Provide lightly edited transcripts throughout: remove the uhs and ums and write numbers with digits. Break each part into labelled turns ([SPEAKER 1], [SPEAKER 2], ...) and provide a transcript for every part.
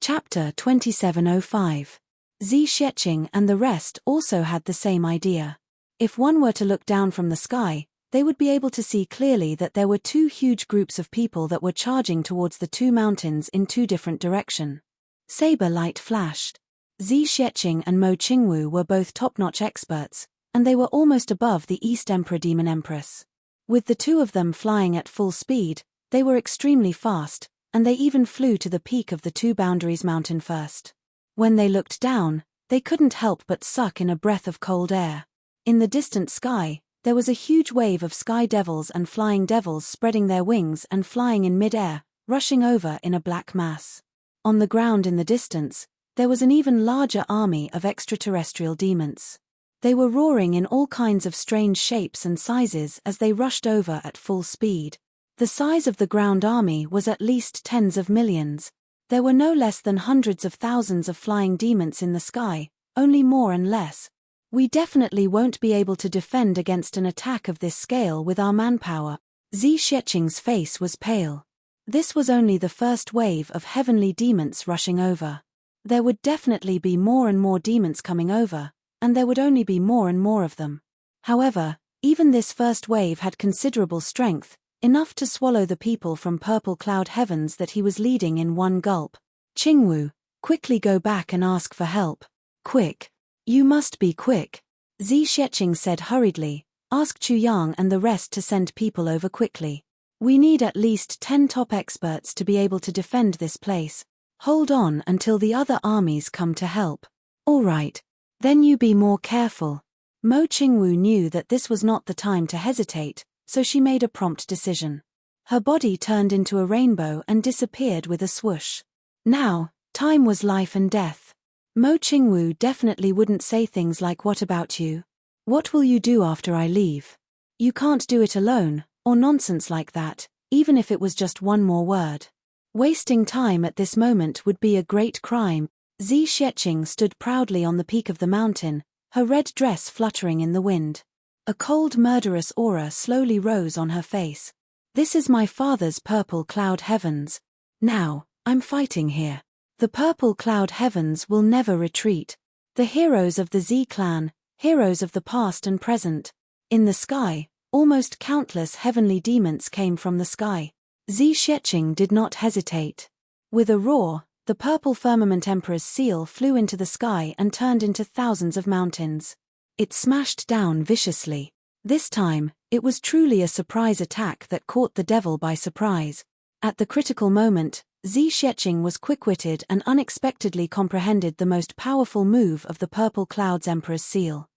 [SPEAKER 1] Chapter 2705. Xi Xiecheng and the rest also had the same idea. If one were to look down from the sky, they would be able to see clearly that there were two huge groups of people that were charging towards the two mountains in two different directions. Saber light flashed. Xi Xiecheng and Mo Qingwu were both top-notch experts, and they were almost above the East Emperor Demon Empress. With the two of them flying at full speed, they were extremely fast, and they even flew to the peak of the Two Boundaries Mountain first. When they looked down, they couldn't help but suck in a breath of cold air. In the distant sky, there was a huge wave of sky devils and flying devils spreading their wings and flying in mid-air, rushing over in a black mass. On the ground in the distance, there was an even larger army of extraterrestrial demons. They were roaring in all kinds of strange shapes and sizes as they rushed over at full speed. The size of the ground army was at least tens of millions. There were no less than hundreds of thousands of flying demons in the sky, only more and less. We definitely won't be able to defend against an attack of this scale with our manpower. Xi Xiecheng's face was pale. This was only the first wave of heavenly demons rushing over. There would definitely be more and more demons coming over, and there would only be more and more of them. However, even this first wave had considerable strength, enough to swallow the people from purple cloud heavens that he was leading in one gulp. Qingwu, quickly go back and ask for help. Quick. You must be quick. Xi Xiecheng said hurriedly, ask Chu Yang and the rest to send people over quickly. We need at least 10 top experts to be able to defend this place. Hold on until the other armies come to help. All right. Then you be more careful. Mo Qingwu knew that this was not the time to hesitate, so she made a prompt decision. Her body turned into a rainbow and disappeared with a swoosh. Now, time was life and death. Mo Qingwu definitely wouldn't say things like "What about you? What will you do after I leave? You can't do it alone," or nonsense like that, even if it was just one more word. Wasting time at this moment would be a great crime. Xi Xiecheng stood proudly on the peak of the mountain, her red dress fluttering in the wind. A cold murderous aura slowly rose on her face. This is my father's purple cloud heavens. Now, I'm fighting here. The purple cloud heavens will never retreat. The heroes of the Xi clan, heroes of the past and present. In the sky, almost countless heavenly demons came from the sky. Xi Xiecheng did not hesitate. With a roar, the purple firmament emperor's seal flew into the sky and turned into thousands of mountains. It smashed down viciously. This time, it was truly a surprise attack that caught the devil by surprise. At the critical moment, Xi Xiecheng was quick-witted and unexpectedly comprehended the most powerful move of the Purple Cloud's Emperor's seal.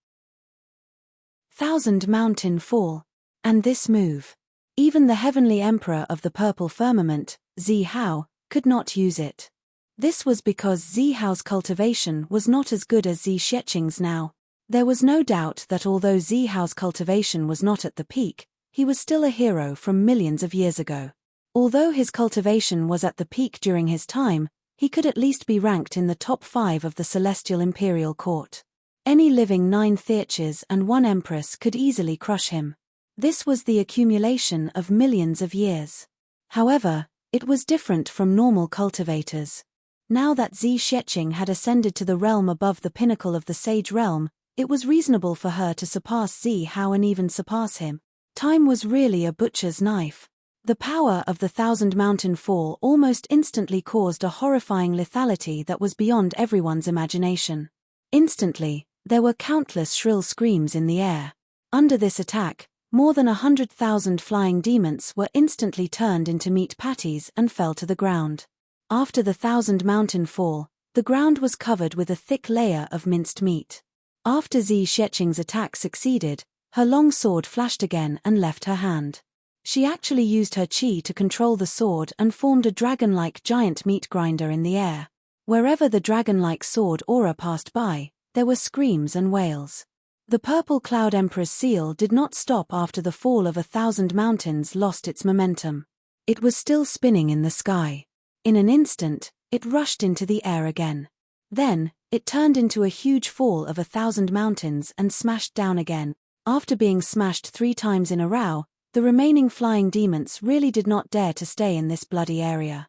[SPEAKER 1] Thousand Mountain Fall. And this move. Even the heavenly emperor of the purple firmament, Xi Hao, could not use it. This was because Xi Hao's cultivation was not as good as Xi Xiecheng's now. There was no doubt that although Xi Hao's cultivation was not at the peak, he was still a hero from millions of years ago. Although his cultivation was at the peak during his time, he could at least be ranked in the top 5 of the Celestial Imperial Court. Any living 9 theaches and 1 empress could easily crush him. This was the accumulation of millions of years. However, it was different from normal cultivators. Now that Xi Xiecheng had ascended to the realm above the pinnacle of the Sage Realm, it was reasonable for her to surpass Xi Hao and even surpass him. Time was really a butcher's knife. The power of the Thousand Mountain Fall almost instantly caused a horrifying lethality that was beyond everyone's imagination. Instantly, there were countless shrill screams in the air. Under this attack, more than 100,000 flying demons were instantly turned into meat patties and fell to the ground. After the Thousand Mountain Fall, the ground was covered with a thick layer of minced meat. After Xi Xiecheng's attack succeeded, her long sword flashed again and left her hand. She actually used her chi to control the sword and formed a dragon-like giant meat grinder in the air. Wherever the dragon-like sword aura passed by, there were screams and wails. The Purple Cloud Emperor's seal did not stop after the fall of 1,000 mountains lost its momentum. It was still spinning in the sky. In an instant, it rushed into the air again. Then, it turned into a huge fall of 1,000 mountains and smashed down again. After being smashed 3 times in a row, the remaining flying demons really did not dare to stay in this bloody area.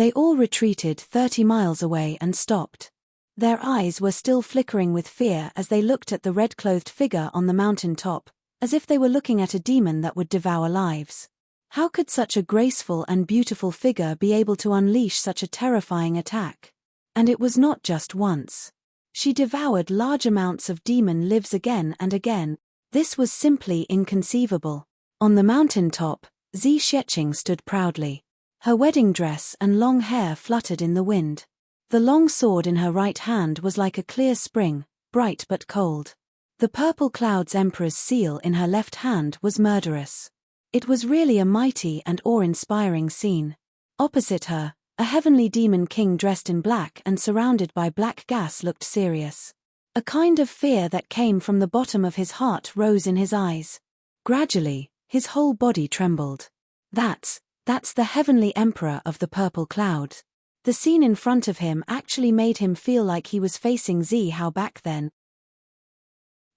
[SPEAKER 1] They all retreated 30 miles away and stopped. Their eyes were still flickering with fear as they looked at the red-clothed figure on the mountain top, as if they were looking at a demon that would devour lives. How could such a graceful and beautiful figure be able to unleash such a terrifying attack? And it was not just once. She devoured large amounts of demon lives again and again. This was simply inconceivable. On the mountain top, Zhi Xieching stood proudly. Her wedding dress and long hair fluttered in the wind. The long sword in her right hand was like a clear spring, bright but cold. The purple cloud's emperor's seal in her left hand was murderous. It was really a mighty and awe-inspiring scene. Opposite her, a heavenly demon king dressed in black and surrounded by black gas looked serious. A kind of fear that came from the bottom of his heart rose in his eyes. Gradually, his whole body trembled. That's the heavenly emperor of the purple cloud. The scene in front of him actually made him feel like he was facing Zhi Hao back then.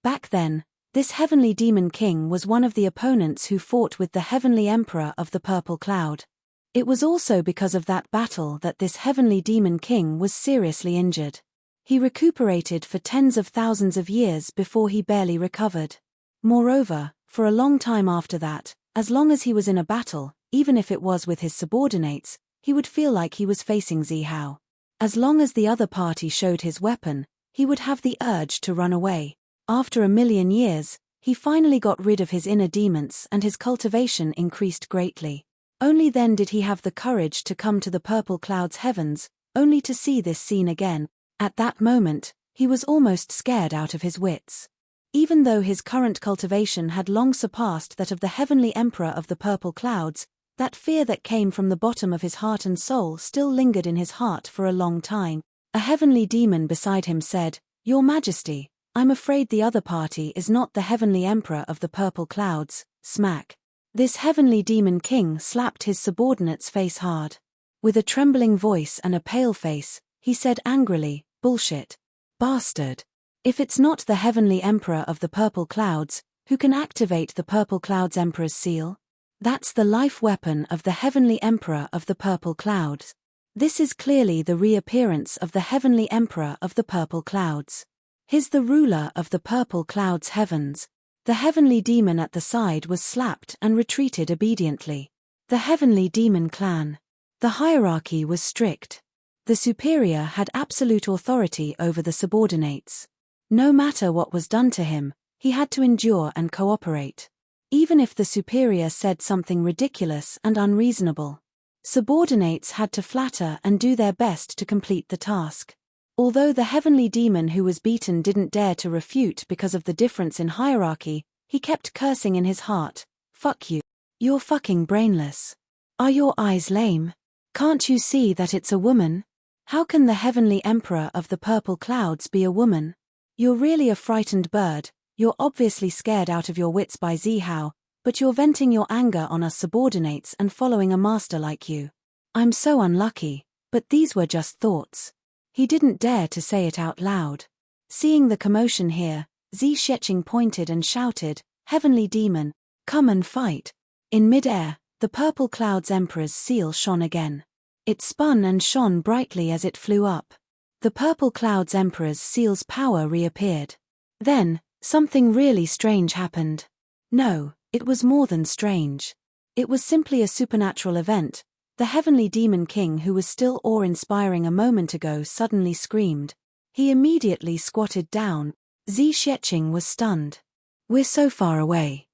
[SPEAKER 1] Back then, this heavenly demon king was one of the opponents who fought with the heavenly emperor of the purple cloud. It was also because of that battle that this heavenly demon king was seriously injured. He recuperated for tens of thousands of years before he barely recovered. Moreover, for a long time after that, as long as he was in a battle, even if it was with his subordinates, he would feel like he was facing Zhi Hao. As long as the other party showed his weapon, he would have the urge to run away. After 1,000,000 years, he finally got rid of his inner demons and his cultivation increased greatly. Only then did he have the courage to come to the purple cloud's heavens, only to see this scene again. At that moment, he was almost scared out of his wits. Even though his current cultivation had long surpassed that of the heavenly emperor of the purple clouds, that fear that came from the bottom of his heart and soul still lingered in his heart for a long time. A heavenly demon beside him said, "Your Majesty, I'm afraid the other party is not the heavenly emperor of the purple clouds." Smack. This heavenly demon king slapped his subordinate's face hard. With a trembling voice and a pale face, he said angrily, "Bullshit. Bastard. If it's not the heavenly emperor of the purple clouds, who can activate the purple cloud's emperor's seal? That's the life weapon of the heavenly emperor of the purple clouds. This is clearly the reappearance of the heavenly emperor of the purple clouds. He's the ruler of the purple clouds' heavens." The heavenly demon at the side was slapped and retreated obediently. The heavenly demon clan. The hierarchy was strict. The superior had absolute authority over the subordinates. No matter what was done to him, he had to endure and cooperate. Even if the superior said something ridiculous and unreasonable, subordinates had to flatter and do their best to complete the task. Although the heavenly demon who was beaten didn't dare to refute because of the difference in hierarchy, he kept cursing in his heart, "Fuck you. You're fucking brainless. Are your eyes lame? Can't you see that it's a woman? How can the heavenly emperor of the purple clouds be a woman? You're really a frightened bird. You're obviously scared out of your wits by Zhi Hao, but you're venting your anger on us subordinates and following a master like you. I'm so unlucky, but these were just thoughts." He didn't dare to say it out loud. Seeing the commotion here, Zhi Xieching pointed and shouted, "Heavenly demon, come and fight." In mid-air, the purple cloud's emperor's seal shone again. It spun and shone brightly as it flew up. The purple cloud's emperor's seal's power reappeared. Then, something really strange happened. No, it was more than strange. It was simply a supernatural event. The heavenly demon king who was still awe-inspiring a moment ago suddenly screamed. He immediately squatted down. Zhi Xieching was stunned. "We're so far away.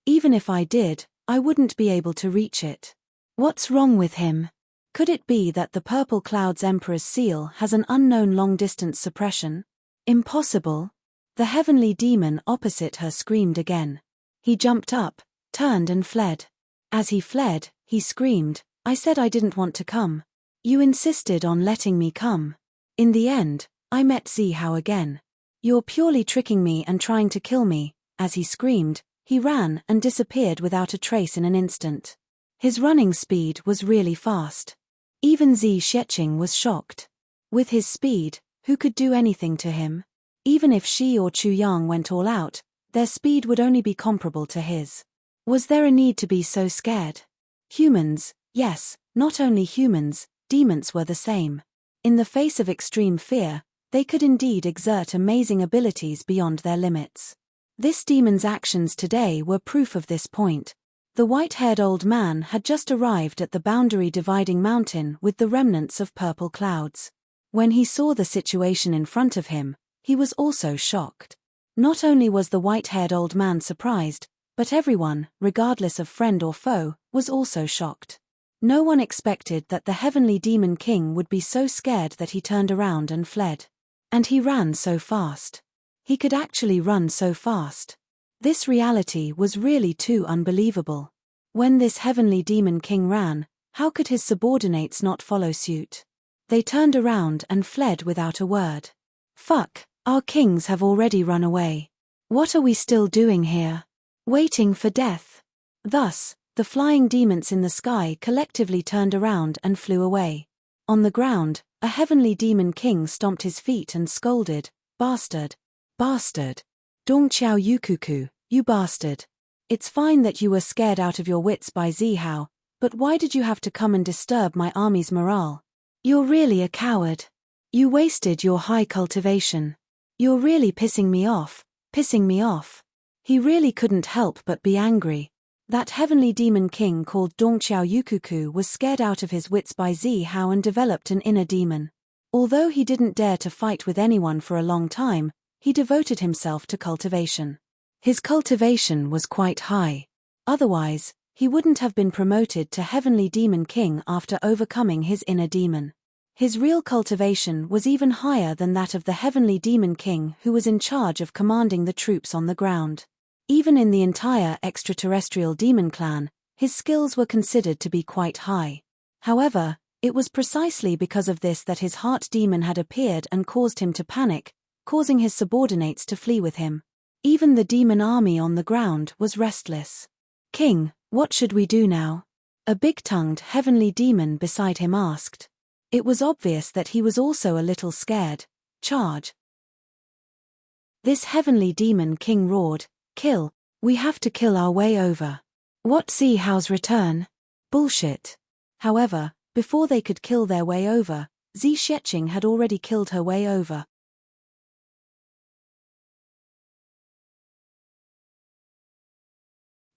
[SPEAKER 1] Even if I did, I wouldn't be able to reach it. What's wrong with him? Could it be that the purple cloud's emperor's seal has an unknown long-distance suppression? Impossible." The heavenly demon opposite her screamed again. He jumped up, turned and fled. As he fled, he screamed, "I said I didn't want to come. You insisted on letting me come. In the end, I met Zhi Hao again. You're purely tricking me and trying to kill me." As he screamed, he ran and disappeared without a trace in an instant. His running speed was really fast. Even Zhi Xieching was shocked. With his speed, who could do anything to him? Even if she or Chu Yang went all out, their speed would only be comparable to his. Was there a need to be so scared? Humans, yes, Not only humans, demons were the same. In the face of extreme fear, they could indeed exert amazing abilities beyond their limits. This demon's actions today were proof of this point. The white-haired old man had just arrived at the boundary dividing mountain with the remnants of purple clouds. When he saw the situation in front of him, he was also shocked. Not only was the white-haired old man surprised, but everyone, regardless of friend or foe, was also shocked. No one expected that the heavenly demon king would be so scared that he turned around and fled. And he ran so fast. He could actually run so fast. This reality was really too unbelievable. When this heavenly demon king ran, how could his subordinates not follow suit? They turned around and fled without a word. Fuck, our kings have already run away. What are we still doing here? Waiting for death. Thus, the flying demons in the sky collectively turned around and flew away. On the ground, a heavenly demon king stomped his feet and scolded, "Bastard! Bastard! Dong Qiao Yukuku, you bastard! It's fine that you were scared out of your wits by Zihao, but why did you have to come and disturb my army's morale? You're really a coward. You wasted your high cultivation. You're really pissing me off, pissing me off." He really couldn't help but be angry. That heavenly demon king called Dongqiao Yukuku was scared out of his wits by Zihao and developed an inner demon. Although he didn't dare to fight with anyone for a long time, he devoted himself to cultivation. His cultivation was quite high. Otherwise, he wouldn't have been promoted to heavenly demon king after overcoming his inner demon. His real cultivation was even higher than that of the heavenly demon king who was in charge of commanding the troops on the ground. Even in the entire extraterrestrial demon clan, his skills were considered to be quite high. However, it was precisely because of this that his heart demon had appeared and caused him to panic, causing his subordinates to flee with him. Even the demon army on the ground was restless. "King, what should we do now?" a big-tongued heavenly demon beside him asked. It was obvious that he was also a little scared. "Charge!" This heavenly demon king roared, "Kill! We have to kill our way over." "What, Zihao's return?" "Bullshit." However, before they could kill their way over, Zi Sheqing had already killed her way over.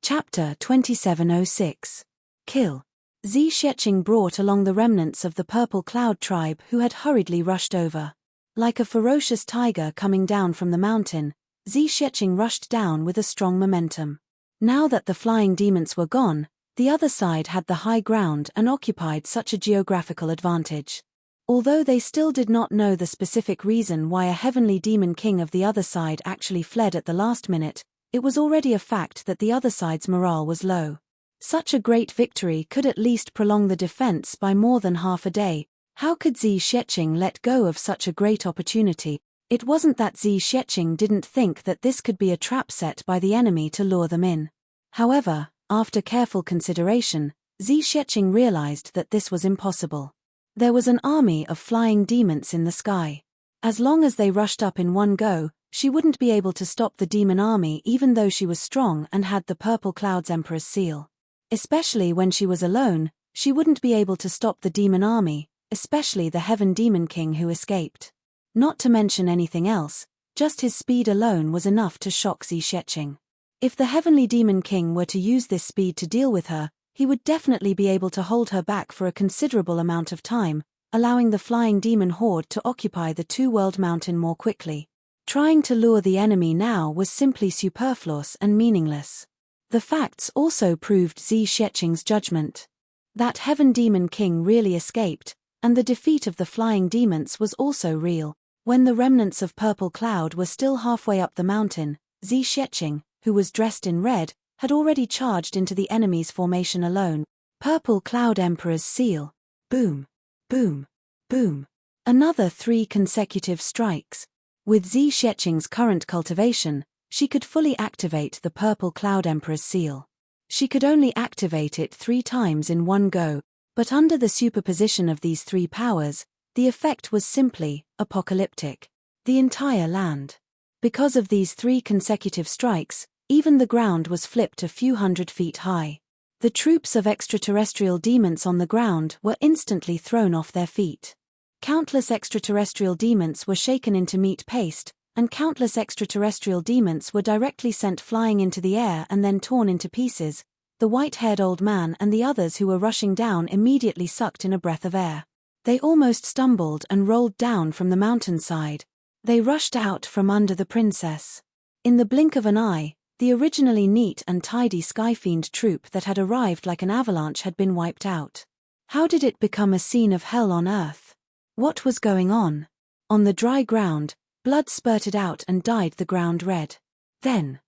[SPEAKER 1] Chapter 2706. Kill. Zi Sheqing brought along the remnants of the Purple Cloud tribe who had hurriedly rushed over. Like a ferocious tiger coming down from the mountain, Zi Sheqing rushed down with a strong momentum. Now that the flying demons were gone, the other side had the high ground and occupied such a geographical advantage. Although they still did not know the specific reason why a heavenly demon king of the other side actually fled at the last minute, it was already a fact that the other side's morale was low. Such a great victory could at least prolong the defense by more than half a day. How could Zi Sheqing let go of such a great opportunity? It wasn't that Zi Sheqing didn't think that this could be a trap set by the enemy to lure them in. However, after careful consideration, Zi Sheqing realized that this was impossible. There was an army of flying demons in the sky. As long as they rushed up in one go, she wouldn't be able to stop the demon army even though she was strong and had the Purple Cloud's Emperor's seal. Especially when she was alone, she wouldn't be able to stop the demon army, especially the Heaven Demon King who escaped. Not to mention anything else, just his speed alone was enough to shock Zi Sheqing. If the Heavenly Demon King were to use this speed to deal with her, he would definitely be able to hold her back for a considerable amount of time, allowing the flying demon horde to occupy the Two-World Mountain more quickly. Trying to lure the enemy now was simply superfluous and meaningless. The facts also proved Zi Sheqing's judgment. That Heaven Demon King really escaped, and the defeat of the flying demons was also real. When the remnants of Purple Cloud were still halfway up the mountain, Zi Sheqing, who was dressed in red, had already charged into the enemy's formation alone. Purple Cloud Emperor's seal. Boom. Boom. Boom. Another 3 consecutive strikes. With Zi Sheqing's current cultivation, she could fully activate the Purple Cloud Emperor's seal. She could only activate it 3 times in one go, but under the superposition of these 3 powers, the effect was simply apocalyptic. The entire land. Because of these 3 consecutive strikes, even the ground was flipped a few hundred feet high. The troops of extraterrestrial demons on the ground were instantly thrown off their feet. Countless extraterrestrial demons were shaken into meat paste, and countless extraterrestrial demons were directly sent flying into the air and then torn into pieces. The white-haired old man and the others who were rushing down immediately sucked in a breath of air. They almost stumbled and rolled down from the mountainside. They rushed out from under the princess. In the blink of an eye, the originally neat and tidy Skyfiend troop that had arrived like an avalanche had been wiped out. How did it become a scene of hell on earth? What was going on? On the dry ground, blood spurted out and dyed the ground red. Then,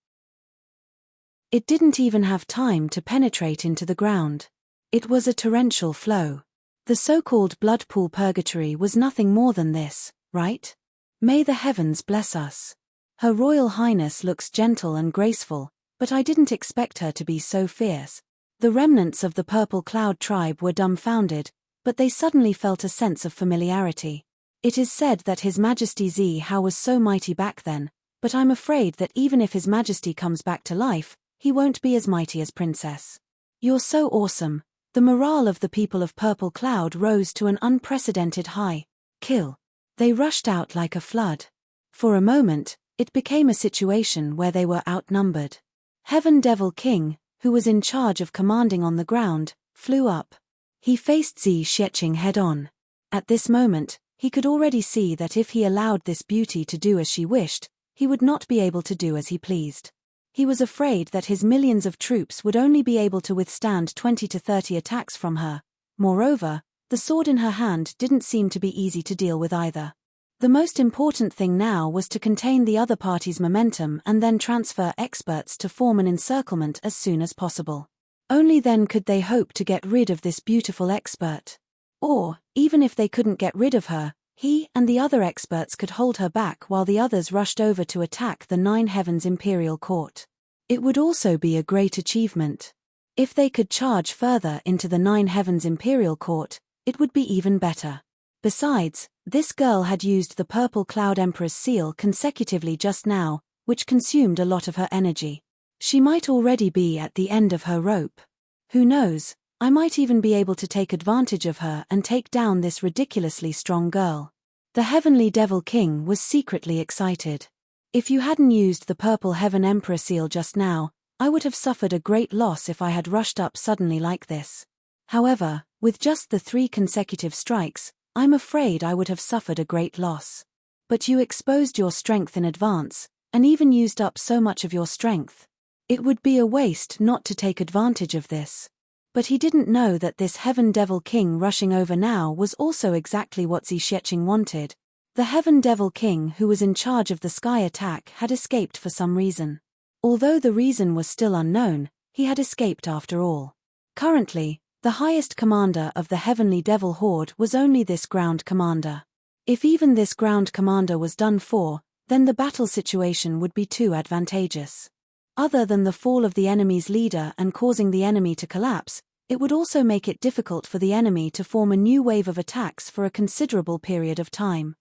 [SPEAKER 1] it didn't even have time to penetrate into the ground. It was a torrential flow. The so-called blood pool purgatory was nothing more than this, right? May the heavens bless us. Her Royal Highness looks gentle and graceful, but I didn't expect her to be so fierce. The remnants of the Purple Cloud tribe were dumbfounded, but they suddenly felt a sense of familiarity. It is said that His Majesty Zhi Hao was so mighty back then, but I'm afraid that even if His Majesty comes back to life, he won't be as mighty as Princess. You're so awesome. The morale of the people of Purple Cloud rose to an unprecedented high. Kill. They rushed out like a flood. For a moment, it became a situation where they were outnumbered. Heaven Devil King, who was in charge of commanding on the ground, flew up. He faced Zhi Xiecheng head-on. At this moment, he could already see that if he allowed this beauty to do as she wished, he would not be able to do as he pleased. He was afraid that his millions of troops would only be able to withstand 20 to 30 attacks from her. Moreover, the sword in her hand didn't seem to be easy to deal with either. The most important thing now was to contain the other party's momentum and then transfer experts to form an encirclement as soon as possible. Only then could they hope to get rid of this beautiful expert. Or, even if they couldn't get rid of her, he and the other experts could hold her back while the others rushed over to attack the Nine Heavens Imperial Court. It would also be a great achievement. If they could charge further into the Nine Heavens Imperial Court, it would be even better. Besides, this girl had used the Purple Cloud Emperor's seal consecutively just now, which consumed a lot of her energy. She might already be at the end of her rope. Who knows, I might even be able to take advantage of her and take down this ridiculously strong girl. The Heavenly Devil King was secretly excited. If you hadn't used the Purple Heaven Emperor seal just now, I would have suffered a great loss if I had rushed up suddenly like this. However, with just the 3 consecutive strikes, I'm afraid I would have suffered a great loss. But you exposed your strength in advance, and even used up so much of your strength. It would be a waste not to take advantage of this. But he didn't know that this Heaven Devil King rushing over now was also exactly what Zhi Xiecheng wanted. The Heaven Devil King who was in charge of the sky attack had escaped for some reason. Although the reason was still unknown, he had escaped after all. Currently, the highest commander of the Heavenly Devil Horde was only this ground commander. If even this ground commander was done for, then the battle situation would be too advantageous. Other than the fall of the enemy's leader and causing the enemy to collapse, it would also make it difficult for the enemy to form a new wave of attacks for a considerable period of time.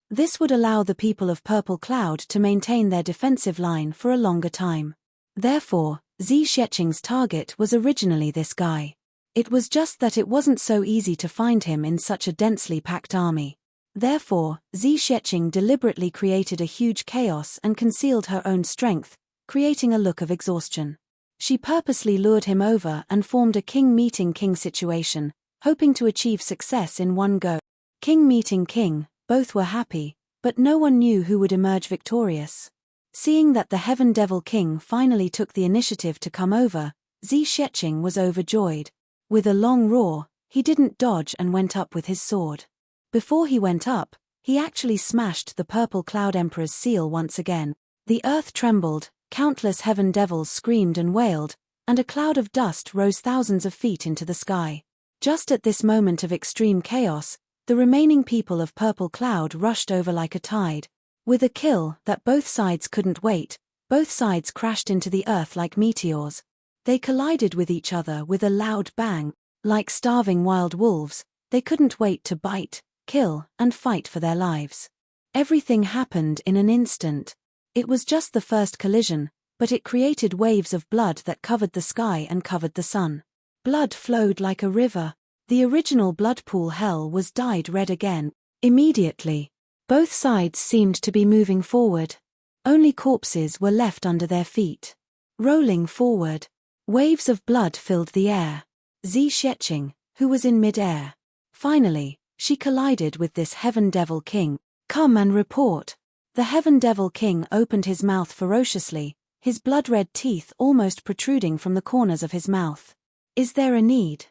[SPEAKER 1] This would allow the people of Purple Cloud to maintain their defensive line for a longer time. Therefore, Zhi Xiecheng's target was originally this guy. It was just that it wasn't so easy to find him in such a densely packed army. Therefore, Zhi Xiecheng deliberately created a huge chaos and concealed her own strength, creating a look of exhaustion. She purposely lured him over and formed a king meeting king situation, hoping to achieve success in one go. King meeting king, both were happy, but no one knew who would emerge victorious. Seeing that the Heaven Devil King finally took the initiative to come over, Zhi Xiecheng was overjoyed. With a long roar, he didn't dodge and went up with his sword. Before he went up, he actually smashed the Purple Cloud Emperor's seal once again. The earth trembled, countless heaven devils screamed and wailed, and a cloud of dust rose thousands of feet into the sky. Just at this moment of extreme chaos, the remaining people of Purple Cloud rushed over like a tide. With a kill that both sides couldn't wait, both sides crashed into the earth like meteors. They collided with each other with a loud bang. Like starving wild wolves, they couldn't wait to bite, kill, and fight for their lives. Everything happened in an instant. It was just the first collision, but it created waves of blood that covered the sky and covered the sun. Blood flowed like a river. The original blood pool hell was dyed red again. Immediately, both sides seemed to be moving forward. Only corpses were left under their feet. Rolling forward, waves of blood filled the air. Zhi Xiecheng, who was in mid-air. Finally, she collided with this Heaven Devil King. "Come and report." The Heaven Devil King opened his mouth ferociously, his blood-red teeth almost protruding from the corners of his mouth. "Is there a need?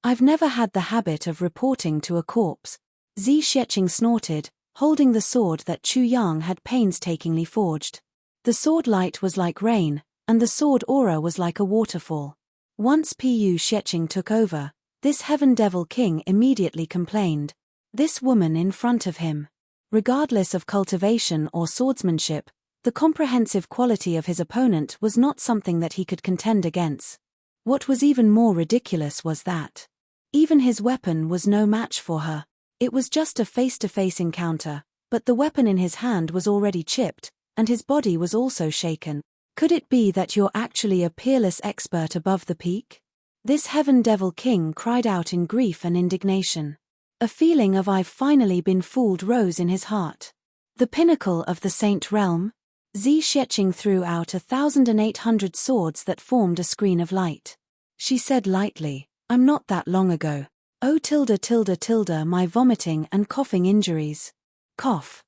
[SPEAKER 1] I've never had the habit of reporting to a corpse." Zhi Xiecheng snorted, holding the sword that Chu Yang had painstakingly forged. The sword light was like rain, and the sword aura was like a waterfall. Once Pu Xiecheng took over, this Heaven Devil King immediately complained. This woman in front of him. Regardless of cultivation or swordsmanship, the comprehensive quality of his opponent was not something that he could contend against. What was even more ridiculous was that even his weapon was no match for her. It was just a face-to-face encounter, but the weapon in his hand was already chipped, and his body was also shaken. Could it be that you're actually a peerless expert above the peak? This Heaven Devil King cried out in grief and indignation. A feeling of "I've finally been fooled" rose in his heart. The pinnacle of the Saint Realm? Zhi Xiecheng threw out 1,800 swords that formed a screen of light. She said lightly, "I'm not that long ago. Oh my vomiting and coughing injuries." Cough.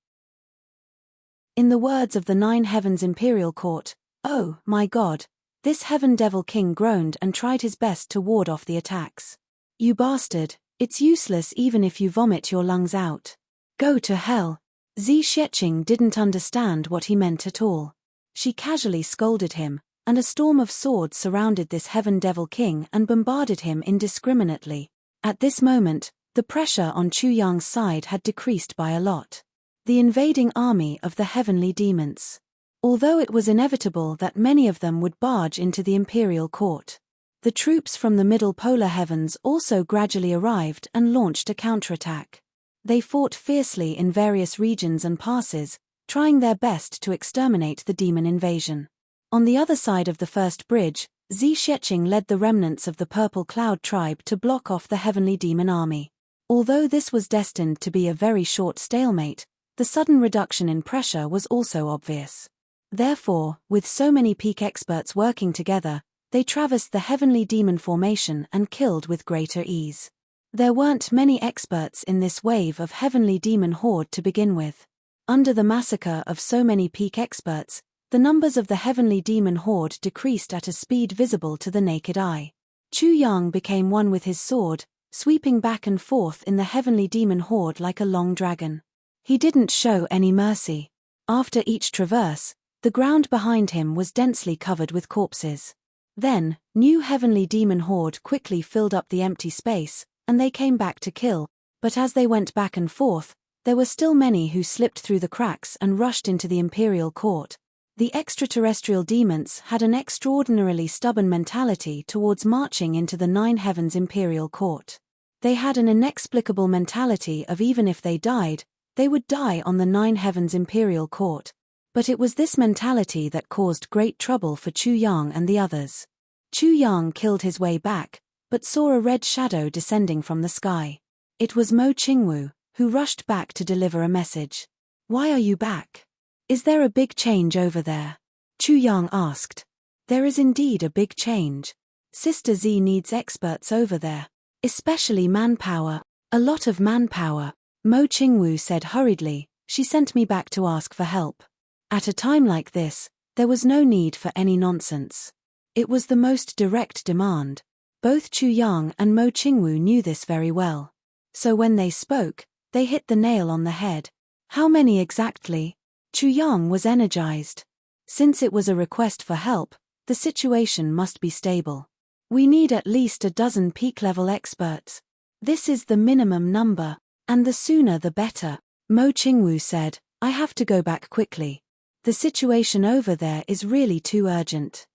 [SPEAKER 1] In the words of the Nine Heavens Imperial Court, "Oh, my God," this Heaven Devil King groaned and tried his best to ward off the attacks. "You bastard, it's useless even if you vomit your lungs out. Go to hell." Zhi Xiecheng didn't understand what he meant at all. She casually scolded him, and a storm of swords surrounded this Heaven Devil King and bombarded him indiscriminately. At this moment, the pressure on Chu Yang's side had decreased by a lot. The invading army of the heavenly demons. Although it was inevitable that many of them would barge into the imperial court, the troops from the middle polar heavens also gradually arrived and launched a counterattack. They fought fiercely in various regions and passes, trying their best to exterminate the demon invasion. On the other side of the first bridge, Zhi Xiecheng led the remnants of the Purple Cloud tribe to block off the heavenly demon army. Although this was destined to be a very short stalemate, the sudden reduction in pressure was also obvious. Therefore, with so many peak experts working together, they traversed the heavenly demon formation and killed with greater ease. There weren't many experts in this wave of heavenly demon horde to begin with. Under the massacre of so many peak experts, the numbers of the heavenly demon horde decreased at a speed visible to the naked eye. Chu Yang became one with his sword, sweeping back and forth in the heavenly demon horde like a long dragon. He didn't show any mercy. After each traverse, the ground behind him was densely covered with corpses. Then, new heavenly demon horde quickly filled up the empty space, and they came back to kill, but as they went back and forth, there were still many who slipped through the cracks and rushed into the imperial court. The extraterrestrial demons had an extraordinarily stubborn mentality towards marching into the Nine Heavens Imperial Court. They had an inexplicable mentality of even if they died, they would die on the Nine Heavens Imperial Court. But it was this mentality that caused great trouble for Chu Yang and the others. Chu Yang killed his way back, but saw a red shadow descending from the sky. It was Mo Qingwu, who rushed back to deliver a message. "Why are you back? Is there a big change over there?" Chu Yang asked. "There is indeed a big change. Sister Z needs experts over there. Especially manpower. A lot of manpower." Mo Qingwu said hurriedly, "She sent me back to ask for help." At a time like this, there was no need for any nonsense. It was the most direct demand. Both Chu Yang and Mo Qingwu knew this very well. So when they spoke, they hit the nail on the head. "How many exactly?" Chu Yang was energized. Since it was a request for help, the situation must be stable. "We need at least a dozen peak-level experts. This is the minimum number, and the sooner the better." Mo Qingwu said, "I have to go back quickly. The situation over there is really too urgent."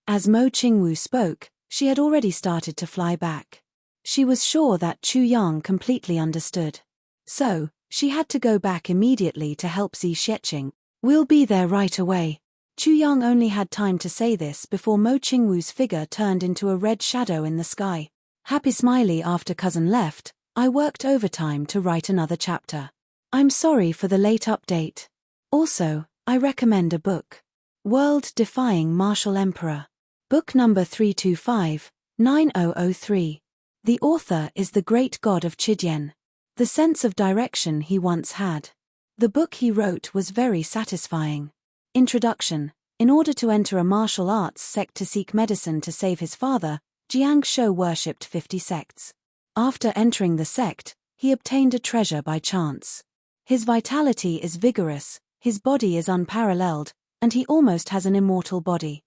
[SPEAKER 1] As Mo Qingwu spoke, she had already started to fly back. She was sure that Chu Yang completely understood. So, she had to go back immediately to help Zhi Xiecheng. "We'll be there right away." Chu Yang only had time to say this before Mo Qingwu's figure turned into a red shadow in the sky. Happy smiley after cousin left, I worked overtime to write another chapter. I'm sorry for the late update. Also, I recommend a book. World-Defying Martial Emperor. Book number 325-9003. The author is the great god of Chidian. The sense of direction he once had. The book he wrote was very satisfying. Introduction. In order to enter a martial arts sect to seek medicine to save his father, Jiang Shou worshipped 50 sects. After entering the sect, he obtained a treasure by chance. His vitality is vigorous, his body is unparalleled, and he almost has an immortal body.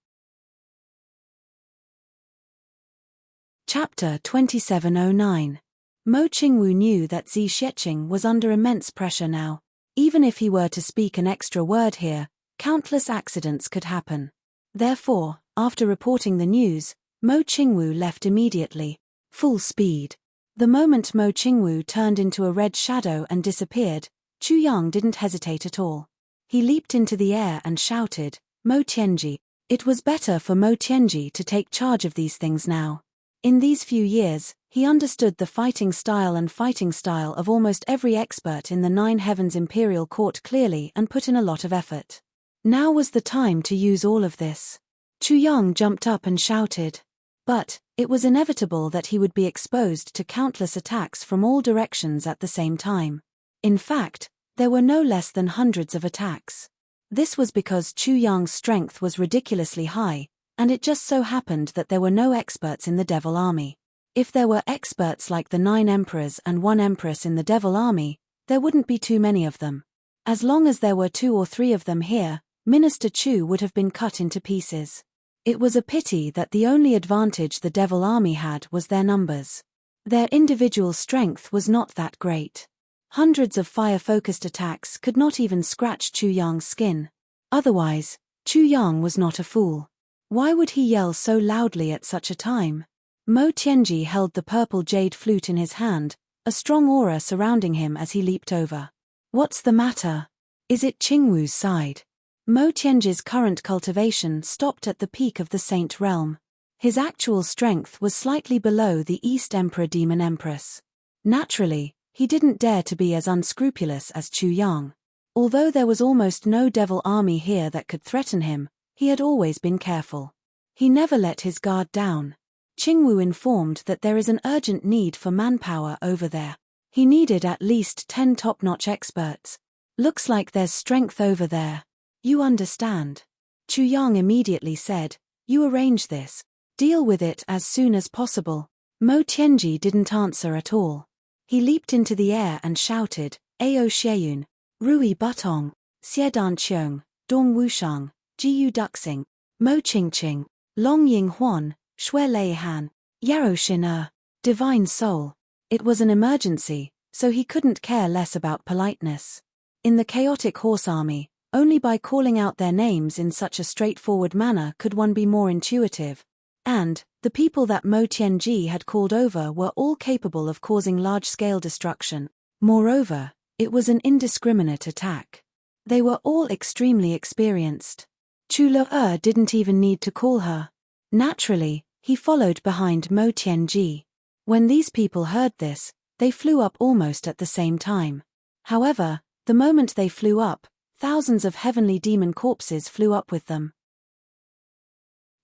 [SPEAKER 1] Chapter 2709. Mo Qingwu knew that Zi Xiecheng was under immense pressure now. Even if he were to speak an extra word here, countless accidents could happen. Therefore, after reporting the news, Mo Qingwu left immediately, full speed. The moment Mo Qingwu turned into a red shadow and disappeared, Chu Yang didn't hesitate at all. He leaped into the air and shouted, "Mo Tianji." It was better for Mo Tianji to take charge of these things now. In these few years, he understood the fighting style of almost every expert in the Nine Heavens Imperial Court clearly and put in a lot of effort. Now was the time to use all of this. Chu Yang jumped up and shouted. But, it was inevitable that he would be exposed to countless attacks from all directions at the same time. In fact, there were no less than hundreds of attacks. This was because Chu Yang's strength was ridiculously high, and it just so happened that there were no experts in the Devil Army. If there were experts like the 9 emperors and 1 empress in the Devil Army, there wouldn't be too many of them. As long as there were 2 or 3 of them here, Minister Chu would have been cut into pieces. It was a pity that the only advantage the Devil Army had was their numbers. Their individual strength was not that great. Hundreds of fire-focused attacks could not even scratch Chu Yang's skin. Otherwise, Chu Yang was not a fool. Why would he yell so loudly at such a time? Mo Tianji held the purple jade flute in his hand, a strong aura surrounding him as he leaped over. What's the matter? Is it Qingwu's side? Mo Tianji's current cultivation stopped at the peak of the Saint Realm. His actual strength was slightly below the East Emperor Demon Empress. Naturally, he didn't dare to be as unscrupulous as Chu Yang. Although there was almost no Devil Army here that could threaten him, he had always been careful. He never let his guard down. Qingwu informed that there is an urgent need for manpower over there. He needed at least 10 top-notch experts. Looks like there's strength over there. You understand. Chu Yang immediately said, "You arrange this. Deal with it as soon as possible." Mo Tianji didn't answer at all. He leaped into the air and shouted, "Ao Xieyun, Rui Butong, Xiedan Qiong, Dong Wushang, Jiyu Duxing, Mo Qingqing, Long Ying Huan, Shui Lei Han, Yaro Xin Divine Soul." It was an emergency, so he couldn't care less about politeness. In the chaotic horse army, only by calling out their names in such a straightforward manner could one be more intuitive. And, the people that Mo Tianji had called over were all capable of causing large-scale destruction. Moreover, it was an indiscriminate attack. They were all extremely experienced. Chu Le didn't even need to call her. Naturally, he followed behind Mo Tianji. When these people heard this, they flew up almost at the same time. However, the moment they flew up, thousands of heavenly demon corpses flew up with them.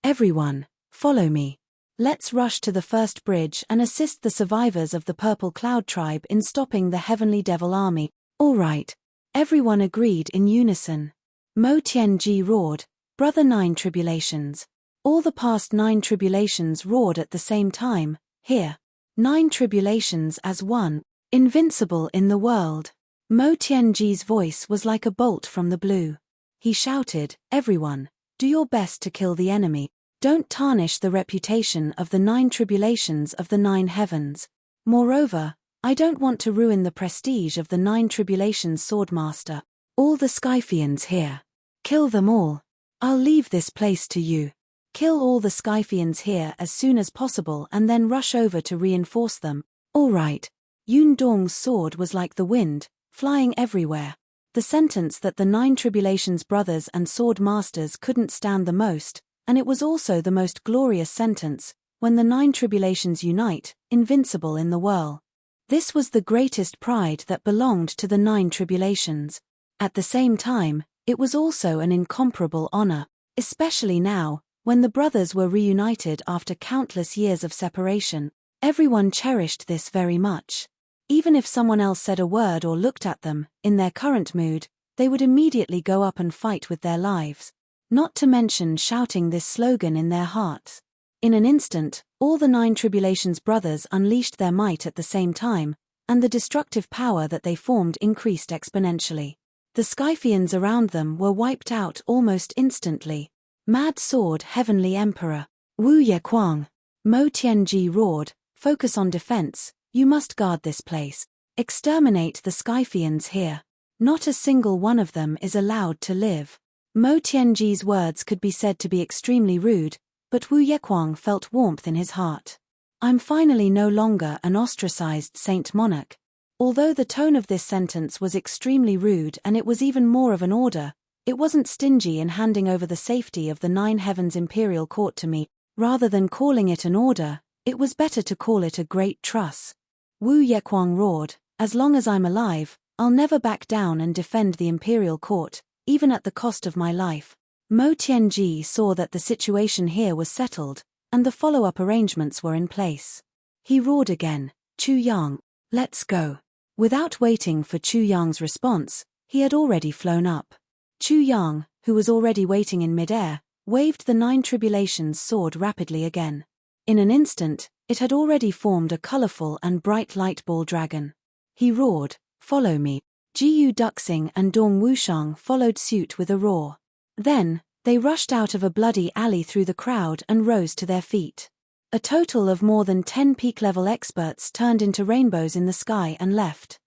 [SPEAKER 1] "Everyone, follow me. Let's rush to the first bridge and assist the survivors of the Purple Cloud tribe in stopping the Heavenly Devil Army." "All right." Everyone agreed in unison. Mo Tianji roared, "Brother 9 Tribulations." All the past 9 tribulations roared at the same time, "Here. 9 tribulations as one, invincible in the world." Mo Tianji's voice was like a bolt from the blue. He shouted, "Everyone, do your best to kill the enemy. Don't tarnish the reputation of the 9 tribulations of the 9 heavens. Moreover, I don't want to ruin the prestige of the 9 tribulations swordmaster. All the Scythians here. Kill them all. I'll leave this place to you. Kill all the Scythians here as soon as possible and then rush over to reinforce them." "All right." Yun Dong's sword was like the wind, flying everywhere. the sentence that the 9 Tribulations brothers and sword masters couldn't stand the most, and it was also the most glorious sentence, when the 9 Tribulations unite, invincible in the whirl. This was the greatest pride that belonged to the 9 Tribulations. At the same time, it was also an incomparable honor, especially now, when the brothers were reunited after countless years of separation. Everyone cherished this very much. Even if someone else said a word or looked at them, in their current mood, they would immediately go up and fight with their lives. Not to mention shouting this slogan in their hearts. In an instant, all the 9 Tribulations brothers unleashed their might at the same time, and the destructive power that they formed increased exponentially. The Scythians around them were wiped out almost instantly. Mad Sword Heavenly Emperor. Wu Yequang. Mo Tianji roared, focus on defense, you must guard this place. Exterminate the Scythians here. Not a single one of them is allowed to live. Mo Tianji's words could be said to be extremely rude, but Wu Yequang felt warmth in his heart. I'm finally no longer an ostracized saint monarch. Although the tone of this sentence was extremely rude and it was even more of an order, it wasn't stingy in handing over the safety of the 9 Heavens imperial court to me. Rather than calling it an order, it was better to call it a great truce. Wu Yequang roared, as long as I'm alive, I'll never back down and defend the imperial court, even at the cost of my life. Mo Tianji saw that the situation here was settled, and the follow-up arrangements were in place. He roared again, Chu Yang, let's go. Without waiting for Chu Yang's response, he had already flown up. Chu Yang, who was already waiting in midair, waved the 9 Tribulations sword rapidly again. In an instant, it had already formed a colorful and bright light ball dragon. He roared, follow me. Jiyu Duxing and Dong Wushang followed suit with a roar. Then, they rushed out of a bloody alley through the crowd and rose to their feet. A total of more than 10 peak-level experts turned into rainbows in the sky and left.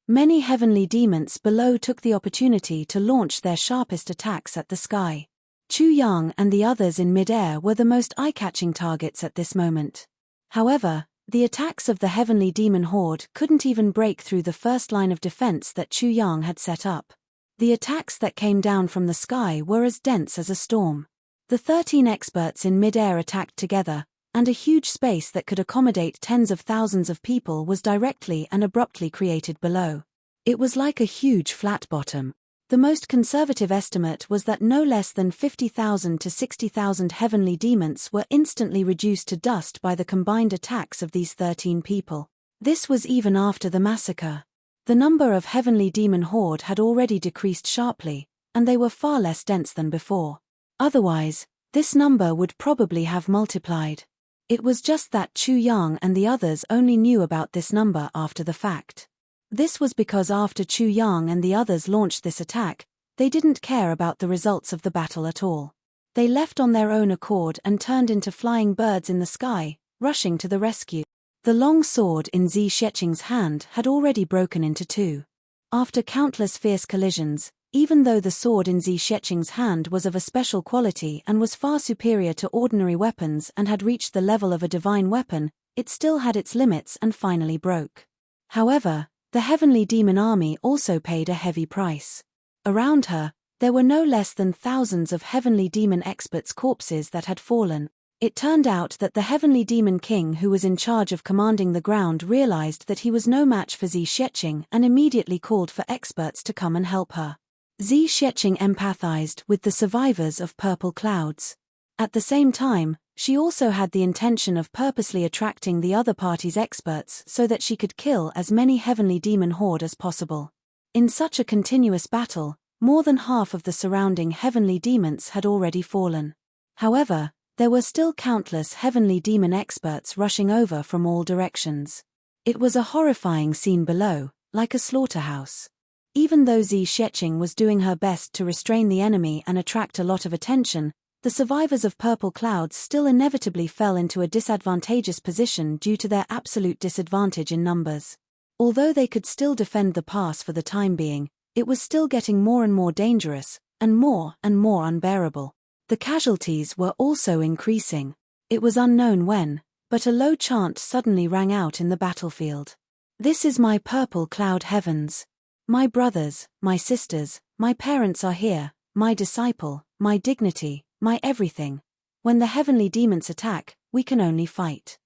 [SPEAKER 1] Many heavenly demons below took the opportunity to launch their sharpest attacks at the sky. Chu Yang and the others in midair were the most eye-catching targets at this moment. However, the attacks of the heavenly demon horde couldn't even break through the first line of defense that Chu Yang had set up. The attacks that came down from the sky were as dense as a storm. The 13 experts in midair attacked together, and a huge space that could accommodate tens of thousands of people was directly and abruptly created below. It was like a huge flat bottom. The most conservative estimate was that no less than 50,000 to 60,000 heavenly demons were instantly reduced to dust by the combined attacks of these 13 people. This was even after the massacre. The number of heavenly demon horde had already decreased sharply, and they were far less dense than before. Otherwise, this number would probably have multiplied. It was just that Chu Yang and the others only knew about this number after the fact. This was because after Chu Yang and the others launched this attack, they didn't care about the results of the battle at all. They left on their own accord and turned into flying birds in the sky, rushing to the rescue. The long sword in Zi Sheqing's hand had already broken into two. After countless fierce collisions, even though the sword in Zi Sheqing's hand was of a special quality and was far superior to ordinary weapons and had reached the level of a divine weapon, it still had its limits and finally broke. However, the heavenly demon army also paid a heavy price. Around her, there were no less than thousands of heavenly demon experts' corpses that had fallen. It turned out that the heavenly demon king who was in charge of commanding the ground realized that he was no match for Zi Sheqing and immediately called for experts to come and help her. Zi Sheqing empathized with the survivors of Purple Clouds. At the same time, she also had the intention of purposely attracting the other party's experts so that she could kill as many heavenly demon horde as possible. In such a continuous battle, more than half of the surrounding heavenly demons had already fallen. However, there were still countless heavenly demon experts rushing over from all directions. It was a horrifying scene below, like a slaughterhouse. Even though Zi Sheqing was doing her best to restrain the enemy and attract a lot of attention, the survivors of Purple Clouds still inevitably fell into a disadvantageous position due to their absolute disadvantage in numbers. Although they could still defend the pass for the time being, it was still getting more and more dangerous, and more unbearable. The casualties were also increasing. It was unknown when, but a low chant suddenly rang out in the battlefield. This is my Purple Cloud heavens. My brothers, my sisters, my parents are here, my disciple, my dignity, my everything. When the heavenly demons attack, we can only fight.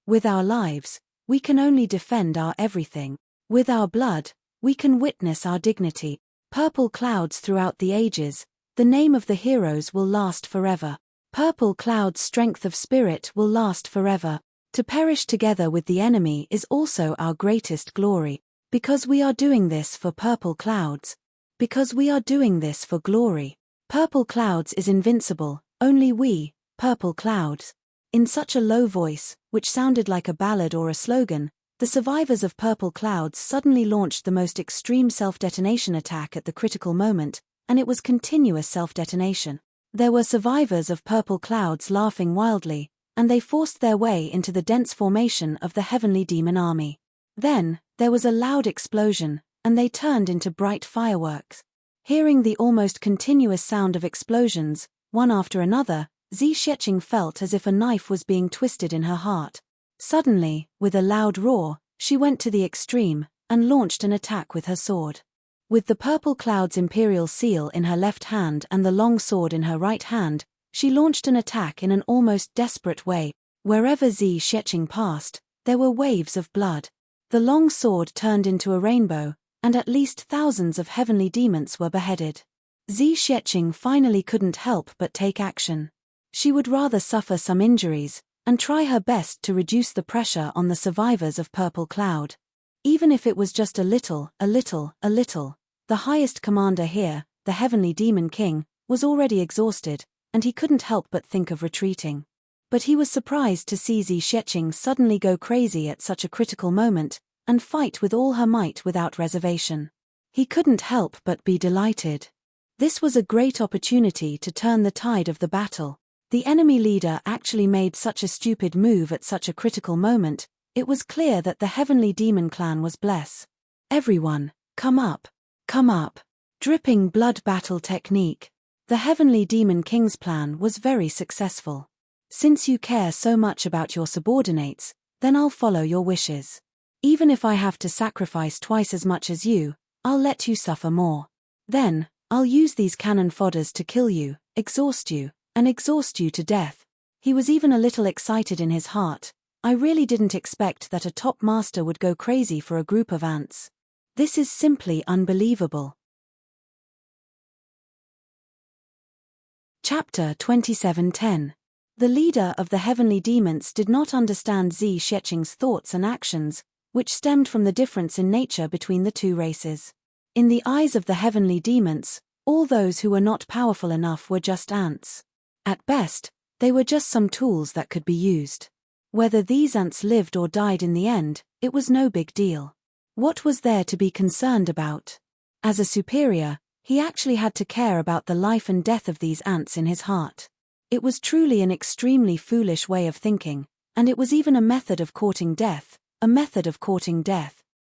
[SPEAKER 1] With our lives, we can only defend our everything. With our blood, we can witness our dignity. Purple clouds throughout the ages, the name of the heroes will last forever. Purple clouds' strength of spirit will last forever. To perish together with the enemy is also our greatest glory. Because we are doing this for purple clouds. Because we are doing this for glory. Purple clouds is invincible, only we, purple clouds. In such a low voice, which sounded like a ballad or a slogan, the survivors of purple clouds suddenly launched the most extreme self-detonation attack at the critical moment, and it was continuous self-detonation. There were survivors of purple clouds laughing wildly, and they forced their way into the dense formation of the heavenly demon army. Then, there was a loud explosion, and they turned into bright fireworks. Hearing the almost continuous sound of explosions, one after another, Zixing felt as if a knife was being twisted in her heart. Suddenly, with a loud roar, she went to the extreme, and launched an attack with her sword. With the purple cloud's imperial seal in her left hand and the long sword in her right hand, she launched an attack in an almost desperate way. Wherever Zixing passed, there were waves of blood. The long sword turned into a rainbow, and at least thousands of heavenly demons were beheaded. Zixing finally couldn't help but take action. She would rather suffer some injuries, and try her best to reduce the pressure on the survivors of Purple Cloud. Even if it was just a little. The highest commander here, the Heavenly Demon King, was already exhausted, and he couldn't help but think of retreating. But he was surprised to see Zixing suddenly go crazy at such a critical moment, and fight with all her might without reservation. He couldn't help but be delighted. This was a great opportunity to turn the tide of the battle. The enemy leader actually made such a stupid move at such a critical moment. It was clear that the Heavenly Demon Clan was blessed. Everyone, come up. Come up. Dripping blood battle technique. The Heavenly Demon King's plan was very successful. Since you care so much about your subordinates, then I'll follow your wishes. Even if I have to sacrifice twice as much as you, I'll let you suffer more. Then, I'll use these cannon fodders to kill you, exhaust you to death. He was even a little excited in his heart. I really didn't expect that a top master would go crazy for a group of ants. This is simply unbelievable. Chapter 27:10. The leader of the heavenly demons did not understand Zixing's thoughts and actions, which stemmed from the difference in nature between the two races. In the eyes of the heavenly demons, all those who were not powerful enough were just ants. At best, they were just some tools that could be used. Whether these ants lived or died in the end, it was no big deal. What was there to be concerned about? As a superior, he actually had to care about the life and death of these ants in his heart. It was truly an extremely foolish way of thinking, and it was even a method of courting death.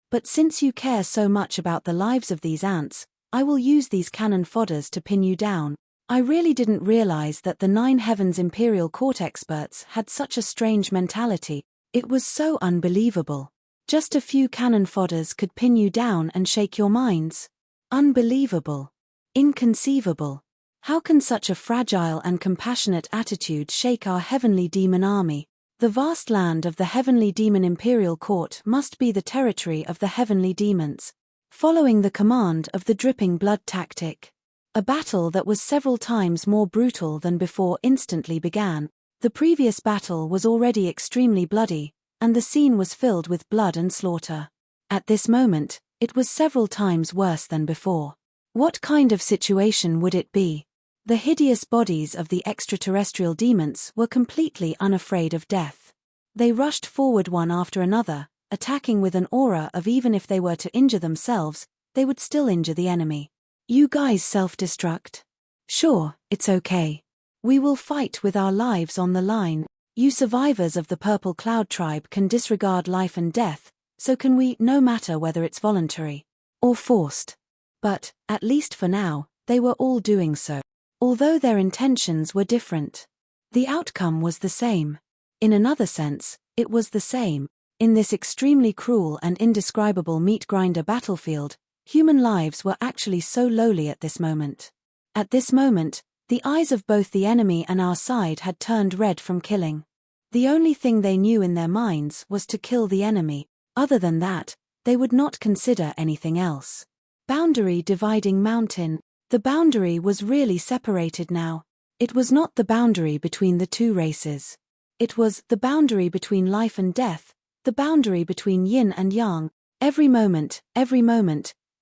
[SPEAKER 1] But since you care so much about the lives of these ants, I will use these cannon fodders to pin you down. I really didn't realize that the 9 Heavens Imperial Court experts had such a strange mentality. It was so unbelievable. Just a few cannon fodders could pin you down and shake your minds. Unbelievable. Inconceivable. How can such a fragile and compassionate attitude shake our heavenly demon army? The vast land of the Heavenly Demon Imperial Court must be the territory of the heavenly demons. Following the command of the dripping blood tactic. A battle that was several times more brutal than before instantly began. The previous battle was already extremely bloody, and the scene was filled with blood and slaughter. At this moment, it was several times worse than before. What kind of situation would it be? The hideous bodies of the extraterrestrial demons were completely unafraid of death. They rushed forward one after another, attacking with an aura of even if they were to injure themselves, they would still injure the enemy. You guys self-destruct? Sure, it's okay. We will fight with our lives on the line. You survivors of the Purple Cloud tribe can disregard life and death, so can we, no matter whether it's voluntary or forced. But, at least for now, they were all doing so. Although their intentions were different, the outcome was the same. In another sense, it was the same. In this extremely cruel and indescribable meat-grinder battlefield, human lives were actually so lowly at this moment. At this moment, the eyes of both the enemy and our side had turned red from killing. The only thing they knew in their minds was to kill the enemy. Other than that, they would not consider anything else. Boundary dividing mountain. The boundary was really separated now. It was not the boundary between the two races. It was the boundary between life and death, the boundary between yin and yang. Every moment,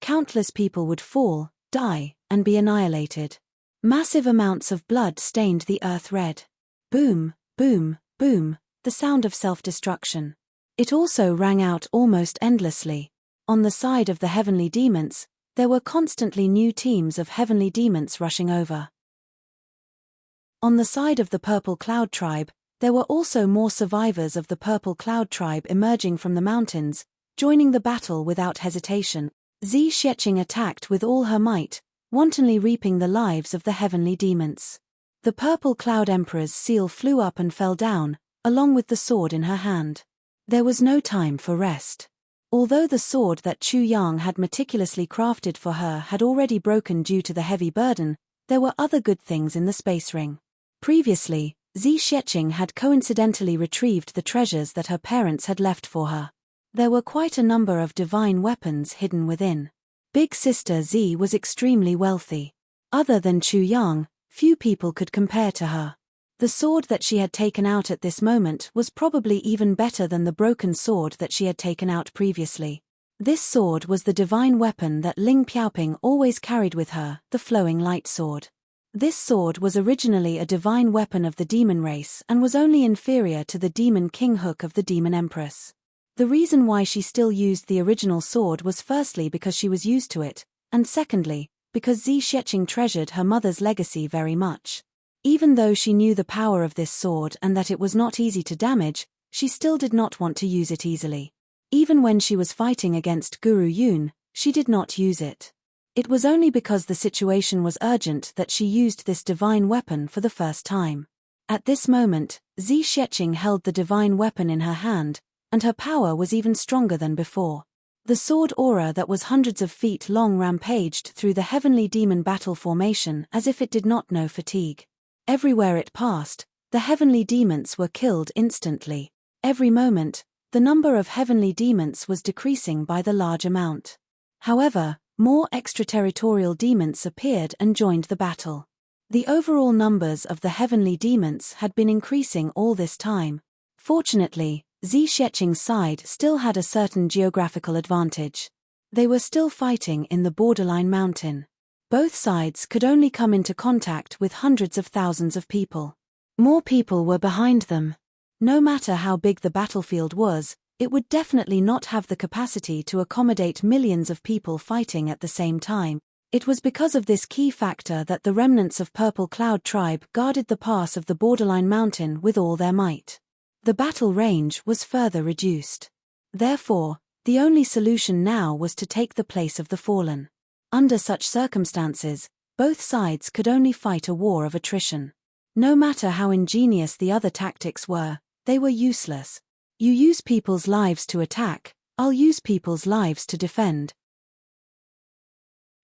[SPEAKER 1] countless people would fall, die, and be annihilated. Massive amounts of blood stained the earth red. Boom, boom, boom, the sound of self-destruction. It also rang out almost endlessly. On the side of the heavenly demons, there were constantly new teams of heavenly demons rushing over. On the side of the Purple Cloud Tribe, there were also more survivors of the Purple Cloud Tribe emerging from the mountains, joining the battle without hesitation. Zhi Xiecheng attacked with all her might, wantonly reaping the lives of the heavenly demons. The Purple Cloud Emperor's seal flew up and fell down, along with the sword in her hand. There was no time for rest. Although the sword that Chu Yang had meticulously crafted for her had already broken due to the heavy burden, there were other good things in the space ring. Previously, Zhi Xiecheng had coincidentally retrieved the treasures that her parents had left for her. There were quite a number of divine weapons hidden within. Big Sister Zhi was extremely wealthy. Other than Chu Yang, few people could compare to her. The sword that she had taken out at this moment was probably even better than the broken sword that she had taken out previously. This sword was the divine weapon that Ling Piaoping always carried with her, the flowing light sword. This sword was originally a divine weapon of the demon race and was only inferior to the demon king hook of the demon empress. The reason why she still used the original sword was firstly because she was used to it, and secondly, because Zhi Xiecheng treasured her mother's legacy very much. Even though she knew the power of this sword and that it was not easy to damage, she still did not want to use it easily. Even when she was fighting against Guru Yun, she did not use it. It was only because the situation was urgent that she used this divine weapon for the first time. At this moment, Zhi Xiecheng held the divine weapon in her hand, and her power was even stronger than before. The sword aura that was hundreds of feet long rampaged through the heavenly demon battle formation as if it did not know fatigue. Everywhere it passed, the heavenly demons were killed instantly. Every moment, the number of heavenly demons was decreasing by the large amount. However, more extraterritorial demons appeared and joined the battle. The overall numbers of the heavenly demons had been increasing all this time. Fortunately, Zhi Xiecheng's side still had a certain geographical advantage. They were still fighting in the borderline mountain. Both sides could only come into contact with hundreds of thousands of people. More people were behind them. No matter how big the battlefield was, it would definitely not have the capacity to accommodate millions of people fighting at the same time. It was because of this key factor that the remnants of Purple Cloud Tribe guarded the pass of the borderline mountain with all their might. The battle range was further reduced. Therefore, the only solution now was to take the place of the fallen. Under such circumstances, both sides could only fight a war of attrition. No matter how ingenious the other tactics were, they were useless. You use people's lives to attack, I'll use people's lives to defend.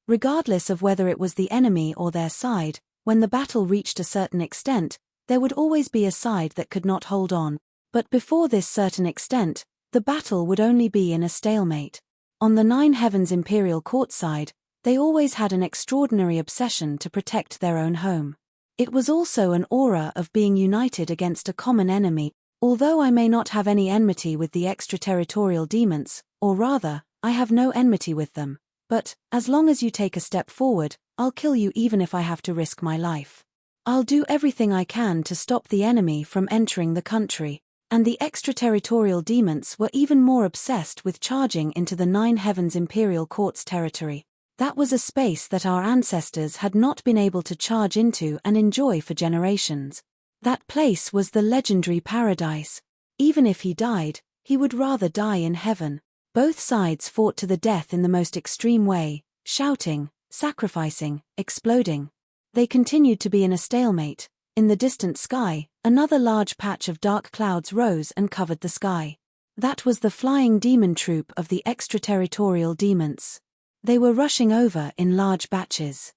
[SPEAKER 1] Regardless of whether it was the enemy or their side, when the battle reached a certain extent, there would always be a side that could not hold on. But before this certain extent, the battle would only be in a stalemate. On the Nine Heavens Imperial Court side, they always had an extraordinary obsession to protect their own home. It was also an aura of being united against a common enemy. Although I may not have any enmity with the extraterritorial demons, or rather, I have no enmity with them, but, as long as you take a step forward, I'll kill you even if I have to risk my life. I'll do everything I can to stop the enemy from entering the country. And the extraterritorial demons were even more obsessed with charging into the Nine Heavens Imperial Court's territory. That was a space that our ancestors had not been able to charge into and enjoy for generations. That place was the legendary paradise. Even if he died, he would rather die in heaven. Both sides fought to the death in the most extreme way, shouting, sacrificing, exploding. They continued to be in a stalemate. In the distant sky, another large patch of dark clouds rose and covered the sky. That was the flying demon troop of the extraterritorial demons. They were rushing over in large batches.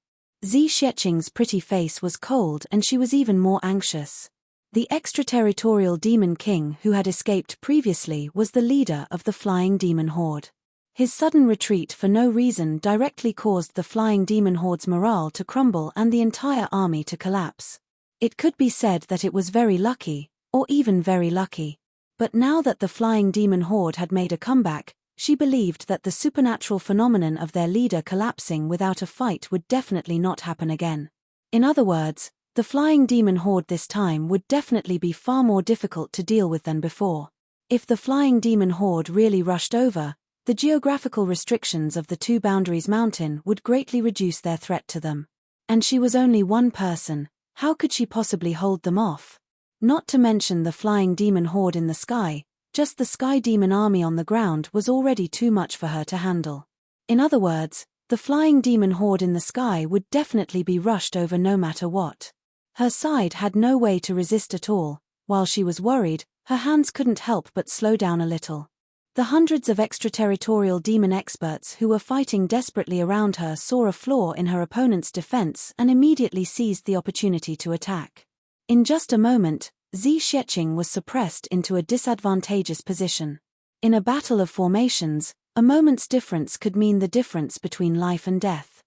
[SPEAKER 1] Xi Xieching's pretty face was cold and she was even more anxious. The extraterritorial demon king who had escaped previously was the leader of the flying demon horde. His sudden retreat for no reason directly caused the flying demon horde's morale to crumble and the entire army to collapse. It could be said that it was very lucky, or even very lucky. But now that the flying demon horde had made a comeback, she believed that the supernatural phenomenon of their leader collapsing without a fight would definitely not happen again. In other words, the flying demon horde this time would definitely be far more difficult to deal with than before. If the flying demon horde really rushed over, the geographical restrictions of the Two Boundaries Mountain would greatly reduce their threat to them. And she was only one person, how could she possibly hold them off? Not to mention the flying demon horde in the sky, just the sky demon army on the ground was already too much for her to handle. In other words, the flying demon horde in the sky would definitely be rushed over no matter what. Her side had no way to resist at all. While she was worried, her hands couldn't help but slow down a little. The hundreds of extraterritorial demon experts who were fighting desperately around her saw a flaw in her opponent's defense and immediately seized the opportunity to attack. In just a moment, Xi Xieching was suppressed into a disadvantageous position. In a battle of formations, a moment's difference could mean the difference between life and death.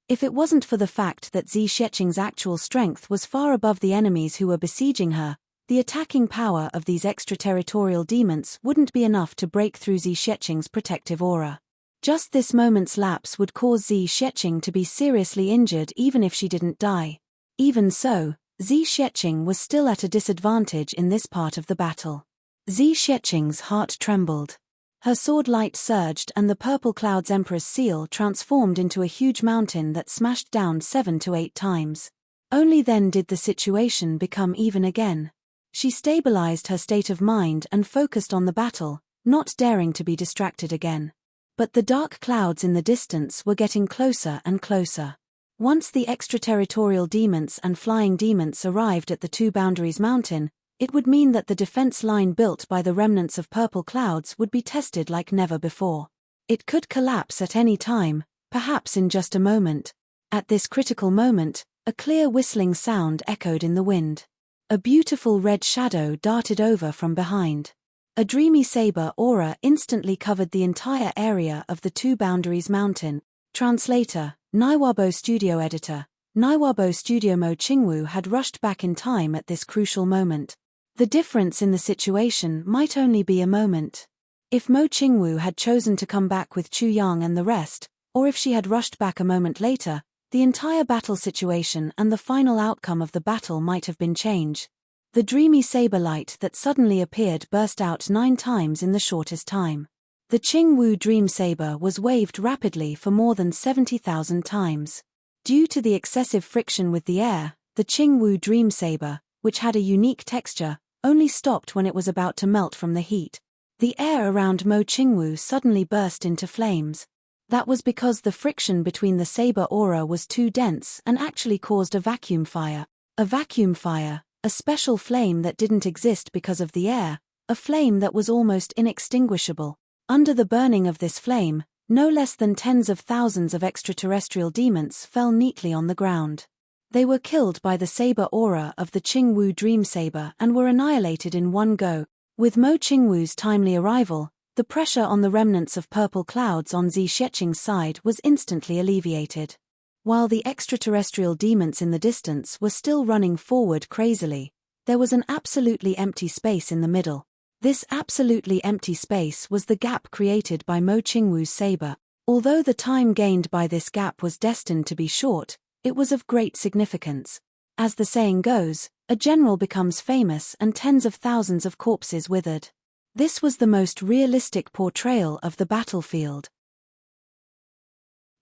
[SPEAKER 1] If it wasn't for the fact that Xi Xieching's actual strength was far above the enemies who were besieging her, the attacking power of these extraterritorial demons wouldn't be enough to break through Xi Xieching's protective aura. Just this moment's lapse would cause Xi Xieching to be seriously injured even if she didn't die. Even so, Xi Xieching was still at a disadvantage in this part of the battle. Xi Xieching's heart trembled. Her sword light surged and the purple cloud's Emperor's seal transformed into a huge mountain that smashed down 7 to 8 times. Only then did the situation become even again. She stabilized her state of mind and focused on the battle, not daring to be distracted again. But the dark clouds in the distance were getting closer and closer. Once the extraterritorial demons and flying demons arrived at the Two Boundaries Mountain, it would mean that the defense line built by the remnants of purple clouds would be tested like never before. It could collapse at any time, perhaps in just a moment. At this critical moment, a clear whistling sound echoed in the wind. A beautiful red shadow darted over from behind. A dreamy saber aura instantly covered the entire area of the Two Boundaries Mountain. Translator, Naiwabo Studio Editor. Naiwabo Studio Mo Qingwu had rushed back in time at this crucial moment. The difference in the situation might only be a moment. If Mo Qingwu had chosen to come back with Chu Yang and the rest, or if she had rushed back a moment later, the entire battle situation and the final outcome of the battle might have been changed. The dreamy saber light that suddenly appeared burst out 9 times in the shortest time. The Qingwu Dream Saber was waved rapidly for more than 70,000 times. Due to the excessive friction with the air, the Qingwu Dream Saber, which had a unique texture, only stopped when it was about to melt from the heat. The air around Mo Qingwu suddenly burst into flames. That was because the friction between the saber aura was too dense and actually caused a vacuum fire. A vacuum fire, a special flame that didn't exist because of the air, a flame that was almost inextinguishable. Under the burning of this flame, no less than tens of thousands of extraterrestrial demons fell neatly on the ground. They were killed by the saber aura of the Qingwu Dream Saber and were annihilated in one go. With Mo Qingwu's timely arrival, the pressure on the remnants of purple clouds on Xi Xieching's side was instantly alleviated. While the extraterrestrial demons in the distance were still running forward crazily, there was an absolutely empty space in the middle. This absolutely empty space was the gap created by Mo Qingwu's saber. Although the time gained by this gap was destined to be short, it was of great significance. As the saying goes, a general becomes famous and tens of thousands of corpses withered. This was the most realistic portrayal of the battlefield.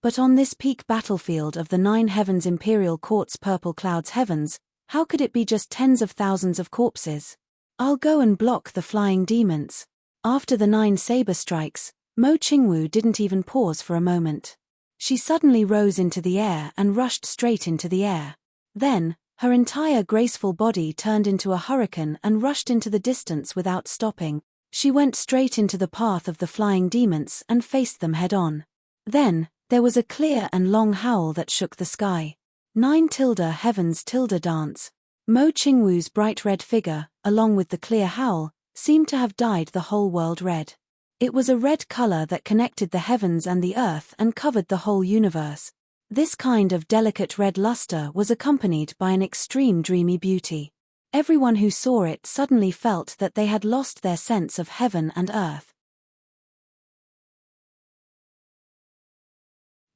[SPEAKER 1] But on this peak battlefield of the 9 heavens Imperial Court's purple clouds heavens, how could it be just tens of thousands of corpses? I'll go and block the flying demons. After the 9 saber strikes, Mo Qingwu didn't even pause for a moment. She suddenly rose into the air and rushed straight into the air. Then, Her entire graceful body turned into a hurricane and rushed into the distance without stopping. She went straight into the path of the flying demons and faced them head-on. Then, there was a clear and long howl that shook the sky. 9 heavens dance. Mo Qingwu's bright red figure, along with the clear howl, seemed to have dyed the whole world red. It was a red color that connected the heavens and the earth and covered the whole universe. This kind of delicate red luster was accompanied by an extreme dreamy beauty. Everyone who saw it suddenly felt that they had lost their sense of heaven and earth.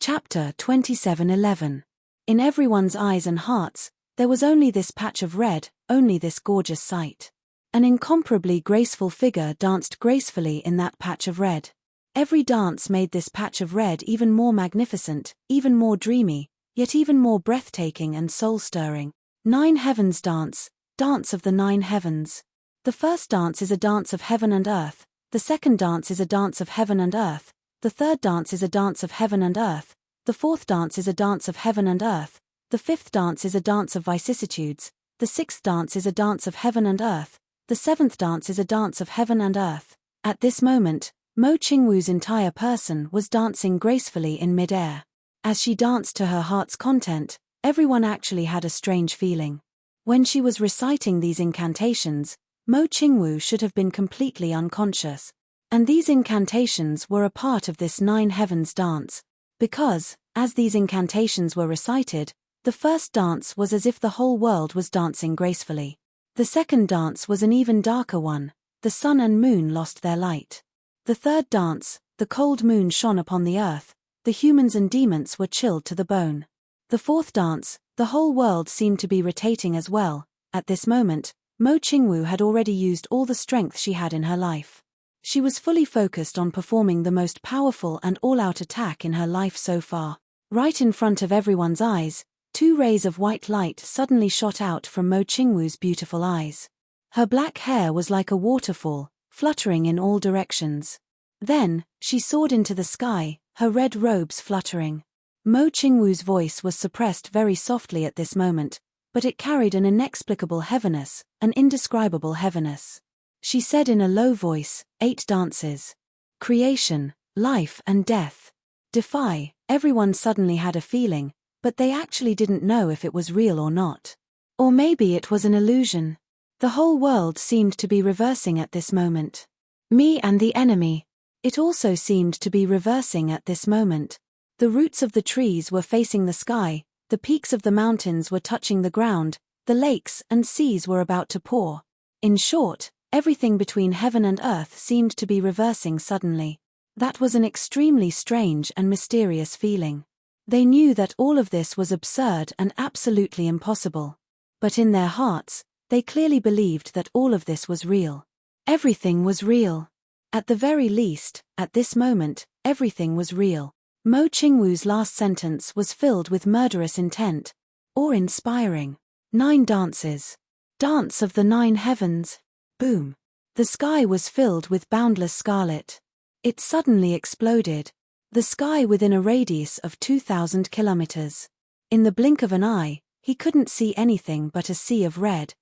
[SPEAKER 1] Chapter 27:11. In everyone's eyes and hearts, there was only this patch of red, only this gorgeous sight. An incomparably graceful figure danced gracefully in that patch of red. Every dance made this patch of red even more magnificent, even more dreamy, yet even more breathtaking and soul-stirring. 9 heavens dance, dance of the 9 heavens. The first dance is a dance of heaven and earth, the second dance is a dance of heaven and earth, the third dance is a dance of heaven and earth, the fourth dance is a dance of heaven and earth, the fifth dance is a dance of vicissitudes, the sixth dance is a dance of heaven and earth, the seventh dance is a dance of heaven and earth. At this moment, Mo Qingwu's entire person was dancing gracefully in mid-air. As she danced to her heart's content, everyone actually had a strange feeling. When she was reciting these incantations, Mo Qingwu should have been completely unconscious. And these incantations were a part of this 9 heavens dance. Because, as these incantations were recited, the first dance was as if the whole world was dancing gracefully. The second dance was an even darker one. The sun and moon lost their light. The third dance, the cold moon shone upon the earth, the humans and demons were chilled to the bone. The fourth dance, the whole world seemed to be rotating as well. At this moment, Mo Qingwu had already used all the strength she had in her life. She was fully focused on performing the most powerful and all-out attack in her life so far. Right in front of everyone's eyes, 2 rays of white light suddenly shot out from Mo Qingwu's beautiful eyes. Her black hair was like a waterfall, fluttering in all directions. Then, she soared into the sky, her red robes fluttering. Mo Qingwu's voice was suppressed very softly at this moment, but it carried an inexplicable heaviness, an indescribable heaviness. She said in a low voice, 8 dances. Creation, life and death. Defy. Everyone suddenly had a feeling, but they actually didn't know if it was real or not. Or maybe it was an illusion. The whole world seemed to be reversing at this moment. Me and the enemy. It also seemed to be reversing at this moment. The roots of the trees were facing the sky, the peaks of the mountains were touching the ground, the lakes and seas were about to pour. In short, everything between heaven and earth seemed to be reversing suddenly. That was an extremely strange and mysterious feeling. They knew that all of this was absurd and absolutely impossible. But in their hearts, they clearly believed that all of this was real. Everything was real. At the very least, at this moment, everything was real. Mo Qingwu's last sentence was filled with murderous intent. Awe-inspiring. 9 dances. Dance of the 9 heavens. Boom. The sky was filled with boundless scarlet. It suddenly exploded. The sky within a radius of 2,000 kilometers. In the blink of an eye, he couldn't see anything but a sea of red.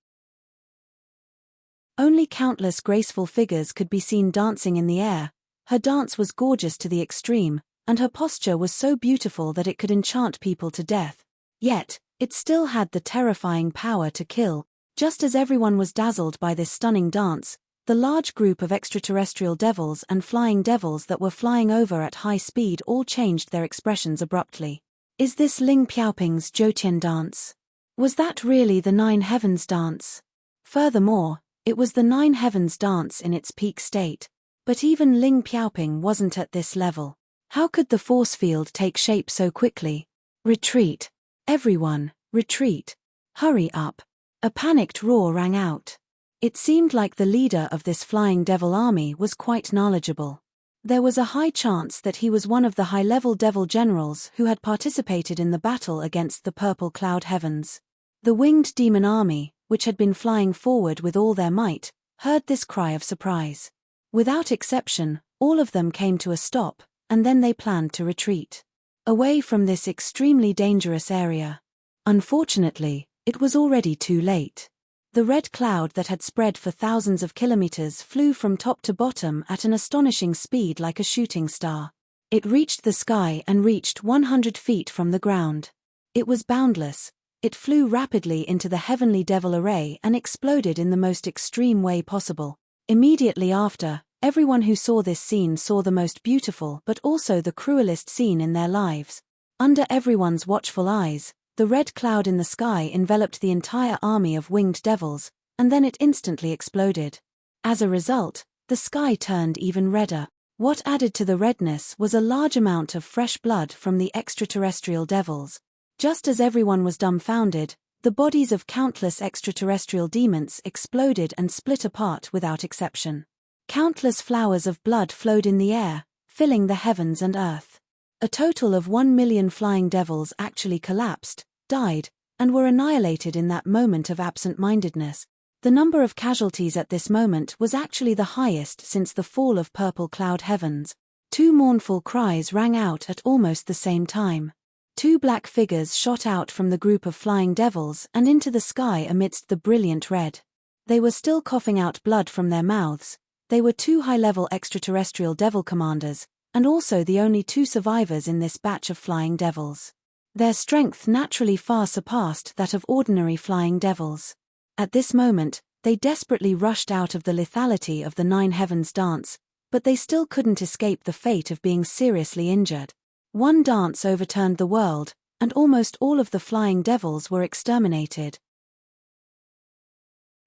[SPEAKER 1] Only countless graceful figures could be seen dancing in the air. Her dance was gorgeous to the extreme, and her posture was so beautiful that it could enchant people to death. Yet, it still had the terrifying power to kill. Just as everyone was dazzled by this stunning dance, the large group of extraterrestrial devils and flying devils that were flying over at high speed all changed their expressions abruptly. Is this Ling Piaoping's Zhoutian dance? Was that really the 9 heavens dance? Furthermore, it was the 9 heavens dance in its peak state. But even Ling Piaoping wasn't at this level. How could the force field take shape so quickly? Retreat. Everyone, retreat. Hurry up. A panicked roar rang out. It seemed like the leader of this flying devil army was quite knowledgeable. There was a high chance that he was one of the high-level devil generals who had participated in the battle against the purple cloud heavens. The winged demon army, which had been flying forward with all their might, heard this cry of surprise. Without exception, all of them came to a stop, and then they planned to retreat. Away from this extremely dangerous area. Unfortunately, It was already too late. The red cloud that had spread for thousands of kilometers flew from top to bottom at an astonishing speed like a shooting star. It reached the sky and reached 100 feet from the ground. It was boundless. It flew rapidly into the heavenly devil array and exploded in the most extreme way possible. Immediately after, everyone who saw this scene saw the most beautiful but also the cruelest scene in their lives. Under everyone's watchful eyes, the red cloud in the sky enveloped the entire army of winged devils, and then it instantly exploded. As a result, the sky turned even redder. What added to the redness was a large amount of fresh blood from the extraterrestrial devils. Just as everyone was dumbfounded, the bodies of countless extraterrestrial demons exploded and split apart without exception. Countless flowers of blood flowed in the air, filling the heavens and earth. A total of 1 million flying devils actually collapsed, died, and were annihilated in that moment of absent-mindedness. The number of casualties at this moment was actually the highest since the fall of purple cloud heavens. 2 mournful cries rang out at almost the same time. 2 black figures shot out from the group of flying devils and into the sky amidst the brilliant red. They were still coughing out blood from their mouths. They were 2 high-level extraterrestrial devil commanders, and also the only 2 survivors in this batch of flying devils. Their strength naturally far surpassed that of ordinary flying devils. At this moment, they desperately rushed out of the lethality of the 9 Heavens dance, but they still couldn't escape the fate of being seriously injured. One dance overturned the world, and almost all of the flying devils were exterminated.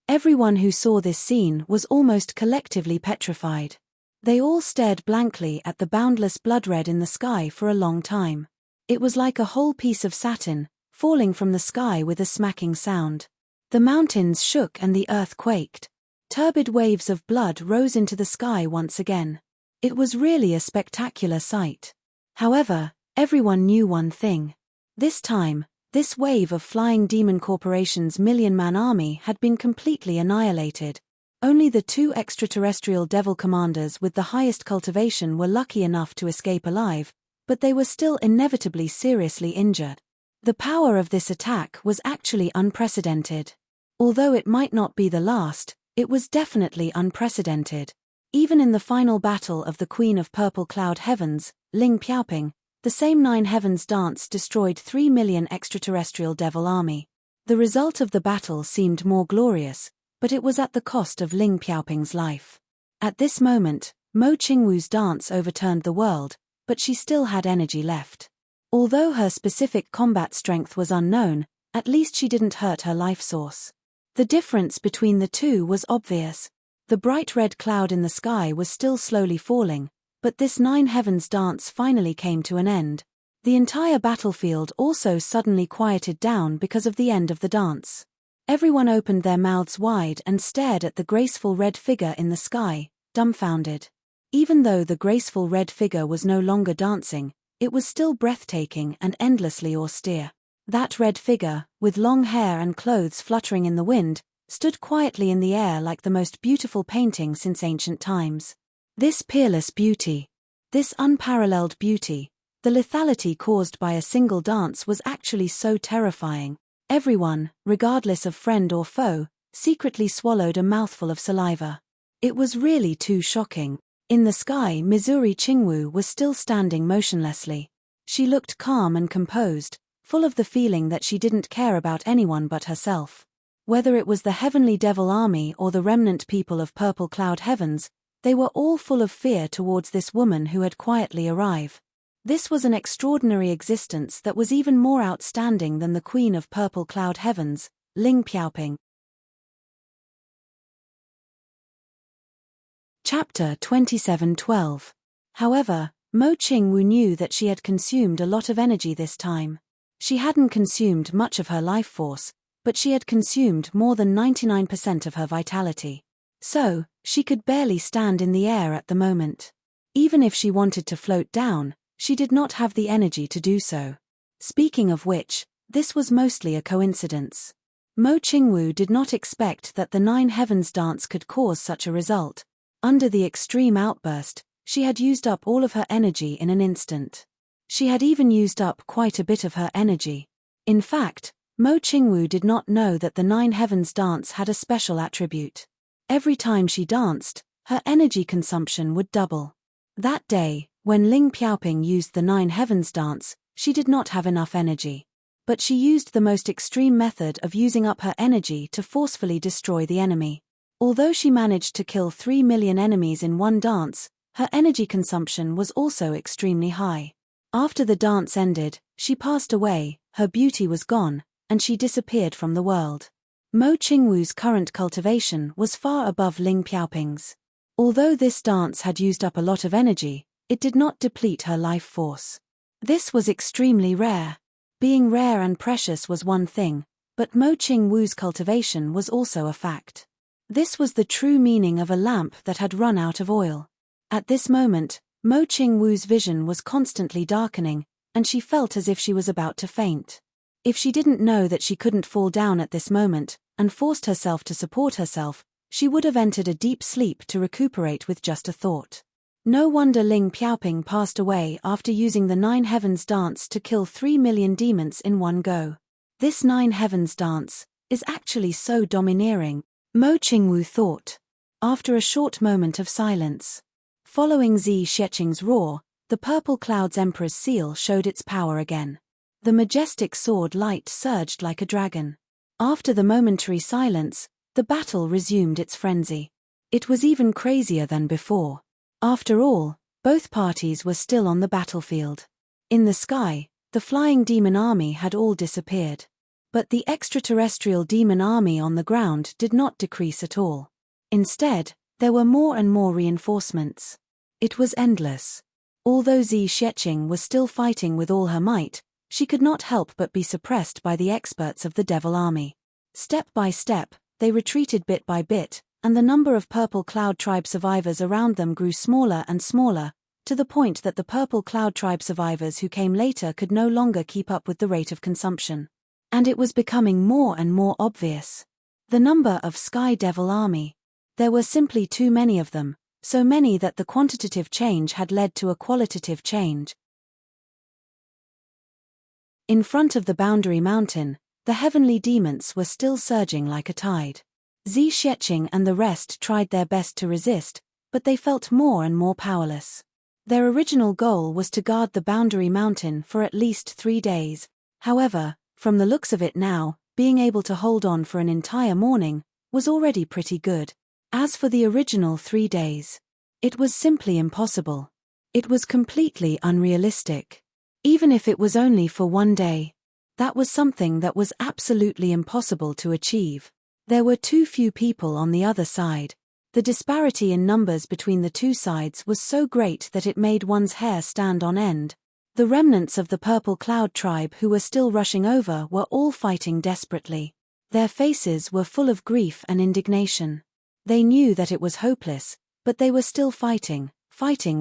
[SPEAKER 1] Everyone who saw this scene was almost collectively petrified. They all stared blankly at the boundless blood red in the sky for a long time. It was like a whole piece of satin, falling from the sky with a smacking sound. The mountains shook and the earth quaked. Turbid waves of blood rose into the sky once again. It was really a spectacular sight. However, everyone knew one thing. This time, this wave of Flying Demon Corporation's million-man army had been completely annihilated. Only the 2 extraterrestrial devil commanders with the highest cultivation were lucky enough to escape alive, but they were still inevitably seriously injured. The power of this attack was actually unprecedented. Although it might not be the last, it was definitely unprecedented. Even in the final battle of the Queen of Purple Cloud Heavens, Ling Piaoping, the same 9 Heavens dance destroyed 3 million extraterrestrial devil army. The result of the battle seemed more glorious, but it was at the cost of Ling Piaoping's life. At this moment, Mo Qingwu's dance overturned the world, but she still had energy left. Although her specific combat strength was unknown, at least she didn't hurt her life source. The difference between the 2 was obvious. The bright red cloud in the sky was still slowly falling, but this 9 Heavens dance finally came to an end. The entire battlefield also suddenly quieted down because of the end of the dance. Everyone opened their mouths wide and stared at the graceful red figure in the sky, dumbfounded. Even though the graceful red figure was no longer dancing, it was still breathtaking and endlessly austere. That red figure, with long hair and clothes fluttering in the wind, stood quietly in the air like the most beautiful painting since ancient times. This peerless beauty, this unparalleled beauty, the lethality caused by a single dance was actually so terrifying. Everyone, regardless of friend or foe, secretly swallowed a mouthful of saliva. It was really too shocking. In the sky, Missouri Qingwu was still standing motionlessly. She looked calm and composed, full of the feeling that she didn't care about anyone but herself. Whether it was the heavenly devil army or the remnant people of Purple Cloud Heavens, they were all full of fear towards this woman who had quietly arrived. This was an extraordinary existence that was even more outstanding than the Queen of Purple Cloud Heavens, Ling Piaoping. Chapter 27:12. However, Mo Qingwu knew that she had consumed a lot of energy this time. She hadn't consumed much of her life force, but she had consumed more than 99% of her vitality. So, she could barely stand in the air at the moment. Even if she wanted to float down, she did not have the energy to do so. Speaking of which, this was mostly a coincidence. Mo Qingwu did not expect that the 9 Heavens dance could cause such a result. Under the extreme outburst, she had used up all of her energy in an instant. She had even used up quite a bit of her energy. In fact, Mo Qingwu did not know that the Nine Heavens dance had a special attribute. Every time she danced, her energy consumption would double. That day, when Ling Piaoping used the Nine Heavens dance, she did not have enough energy. But she used the most extreme method of using up her energy to forcefully destroy the enemy. Although she managed to kill 3 million enemies in one dance, her energy consumption was also extremely high. After the dance ended, she passed away, her beauty was gone, and she disappeared from the world. Mo Qingwu's current cultivation was far above Ling Piaoping's. Although this dance had used up a lot of energy, it did not deplete her life force. This was extremely rare. Being rare and precious was one thing, but Mo Qingwu's cultivation was also a fact. This was the true meaning of a lamp that had run out of oil. At this moment, Mo Qingwu's vision was constantly darkening, and she felt as if she was about to faint. If she didn't know that she couldn't fall down at this moment, and forced herself to support herself, she would have entered a deep sleep to recuperate with just a thought. No wonder Ling Piaoping passed away after using the Nine Heavens dance to kill 3 million demons in one go. This Nine Heavens dance is actually so domineering, Mo Qingwu thought. After a short moment of silence. Following Zi Xieching's roar, the Purple Cloud's Emperor's seal showed its power again. The majestic sword light surged like a dragon. After the momentary silence, the battle resumed its frenzy. It was even crazier than before. After all, both parties were still on the battlefield. In the sky, the flying demon army had all disappeared. But the extraterrestrial demon army on the ground did not decrease at all. Instead, there were more and more reinforcements. It was endless. Although Zi Xieching was still fighting with all her might, she could not help but be suppressed by the experts of the Devil Army. Step by step, they retreated bit by bit, and the number of Purple Cloud Tribe survivors around them grew smaller and smaller, to the point that the Purple Cloud Tribe survivors who came later could no longer keep up with the rate of consumption. And it was becoming more and more obvious. The number of Sky Devil Army. There were simply too many of them, so many that the quantitative change had led to a qualitative change. In front of the Boundary Mountain, the heavenly demons were still surging like a tide. Zi Xieching and the rest tried their best to resist, but they felt more and more powerless. Their original goal was to guard the Boundary Mountain for at least 3 days. However, from the looks of it now, being able to hold on for an entire morning was already pretty good. As for the original 3 days, it was simply impossible. It was completely unrealistic. Even if it was only for 1 day, that was something that was absolutely impossible to achieve. There were too few people on the other side. The disparity in numbers between the two sides was so great that it made one's hair stand on end. The remnants of the Purple Cloud Tribe who were still rushing over were all fighting desperately. Their faces were full of grief and indignation. They knew that it was hopeless, but they were still fighting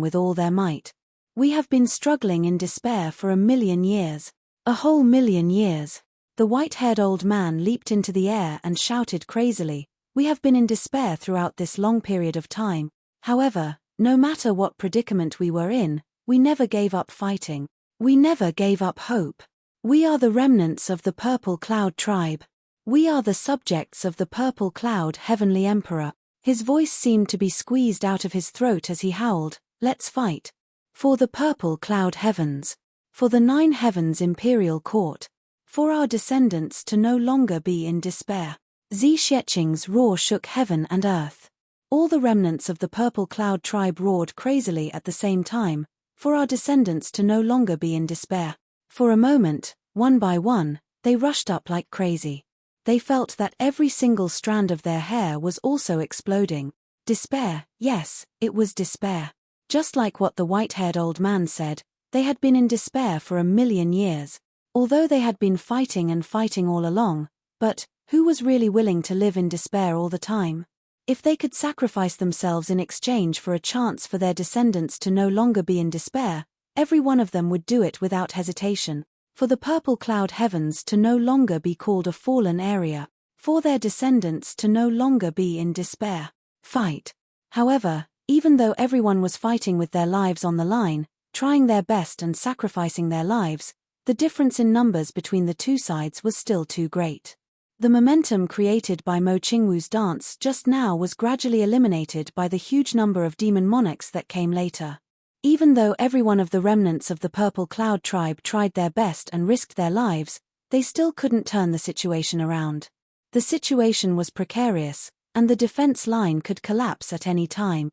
[SPEAKER 1] with all their might. We have been struggling in despair for 1,000,000 years. A whole 1,000,000 years. The white-haired old man leaped into the air and shouted crazily, "We have been in despair throughout this long period of time. However, no matter what predicament we were in, we never gave up fighting. We never gave up hope. We are the remnants of the Purple Cloud Tribe. We are the subjects of the Purple Cloud Heavenly Emperor." His voice seemed to be squeezed out of his throat as he howled, "Let's fight. For the Purple Cloud Heavens. For the Nine Heavens Imperial Court. For our descendants to no longer be in despair." Zi Xieching's roar shook heaven and earth. All the remnants of the Purple Cloud Tribe roared crazily at the same time, for our descendants to no longer be in despair. For a moment, one by one, they rushed up like crazy. They felt that every single strand of their hair was also exploding. Despair, yes, it was despair. Just like what the white-haired old man said, they had been in despair for 1,000,000 years. Although they had been fighting and fighting all along, but who was really willing to live in despair all the time? If they could sacrifice themselves in exchange for a chance for their descendants to no longer be in despair, every one of them would do it without hesitation. For the Purple Cloud Heavens to no longer be called a fallen area, for their descendants to no longer be in despair. Fight. However, even though everyone was fighting with their lives on the line, trying their best and sacrificing their lives, The difference in numbers between the two sides was still too great. The momentum created by Mo Qingwu's dance just now was gradually eliminated by the huge number of demon monarchs that came later. Even though every one of the remnants of the Purple Cloud tribe tried their best and risked their lives, they still couldn't turn the situation around. The situation was precarious, and the defense line could collapse at any time.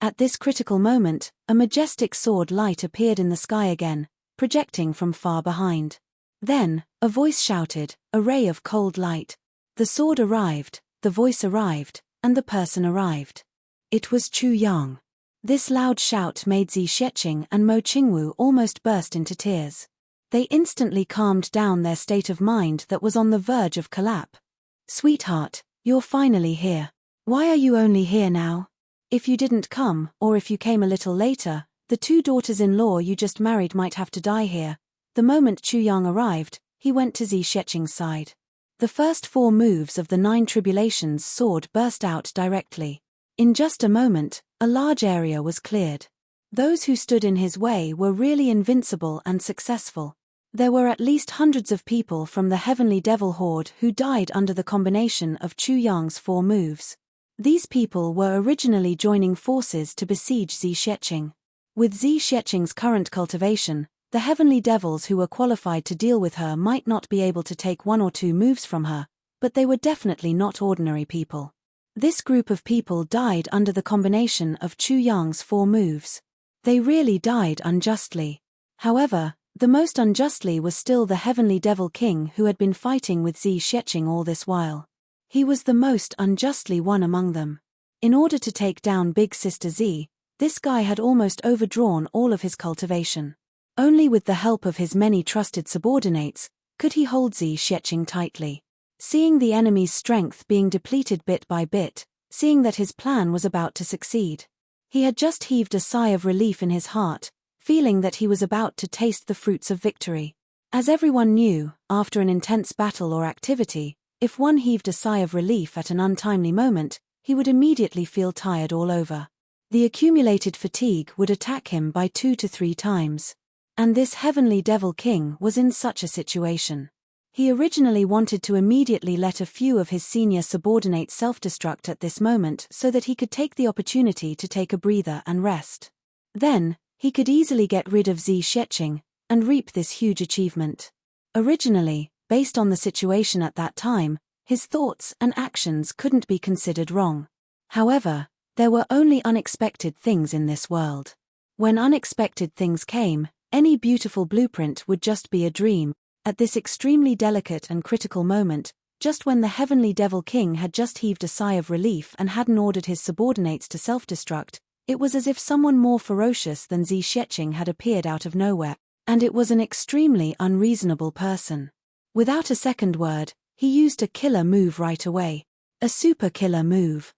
[SPEAKER 1] At this critical moment, a majestic sword light appeared in the sky again, projecting from far behind. Then, a voice shouted, a ray of cold light. The sword arrived, the voice arrived, and the person arrived. It was Chu Yang. This loud shout made Zi Sheqing and Mo Qingwu almost burst into tears. They instantly calmed down their state of mind that was on the verge of collapse. Sweetheart, you're finally here. Why are you only here now? If you didn't come, or if you came a little later, the two daughters-in-law you just married might have to die here. The moment Chu Yang arrived, he went to Zi Sheqing's side. The first 4 moves of the 9 Tribulations sword burst out directly. In just a moment, a large area was cleared. Those who stood in his way were really invincible and successful. There were at least hundreds of people from the Heavenly Devil Horde who died under the combination of Chu Yang's 4 moves. These people were originally joining forces to besiege Zi Sheqing. With Zi Sheqing's current cultivation, the Heavenly Devils who were qualified to deal with her might not be able to take 1 or 2 moves from her, but they were definitely not ordinary people. This group of people died under the combination of Chu Yang's 4 moves. They really died unjustly. However, the most unjustly was still the Heavenly Devil King who had been fighting with Zi Sheqing all this while. He was the most unjustly one among them. In order to take down Big Sister Zi, this guy had almost overdrawn all of his cultivation. Only with the help of his many trusted subordinates could he hold Zi Sheqing tightly. Seeing the enemy's strength being depleted bit by bit, seeing that his plan was about to succeed, he had just heaved a sigh of relief in his heart, feeling that he was about to taste the fruits of victory. As everyone knew, after an intense battle or activity, if one heaved a sigh of relief at an untimely moment, he would immediately feel tired all over. The accumulated fatigue would attack him by 2 to 3 times. And this Heavenly Devil King was in such a situation. He originally wanted to immediately let a few of his senior subordinates self-destruct at this moment so that he could take the opportunity to take a breather and rest. Then, he could easily get rid of Zi Sheqing and reap this huge achievement. Originally, based on the situation at that time, his thoughts and actions couldn't be considered wrong. However, there were only unexpected things in this world. When unexpected things came, any beautiful blueprint would just be a dream. At this extremely delicate and critical moment, just when the Heavenly Devil King had just heaved a sigh of relief and hadn't ordered his subordinates to self-destruct, it was as if someone more ferocious than Zi Sheqing had appeared out of nowhere, and it was an extremely unreasonable person. Without a second word, he used a killer move right away. A super killer move.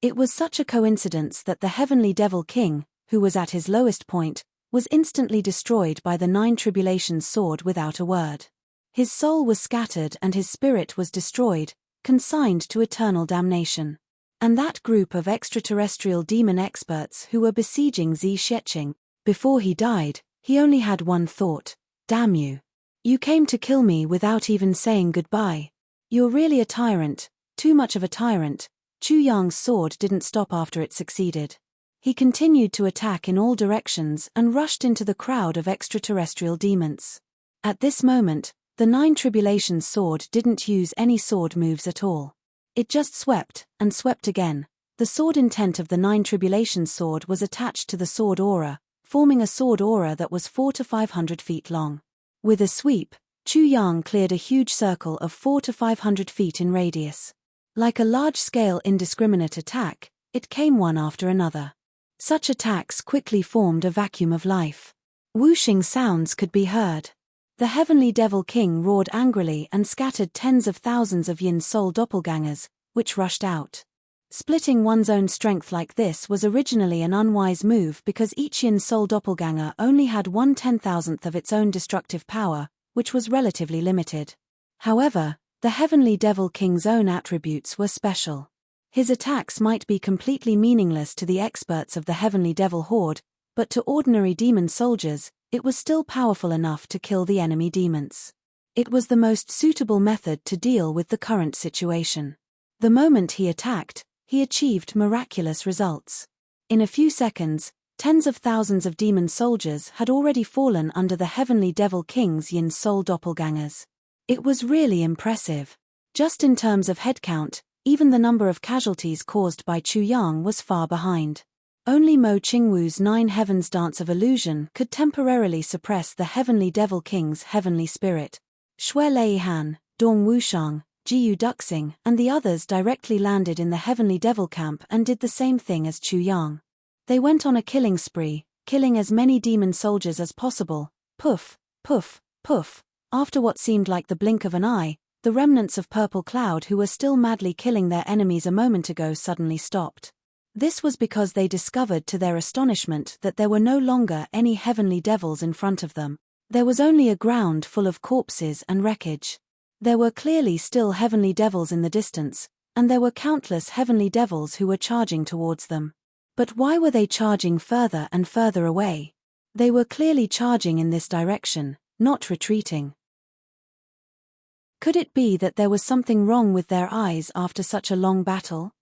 [SPEAKER 1] It was such a coincidence that the Heavenly Devil King, who was at his lowest point, was instantly destroyed by the 9 Tribulations sword without a word. His soul was scattered and his spirit was destroyed, consigned to eternal damnation. And that group of extraterrestrial demon experts who were besieging Zi Sheqing, before he died, he only had one thought: damn you. You came to kill me without even saying goodbye. You're really a tyrant, too much of a tyrant. Chu Yang's sword didn't stop after it succeeded. He continued to attack in all directions and rushed into the crowd of extraterrestrial demons. At this moment, the 9 Tribulations sword didn't use any sword moves at all. It just swept, and swept again. The sword intent of the 9 Tribulations sword was attached to the sword aura, forming a sword aura that was 400 to 500 feet long. With a sweep, Chu Yang cleared a huge circle of 400 to 500 feet in radius. Like a large-scale indiscriminate attack, it came one after another. Such attacks quickly formed a vacuum of life. Whooshing sounds could be heard. The Heavenly Devil King roared angrily and scattered tens of thousands of Yin Soul doppelgangers, which rushed out. Splitting one's own strength like this was originally an unwise move because each Yin Soul doppelganger only had 1/10,000th of its own destructive power, which was relatively limited. However, the Heavenly Devil King's own attributes were special. His attacks might be completely meaningless to the experts of the Heavenly Devil Horde, but to ordinary demon soldiers, it was still powerful enough to kill the enemy demons. It was the most suitable method to deal with the current situation. The moment he attacked, he achieved miraculous results. In a few seconds, tens of thousands of demon soldiers had already fallen under the heavenly devil king's Yin's soul doppelgangers. It was really impressive. Just in terms of headcount, even the number of casualties caused by Chu Yang was far behind. Only Mo Qingwu's 9 Heavens Dance of Illusion could temporarily suppress the heavenly devil king's heavenly spirit. Xue Leihan, Dong Wushang, Jiyu Duxing, and the others directly landed in the heavenly devil camp and did the same thing as Chu Yang. They went on a killing spree, killing as many demon soldiers as possible. Poof, poof, poof. After what seemed like the blink of an eye, the remnants of Purple Cloud who were still madly killing their enemies a moment ago suddenly stopped. This was because they discovered to their astonishment that there were no longer any heavenly devils in front of them. There was only a ground full of corpses and wreckage. There were clearly still heavenly devils in the distance, and there were countless heavenly devils who were charging towards them. But why were they charging further and further away? They were clearly charging in this direction, not retreating. Could it be that there was something wrong with their eyes after such a long battle?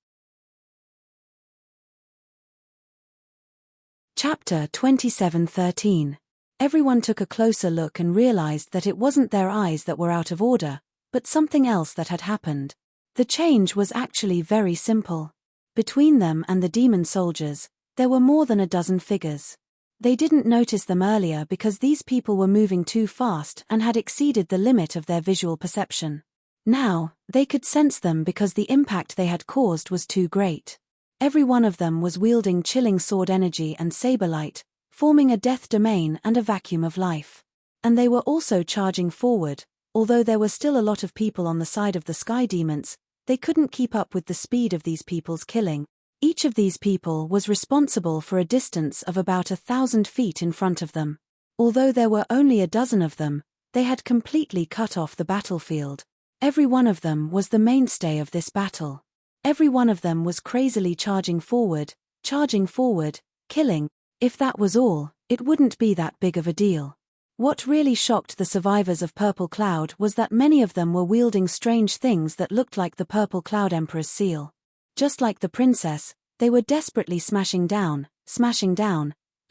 [SPEAKER 1] Chapter 27:13. Everyone took a closer look and realized that it wasn't their eyes that were out of order, but something else that had happened. The change was actually very simple. Between them and the demon soldiers, there were more than a dozen figures. They didn't notice them earlier because these people were moving too fast and had exceeded the limit of their visual perception. Now, they could sense them because the impact they had caused was too great. Every one of them was wielding chilling sword energy and saber light, forming a death domain and a vacuum of life. And they were also charging forward. Although there were still a lot of people on the side of the sky demons, they couldn't keep up with the speed of these people's killing. Each of these people was responsible for a distance of about 1,000 feet in front of them. Although there were only a dozen of them, they had completely cut off the battlefield. Every one of them was the mainstay of this battle. Every one of them was crazily charging forward, killing. If that was all, it wouldn't be that big of a deal. What really shocked the survivors of Purple Cloud was that many of them were wielding strange things that looked like the Purple Cloud Emperor's seal. Just like the princess, they were desperately smashing down,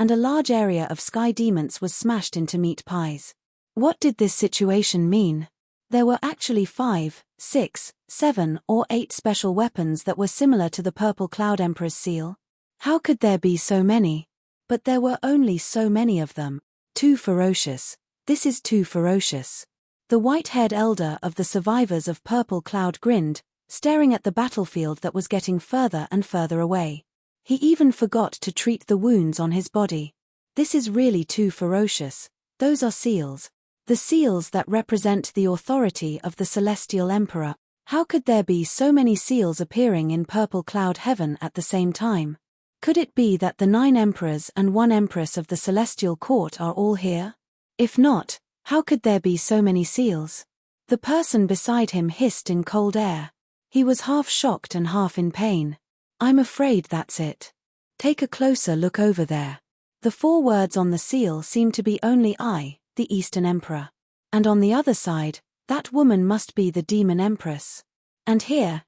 [SPEAKER 1] and a large area of sky demons was smashed into meat pies. What did this situation mean? There were actually 5, 6, 7, or 8 special weapons that were similar to the Purple Cloud Emperor's seal. How could there be so many? But there were only so many of them. Too ferocious. This is too ferocious. The white-haired elder of the survivors of Purple Cloud grinned, staring at the battlefield that was getting further and further away. He even forgot to treat the wounds on his body. This is really too ferocious. Those are seals. The seals that represent the authority of the Celestial Emperor. How could there be so many seals appearing in Purple Cloud Heaven at the same time? Could it be that the 9 emperors and 1 empress of the Celestial Court are all here? If not, how could there be so many seals? The person beside him hissed in cold air. He was half shocked and half in pain. I'm afraid that's it. Take a closer look over there. The 4 words on the seal seem to be only I, the Eastern Emperor. And on the other side, that woman must be the Demon Empress. And here,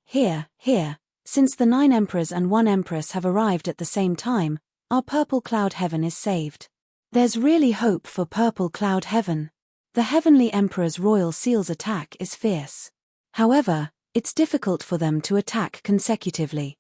[SPEAKER 1] since the 9 emperors and 1 empress have arrived at the same time, our Purple Cloud Heaven is saved. There's really hope for Purple Cloud Heaven. The Heavenly Emperor's royal seal's attack is fierce. However, it's difficult for them to attack consecutively.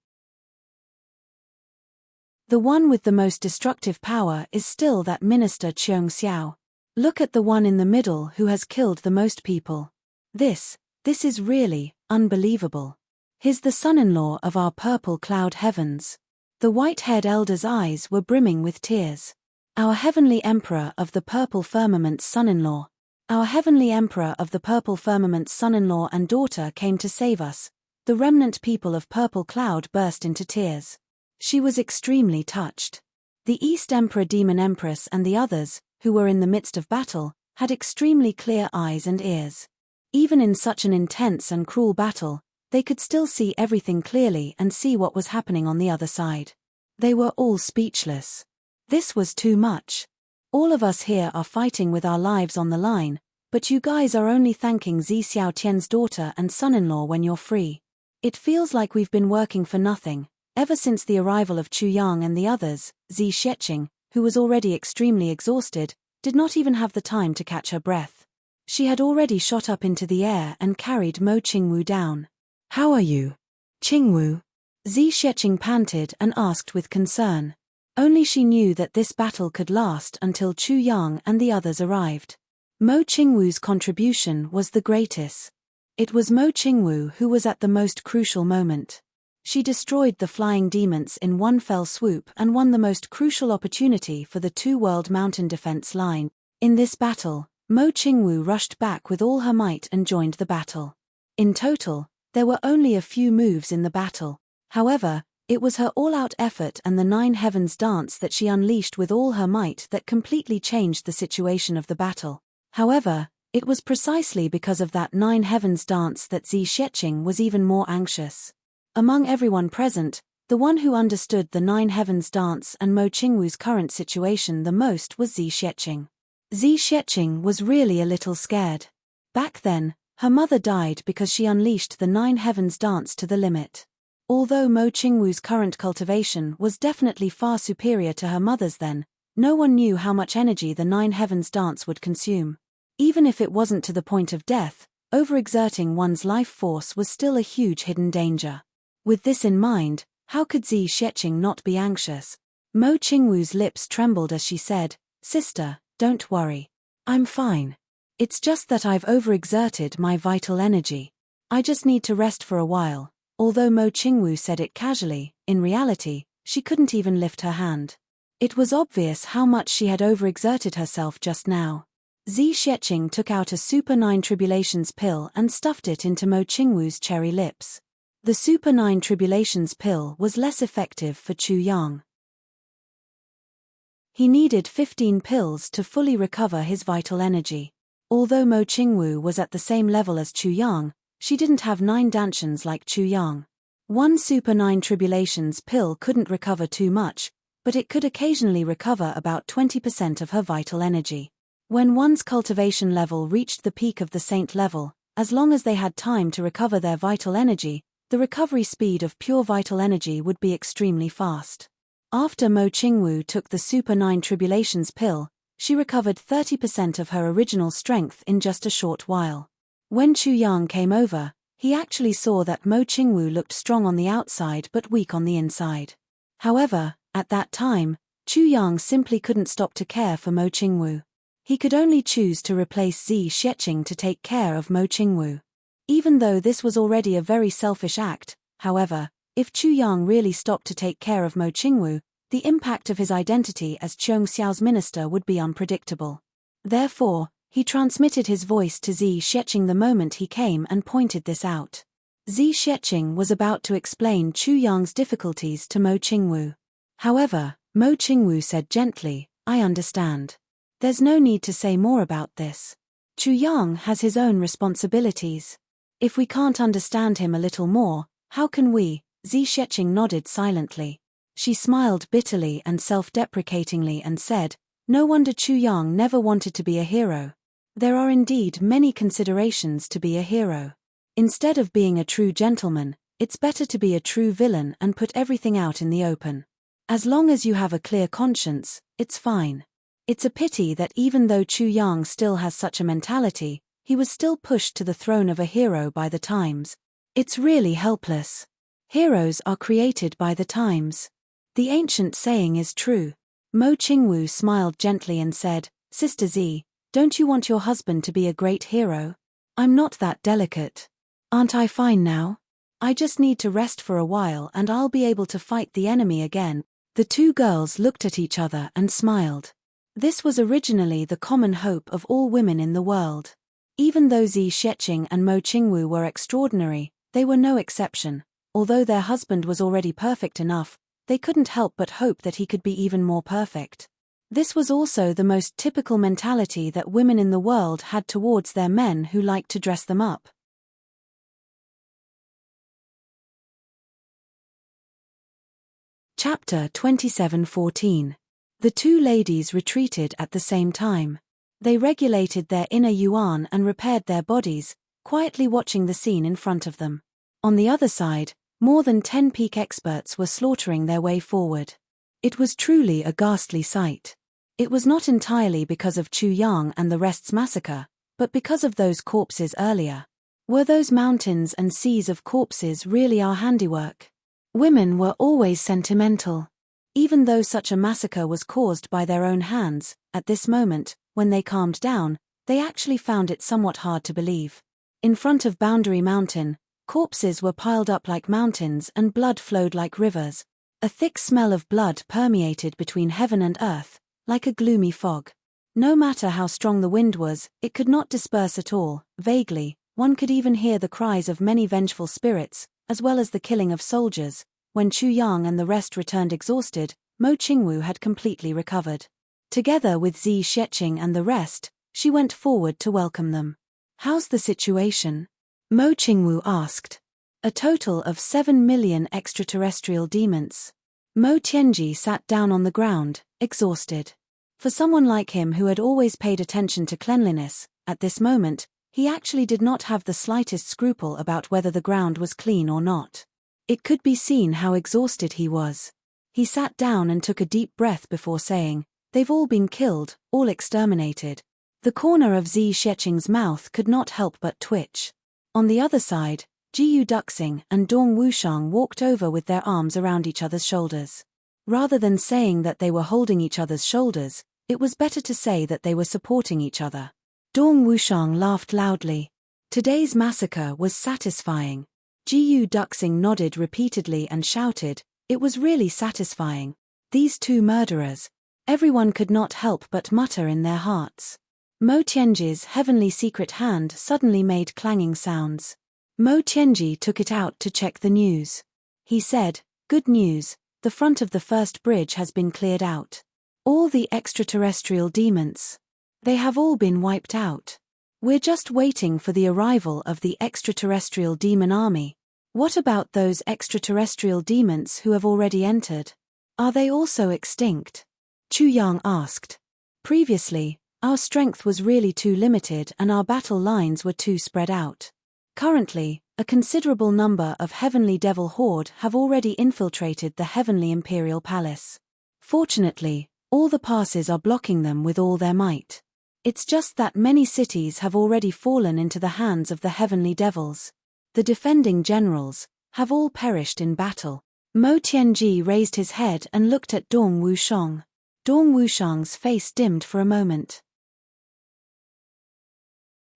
[SPEAKER 1] The one with the most destructive power is still that Minister Cheung Xiao. Look at the one in the middle who has killed the most people. This is really unbelievable. He's the son-in-law of our Purple Cloud Heavens. The white-haired elder's eyes were brimming with tears. Our Heavenly Emperor of the Purple Firmament's son-in-law. Our Heavenly Emperor of the Purple Firmament's son-in-law and daughter came to save us. The remnant people of Purple Cloud burst into tears. She was extremely touched. The East Emperor Demon Empress and the others, who were in the midst of battle, had extremely clear eyes and ears. Even in such an intense and cruel battle, they could still see everything clearly and see what was happening on the other side. They were all speechless. This was too much. All of us here are fighting with our lives on the line, but you guys are only thanking Zi Xiaotian's daughter and son-in-law when you're free. It feels like we've been working for nothing, ever since the arrival of Chu Yang and the others. Zi Xiaoqing, who was already extremely exhausted, did not even have the time to catch her breath. She had already shot up into the air and carried Mo Qingwu down. How are you, Qingwu? Zi Xiaoqing panted and asked with concern. Only she knew that this battle could last until Chu Yang and the others arrived. Mo Qingwu's contribution was the greatest. It was Mo Qingwu who was at the most crucial moment. She destroyed the flying demons in one fell swoop and won the most crucial opportunity for the two-world mountain defense line. In this battle, Mo Qingwu rushed back with all her might and joined the battle. In total, there were only a few moves in the battle. However, it was her all-out effort and the Nine Heavens dance that she unleashed with all her might that completely changed the situation of the battle. However, it was precisely because of that Nine Heavens dance that Zi Xiaoqing was even more anxious. Among everyone present, the one who understood the Nine Heavens dance and Mo Qingwu's current situation the most was Zi Xiaoqing. Zi Xiaoqing was really a little scared. Back then, her mother died because she unleashed the Nine Heavens dance to the limit. Although Mo Qingwu's current cultivation was definitely far superior to her mother's then, no one knew how much energy the Nine Heavens dance would consume. Even if it wasn't to the point of death, overexerting one's life force was still a huge hidden danger. With this in mind, how could Zi Xiaoqing not be anxious? Mo Qingwu's lips trembled as she said, "Sister, don't worry. I'm fine. It's just that I've overexerted my vital energy. I just need to rest for a while." Although Mo Qingwu said it casually, in reality, she couldn't even lift her hand. It was obvious how much she had overexerted herself just now. Zi Xiaoqing took out a Super 9 Tribulations pill and stuffed it into Mo Qingwu's cherry lips. The Super 9 Tribulations pill was less effective for Chu Yang. He needed 15 pills to fully recover his vital energy. Although Mo Qingwu was at the same level as Chu Yang, she didn't have 9 dantians like Chu Yang. One Super 9 Tribulations pill couldn't recover too much, but it could occasionally recover about 20% of her vital energy. When one's cultivation level reached the peak of the saint level, as long as they had time to recover their vital energy, the recovery speed of pure vital energy would be extremely fast. After Mo Qingwu took the Super 9 Tribulations pill, she recovered 30% of her original strength in just a short while. When Chu Yang came over, he actually saw that Mo Qingwu looked strong on the outside but weak on the inside. However, at that time, Chu Yang simply couldn't stop to care for Mo Qingwu. He could only choose to replace Zi Xiaoqing to take care of Mo Qingwu. Even though this was already a very selfish act, however, if Chu Yang really stopped to take care of Mo Qingwu, the impact of his identity as Qiong Xiao's minister would be unpredictable. Therefore, he transmitted his voice to Zi Xiaoqing the moment he came and pointed this out. Zi Xiaoqing was about to explain Chu Yang's difficulties to Mo Qingwu. However, Mo Qingwu said gently, "I understand. There's no need to say more about this. Chu Yang has his own responsibilities. If we can't understand him a little more, how can we?" Zi Xiaoqing nodded silently. She smiled bitterly and self-deprecatingly and said, "No wonder Chu Yang never wanted to be a hero. There are indeed many considerations to be a hero. Instead of being a true gentleman, it's better to be a true villain and put everything out in the open. As long as you have a clear conscience, it's fine." It's a pity that even though Chu Yang still has such a mentality, he was still pushed to the throne of a hero by the times. It's really helpless. Heroes are created by the times. The ancient saying is true. Mo Qingwu smiled gently and said, "Sister Zi, don't you want your husband to be a great hero? I'm not that delicate. Aren't I fine now? I just need to rest for a while and I'll be able to fight the enemy again." The two girls looked at each other and smiled. This was originally the common hope of all women in the world. Even though Zi Xiaoqing and Mo Qingwu were extraordinary, they were no exception. Although their husband was already perfect enough, they couldn't help but hope that he could be even more perfect. This was also the most typical mentality that women in the world had towards their men who liked to dress them up. Chapter 27:14. The two ladies retreated at the same time. They regulated their inner yuan and repaired their bodies, quietly watching the scene in front of them. On the other side, more than 10 peak experts were slaughtering their way forward. It was truly a ghastly sight. It was not entirely because of Chu Yang and the rest's massacre, but because of those corpses earlier. Were those mountains and seas of corpses really our handiwork? Women were always sentimental. Even though such a massacre was caused by their own hands, at this moment, when they calmed down, they actually found it somewhat hard to believe. In front of Boundary Mountain, corpses were piled up like mountains and blood flowed like rivers. A thick smell of blood permeated between heaven and earth, like a gloomy fog. No matter how strong the wind was, it could not disperse at all. Vaguely, one could even hear the cries of many vengeful spirits, as well as the killing of soldiers. When Chu Yang and the rest returned exhausted, Mo Qingwu had completely recovered. Together with Zi Xieching and the rest, she went forward to welcome them. "How's the situation?" Mo Qingwu asked. "A total of 7 million extraterrestrial demons." Mo Tianji sat down on the ground, exhausted. For someone like him who had always paid attention to cleanliness, at this moment, he actually did not have the slightest scruple about whether the ground was clean or not. It could be seen how exhausted he was. He sat down and took a deep breath before saying, "They've all been killed, all exterminated." The corner of Zi Xieching's mouth could not help but twitch. On the other side, Jiyu Duxing and Dong Wushang walked over with their arms around each other's shoulders. Rather than saying that they were holding each other's shoulders, it was better to say that they were supporting each other. Dong Wushang laughed loudly. Today's massacre was satisfying. Jiyu Duxing nodded repeatedly and shouted, "It was really satisfying. These two murderers." Everyone could not help but mutter in their hearts. Mo Tianji's heavenly secret hand suddenly made clanging sounds. Mo Tianji took it out to check the news. He said, "Good news, the front of the first bridge has been cleared out. All the extraterrestrial demons. They have all been wiped out. We're just waiting for the arrival of the extraterrestrial demon army." "What about those extraterrestrial demons who have already entered? Are they also extinct?" Chu Yang asked. "Previously, our strength was really too limited and our battle lines were too spread out. Currently, a considerable number of Heavenly Devil Horde have already infiltrated the Heavenly Imperial Palace. Fortunately, all the passes are blocking them with all their might. It's just that many cities have already fallen into the hands of the Heavenly Devils. The defending generals have all perished in battle." Mo Tianji raised his head and looked at Dong Wushang. Dong Wushang's face dimmed for a moment.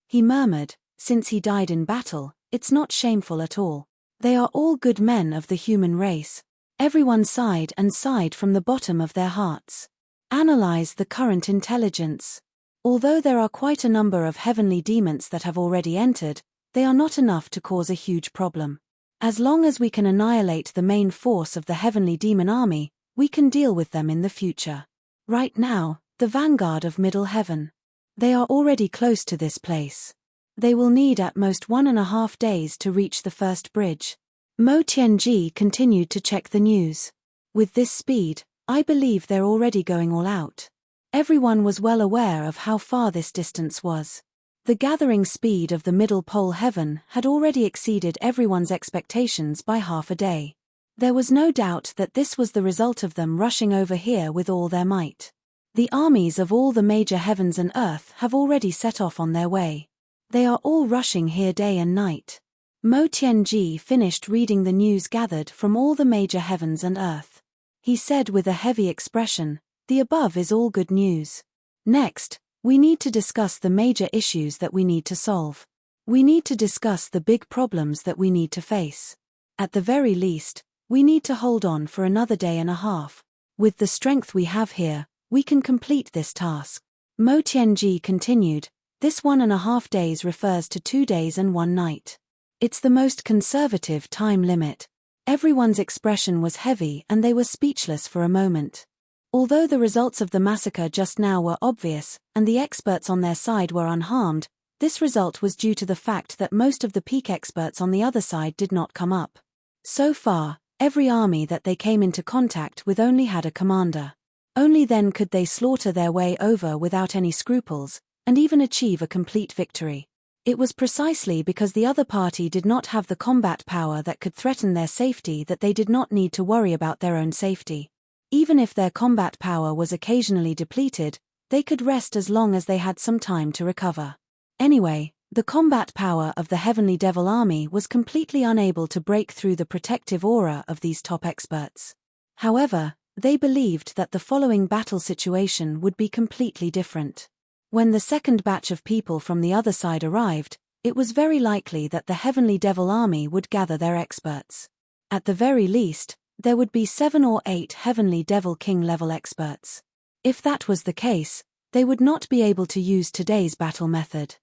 [SPEAKER 1] He murmured, "Since he died in battle, it's not shameful at all. They are all good men of the human race." Everyone sighed and sighed from the bottom of their hearts. Analyze the current intelligence. Although there are quite a number of heavenly demons that have already entered, they are not enough to cause a huge problem. As long as we can annihilate the main force of the heavenly demon army, we can deal with them in the future. Right now, the vanguard of Middle Heaven. They are already close to this place. They will need at most 1.5 days to reach the first bridge. Mo Tianji continued to check the news. With this speed, I believe they're already going all out. Everyone was well aware of how far this distance was. The gathering speed of the middle pole heaven had already exceeded everyone's expectations by half a day. There was no doubt that this was the result of them rushing over here with all their might. The armies of all the major heavens and earth have already set off on their way. They are all rushing here day and night. Mo Tianji finished reading the news gathered from all the major heavens and earth. He said with a heavy expression, "The above is all good news. Next, we need to discuss the major issues that we need to solve. We need to discuss the big problems that we need to face. At the very least, we need to hold on for another day and a half. With the strength we have here, we can complete this task." Mo Tianji continued, "This 1.5 days refers to 2 days and 1 night. It's the most conservative time limit." Everyone's expression was heavy and they were speechless for a moment. Although the results of the massacre just now were obvious, and the experts on their side were unharmed, this result was due to the fact that most of the peak experts on the other side did not come up. So far, every army that they came into contact with only had a commander. Only then could they slaughter their way over without any scruples, and even achieve a complete victory. It was precisely because the other party did not have the combat power that could threaten their safety that they did not need to worry about their own safety. Even if their combat power was occasionally depleted, they could rest as long as they had some time to recover. Anyway, the combat power of the Heavenly Devil Army was completely unable to break through the protective aura of these top experts. However, they believed that the following battle situation would be completely different. When the second batch of people from the other side arrived, it was very likely that the Heavenly Devil Army would gather their experts. At the very least, there would be 7 or 8 Heavenly Devil King level experts. If that was the case, they would not be able to use today's battle method.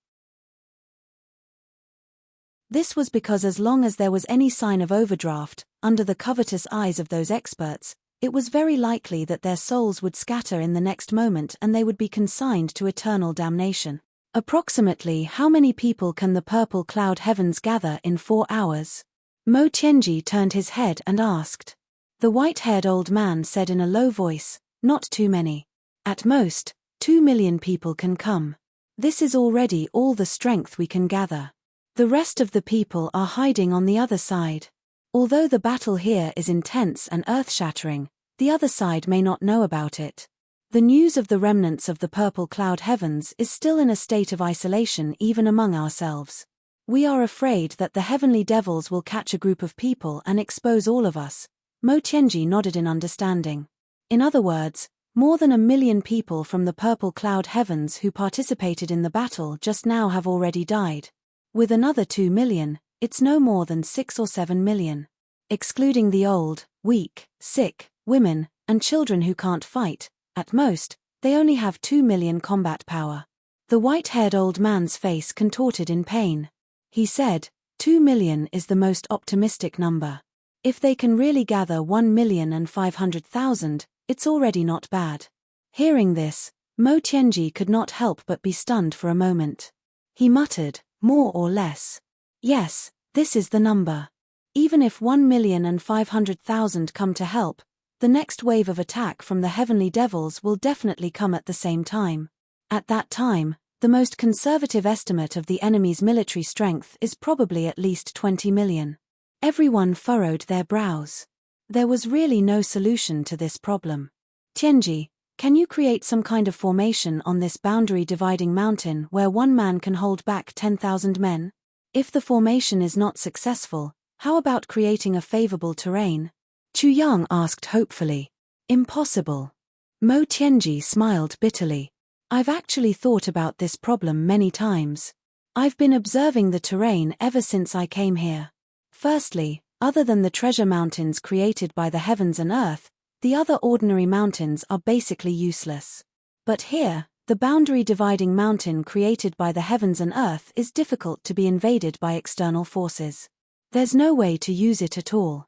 [SPEAKER 1] This was because as long as there was any sign of overdraft, under the covetous eyes of those experts, it was very likely that their souls would scatter in the next moment and they would be consigned to eternal damnation. Approximately how many people can the purple cloud heavens gather in 4 hours? Mo Tianji turned his head and asked. The white-haired old man said in a low voice, not too many. At most, 2 million people can come. This is already all the strength we can gather. The rest of the people are hiding on the other side. Although the battle here is intense and earth-shattering, the other side may not know about it. The news of the remnants of the purple cloud heavens is still in a state of isolation even among ourselves. We are afraid that the heavenly devils will catch a group of people and expose all of us. Mo Tianji nodded in understanding. In other words, more than 1 million people from the purple cloud heavens who participated in the battle just now have already died. With another 2 million, it's no more than 6 or 7 million. Excluding the old, weak, sick, women, and children who can't fight, at most, they only have 2 million combat power. The white-haired old man's face contorted in pain. He said, 2 million is the most optimistic number. If they can really gather 1,500,000, it's already not bad. Hearing this, Mo Tianji could not help but be stunned for a moment. He muttered, more or less. Yes, this is the number. Even if 1,500,000 come to help, the next wave of attack from the heavenly devils will definitely come at the same time. At that time, the most conservative estimate of the enemy's military strength is probably at least 20 million. Everyone furrowed their brows. There was really no solution to this problem. Tianji, can you create some kind of formation on this boundary-dividing mountain where one man can hold back 10,000 men? If the formation is not successful, how about creating a favorable terrain? Chu Yang asked hopefully. Impossible. Mo Tianji smiled bitterly. I've actually thought about this problem many times. I've been observing the terrain ever since I came here. Firstly, other than the treasure mountains created by the heavens and earth, the other ordinary mountains are basically useless. But here, the boundary-dividing mountain created by the heavens and earth is difficult to be invaded by external forces. There's no way to use it at all.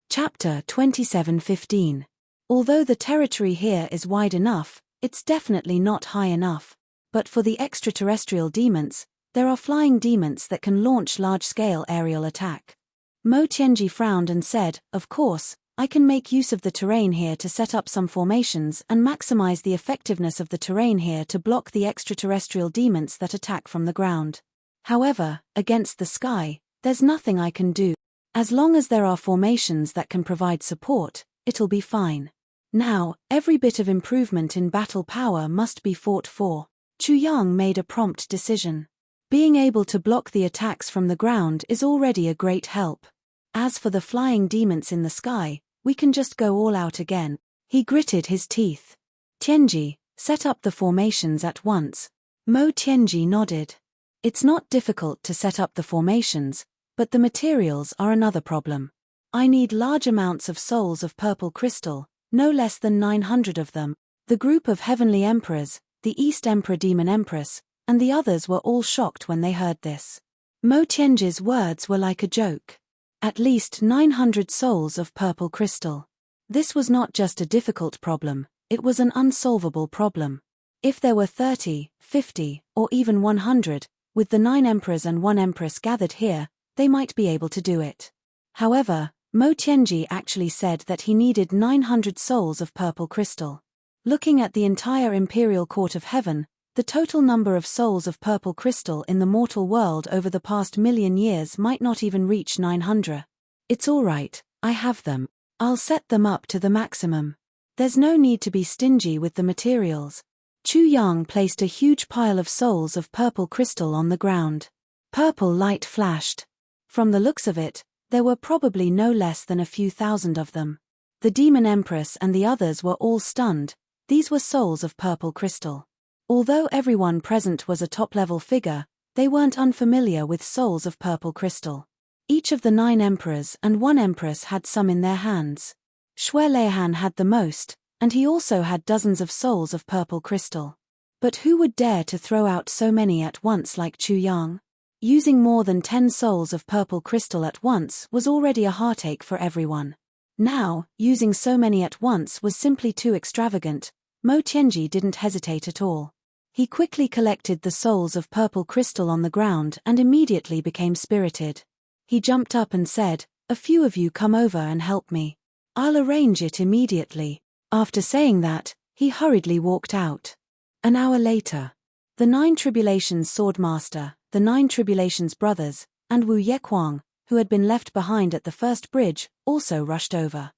[SPEAKER 1] Chapter 27:15. Although the territory here is wide enough, it's definitely not high enough. But for the extraterrestrial demons, there are flying demons that can launch large-scale aerial attack. Mo Tianji frowned and said, of course, I can make use of the terrain here to set up some formations and maximize the effectiveness of the terrain here to block the extraterrestrial demons that attack from the ground. However, against the sky, there's nothing I can do. As long as there are formations that can provide support, it'll be fine. Now, every bit of improvement in battle power must be fought for. Chu Yang made a prompt decision. Being able to block the attacks from the ground is already a great help. As for the flying demons in the sky, we can just go all out again. He gritted his teeth. Tianji, set up the formations at once. Mo Tianji nodded. It's not difficult to set up the formations, but the materials are another problem. I need large amounts of souls of purple crystal, no less than 900 of them. The group of heavenly emperors, the East Emperor Demon Empress, and the others were all shocked when they heard this. Mo Tianji's words were like a joke. At least 900 souls of purple crystal. This was not just a difficult problem, it was an unsolvable problem. If there were 30, 50, or even 100, with the 9 emperors and 1 empress gathered here, they might be able to do it. However, Mo Tianji actually said that he needed 900 souls of purple crystal. Looking at the entire imperial court of heaven, the total number of souls of purple crystal in the mortal world over the past million years might not even reach 900. It's alright, I have them. I'll set them up to the maximum. There's no need to be stingy with the materials. Chu Yang placed a huge pile of souls of purple crystal on the ground. Purple light flashed. From the looks of it, there were probably no less than a few thousand of them. The demon empress and the others were all stunned. These were souls of purple crystal. Although everyone present was a top-level figure, they weren't unfamiliar with souls of purple crystal. Each of the 9 emperors and 1 empress had some in their hands. Xue Leihan had the most, and he also had dozens of souls of purple crystal. But who would dare to throw out so many at once like Chu Yang? Using more than 10 souls of purple crystal at once was already a heartache for everyone. Now, using so many at once was simply too extravagant. Mo Tianji didn't hesitate at all. He quickly collected the souls of purple crystal on the ground and immediately became spirited. He jumped up and said, "A few of you come over and help me. I'll arrange it immediately." After saying that, he hurriedly walked out. An hour later, the 9 Tribulations Swordmaster, the 9 Tribulations Brothers, and Wu Yequang, who had been left behind at the first bridge, also rushed over.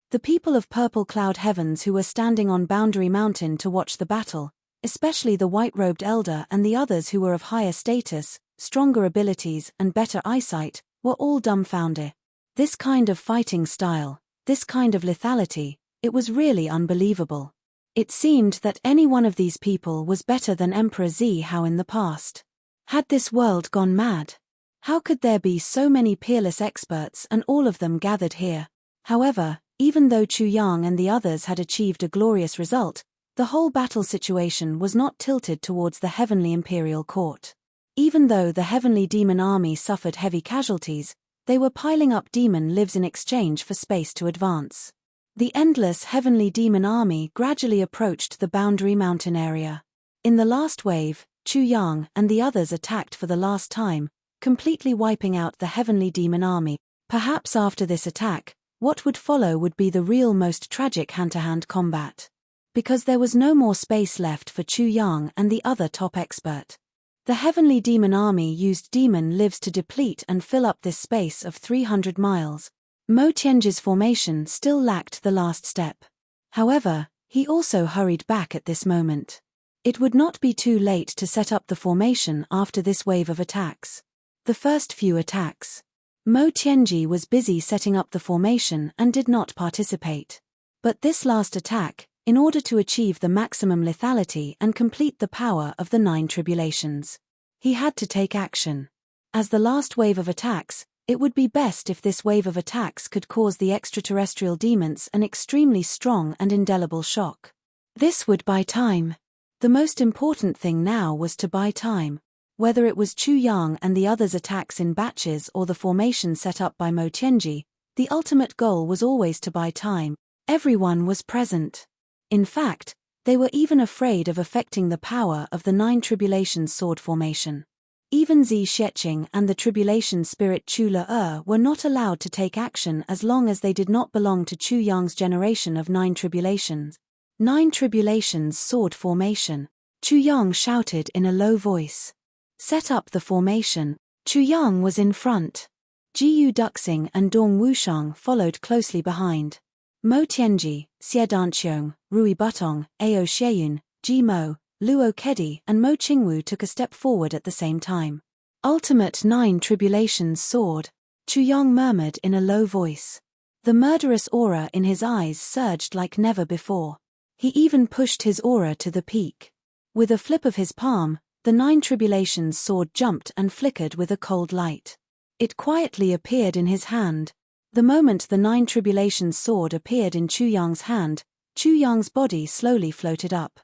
[SPEAKER 1] The people of Purple Cloud Heavens who were standing on Boundary Mountain to watch the battle, especially the white-robed elder and the others who were of higher status, stronger abilities and better eyesight, were all dumbfounded. This kind of fighting style, this kind of lethality, it was really unbelievable. It seemed that any one of these people was better than Emperor Zhao in the past. Had this world gone mad? How could there be so many peerless experts and all of them gathered here? However, even though Chu Yang and the others had achieved a glorious result, the whole battle situation was not tilted towards the Heavenly Imperial Court. Even though the Heavenly Demon Army suffered heavy casualties, they were piling up demon lives in exchange for space to advance. The endless Heavenly Demon Army gradually approached the Boundary Mountain area. In the last wave, Chu Yang and the others attacked for the last time, completely wiping out the Heavenly Demon Army. Perhaps after this attack, what would follow would be the real most tragic hand-to-hand combat. Because there was no more space left for Chu Yang and the other top expert. The Heavenly Demon Army used demon lives to deplete and fill up this space of 300 miles. Mo Tianji's formation still lacked the last step. However, he also hurried back at this moment. It would not be too late to set up the formation after this wave of attacks. The first few attacks. Mo Tianji was busy setting up the formation and did not participate. But this last attack, in order to achieve the maximum lethality and complete the power of the 9 tribulations, he had to take action. As the last wave of attacks, it would be best if this wave of attacks could cause the extraterrestrial demons an extremely strong and indelible shock. This would buy time. The most important thing now was to buy time. Whether it was Chu Yang and the others' attacks in batches or the formation set up by Mo Tianji, the ultimate goal was always to buy time. Everyone was present. In fact, they were even afraid of affecting the power of the 9 Tribulations sword formation. Even Zi Xieching and the Tribulation spirit Chu Le were not allowed to take action as long as they did not belong to Chu Yang's generation of 9 Tribulations. 9 Tribulations sword formation. Chu Yang shouted in a low voice. Set up the formation. Chu Yang was in front. Jiyu Duxing and Dong Wushang followed closely behind. Mo Tianji, Xie Danqiong, Rui Butong, Ao Xieyun, Ji Mo, Luo Kedi and Mo Qingwu took a step forward at the same time. Ultimate 9 Tribulations sword, Chu Yang murmured in a low voice. The murderous aura in his eyes surged like never before. He even pushed his aura to the peak. With a flip of his palm, the 9 Tribulations sword jumped and flickered with a cold light. It quietly appeared in his hand. The moment the 9 Tribulations sword appeared in Chu Yang's hand, Chu Yang's body slowly floated up.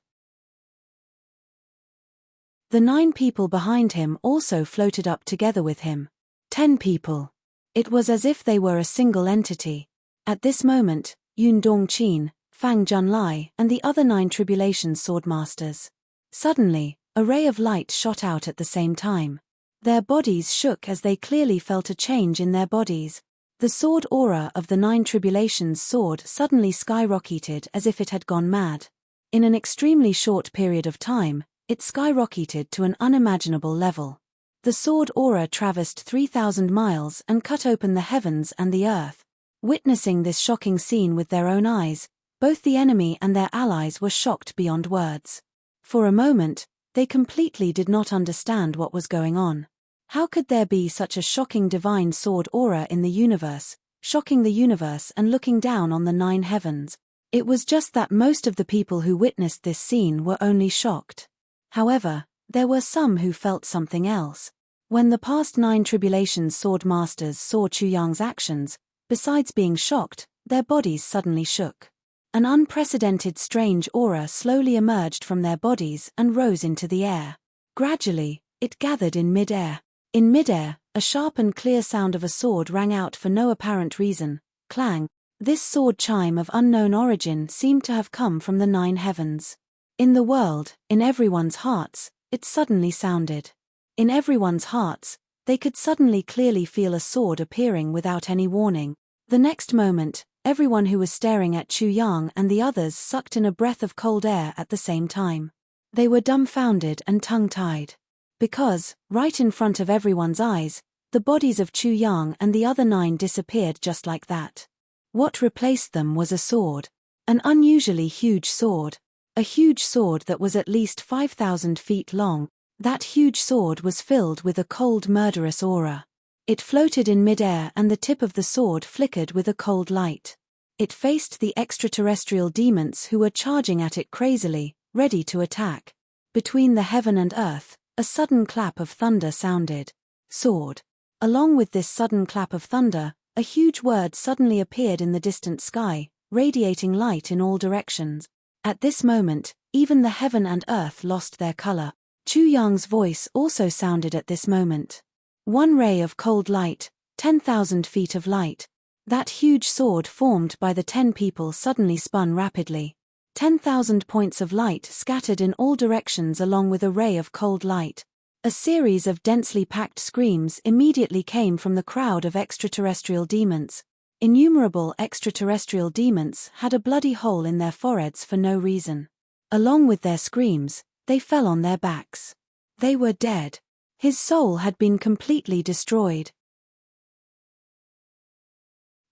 [SPEAKER 1] The 9 people behind him also floated up together with him. 10 people. It was as if they were a single entity. At this moment, Yun Dongqin, Fang Junlai, and the other 9 Tribulations swordmasters. Suddenly, a ray of light shot out at the same time. Their bodies shook as they clearly felt a change in their bodies. The sword aura of the Nine Tribulations sword suddenly skyrocketed as if it had gone mad. In an extremely short period of time, it skyrocketed to an unimaginable level. The sword aura traversed 3,000 miles and cut open the heavens and the earth. Witnessing this shocking scene with their own eyes, both the enemy and their allies were shocked beyond words. For a moment, they completely did not understand what was going on. How could there be such a shocking divine sword aura in the universe, shocking the universe and looking down on the 9 heavens? It was just that most of the people who witnessed this scene were only shocked. However, there were some who felt something else. When the past 9 Tribulations sword masters saw Chu Yang's actions, besides being shocked, their bodies suddenly shook. An unprecedented strange aura slowly emerged from their bodies and rose into the air. Gradually, it gathered in mid-air. In mid-air, a sharp and clear sound of a sword rang out for no apparent reason. Clang. This sword chime of unknown origin seemed to have come from the 9 heavens. In the world, in everyone's hearts, it suddenly sounded. In everyone's hearts, they could suddenly clearly feel a sword appearing without any warning. The next moment, everyone who was staring at Chu Yang and the others sucked in a breath of cold air at the same time. They were dumbfounded and tongue-tied. Because, right in front of everyone's eyes, the bodies of Chu Yang and the other 9 disappeared just like that. What replaced them was a sword. An unusually huge sword. A huge sword that was at least 5,000 feet long. That huge sword was filled with a cold murderous aura. It floated in mid-air and the tip of the sword flickered with a cold light. It faced the extraterrestrial demons who were charging at it crazily, ready to attack. Between the heaven and earth, a sudden clap of thunder sounded. Sword. Along with this sudden clap of thunder, a huge word suddenly appeared in the distant sky, radiating light in all directions. At this moment, even the heaven and earth lost their color. Chu Yang's voice also sounded at this moment. One ray of cold light, 10,000 feet of light. That huge sword formed by the 10 people suddenly spun rapidly. 10,000 points of light scattered in all directions along with a ray of cold light. A series of densely packed screams immediately came from the crowd of extraterrestrial demons. Innumerable extraterrestrial demons had a bloody hole in their foreheads for no reason. Along with their screams, they fell on their backs. They were dead. His soul had been completely destroyed.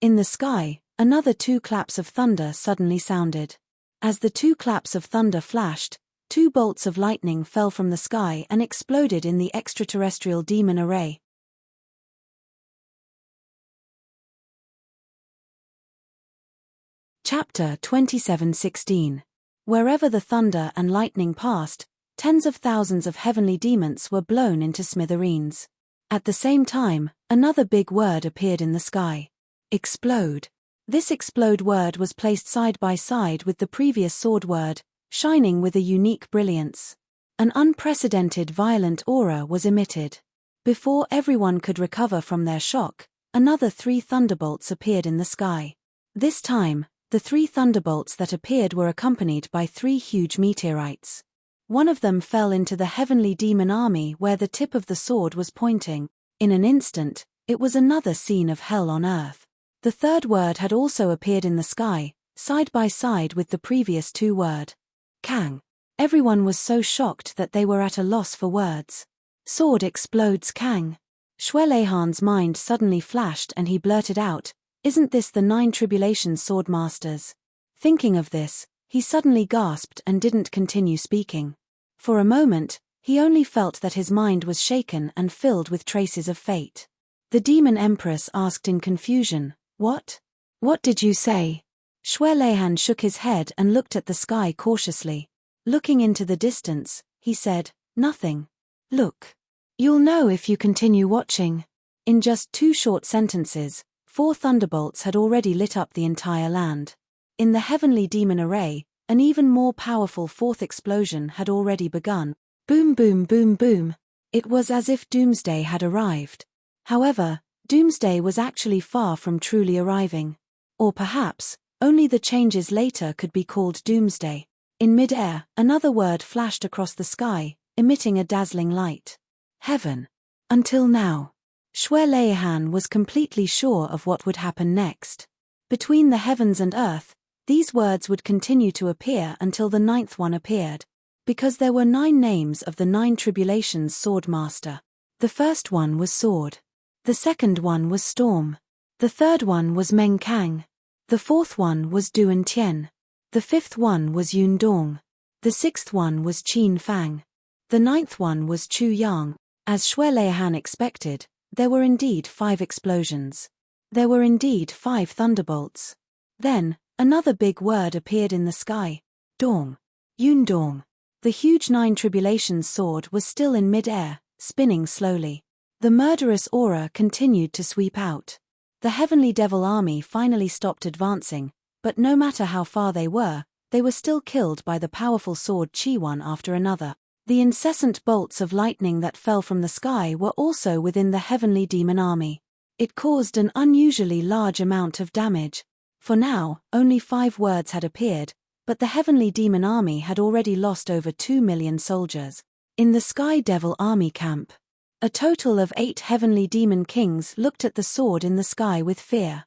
[SPEAKER 1] In the sky, another 2 claps of thunder suddenly sounded. As the 2 claps of thunder flashed, 2 bolts of lightning fell from the sky and exploded in the extraterrestrial demon array. Chapter 27:16. Wherever the thunder and lightning passed, tens of thousands of heavenly demons were blown into smithereens. At the same time, another big word appeared in the sky. Explode. This explode word was placed side by side with the previous sword word, shining with a unique brilliance. An unprecedented violent aura was emitted. Before everyone could recover from their shock, another 3 thunderbolts appeared in the sky. This time, the 3 thunderbolts that appeared were accompanied by 3 huge meteorites. One of them fell into the heavenly demon army where the tip of the sword was pointing. In an instant, it was another scene of hell on earth. The third word had also appeared in the sky, side by side with the previous 2 word. Kang. Everyone was so shocked that they were at a loss for words. Sword explodes Kang. Shui Leihan's mind suddenly flashed and he blurted out, "Isn't this the 9 Tribulations sword masters?" Thinking of this, he suddenly gasped and didn't continue speaking. For a moment, he only felt that his mind was shaken and filled with traces of fate. The demon empress asked in confusion, "What? What did you say?" Shui Leihan shook his head and looked at the sky cautiously. Looking into the distance, he said, "Nothing. Look. You'll know if you continue watching." In just 2 short sentences, 4 thunderbolts had already lit up the entire land. In the heavenly demon array, an even more powerful 4th explosion had already begun. Boom boom boom boom. It was as if doomsday had arrived. However, doomsday was actually far from truly arriving. Or perhaps, only the changes later could be called doomsday. In mid-air, another word flashed across the sky, emitting a dazzling light. Heaven. Until now. Shwe was completely sure of what would happen next. Between the heavens and earth, these words would continue to appear until the 9th one appeared. Because there were 9 names of the 9 tribulations sword master. The first one was Sword. The second one was Storm. The third one was Meng Kang. The fourth one was Duan Tian. The fifth one was Yun Dong. The sixth one was Qin Fang. The 9th one was Chu Yang. As Shwe expected, there were indeed 5 explosions. There were indeed 5 thunderbolts. Then, another big word appeared in the sky. Dong. Yun Dong. The huge 9 tribulations sword was still in mid-air, spinning slowly. The murderous aura continued to sweep out. The heavenly devil army finally stopped advancing, but no matter how far they were still killed by the powerful sword Qi one after another. The incessant bolts of lightning that fell from the sky were also within the heavenly demon army. It caused an unusually large amount of damage. For now, only 5 words had appeared, but the heavenly demon army had already lost over 2 million soldiers. In the Sky Devil army camp, a total of 8 heavenly demon kings looked at the sword in the sky with fear.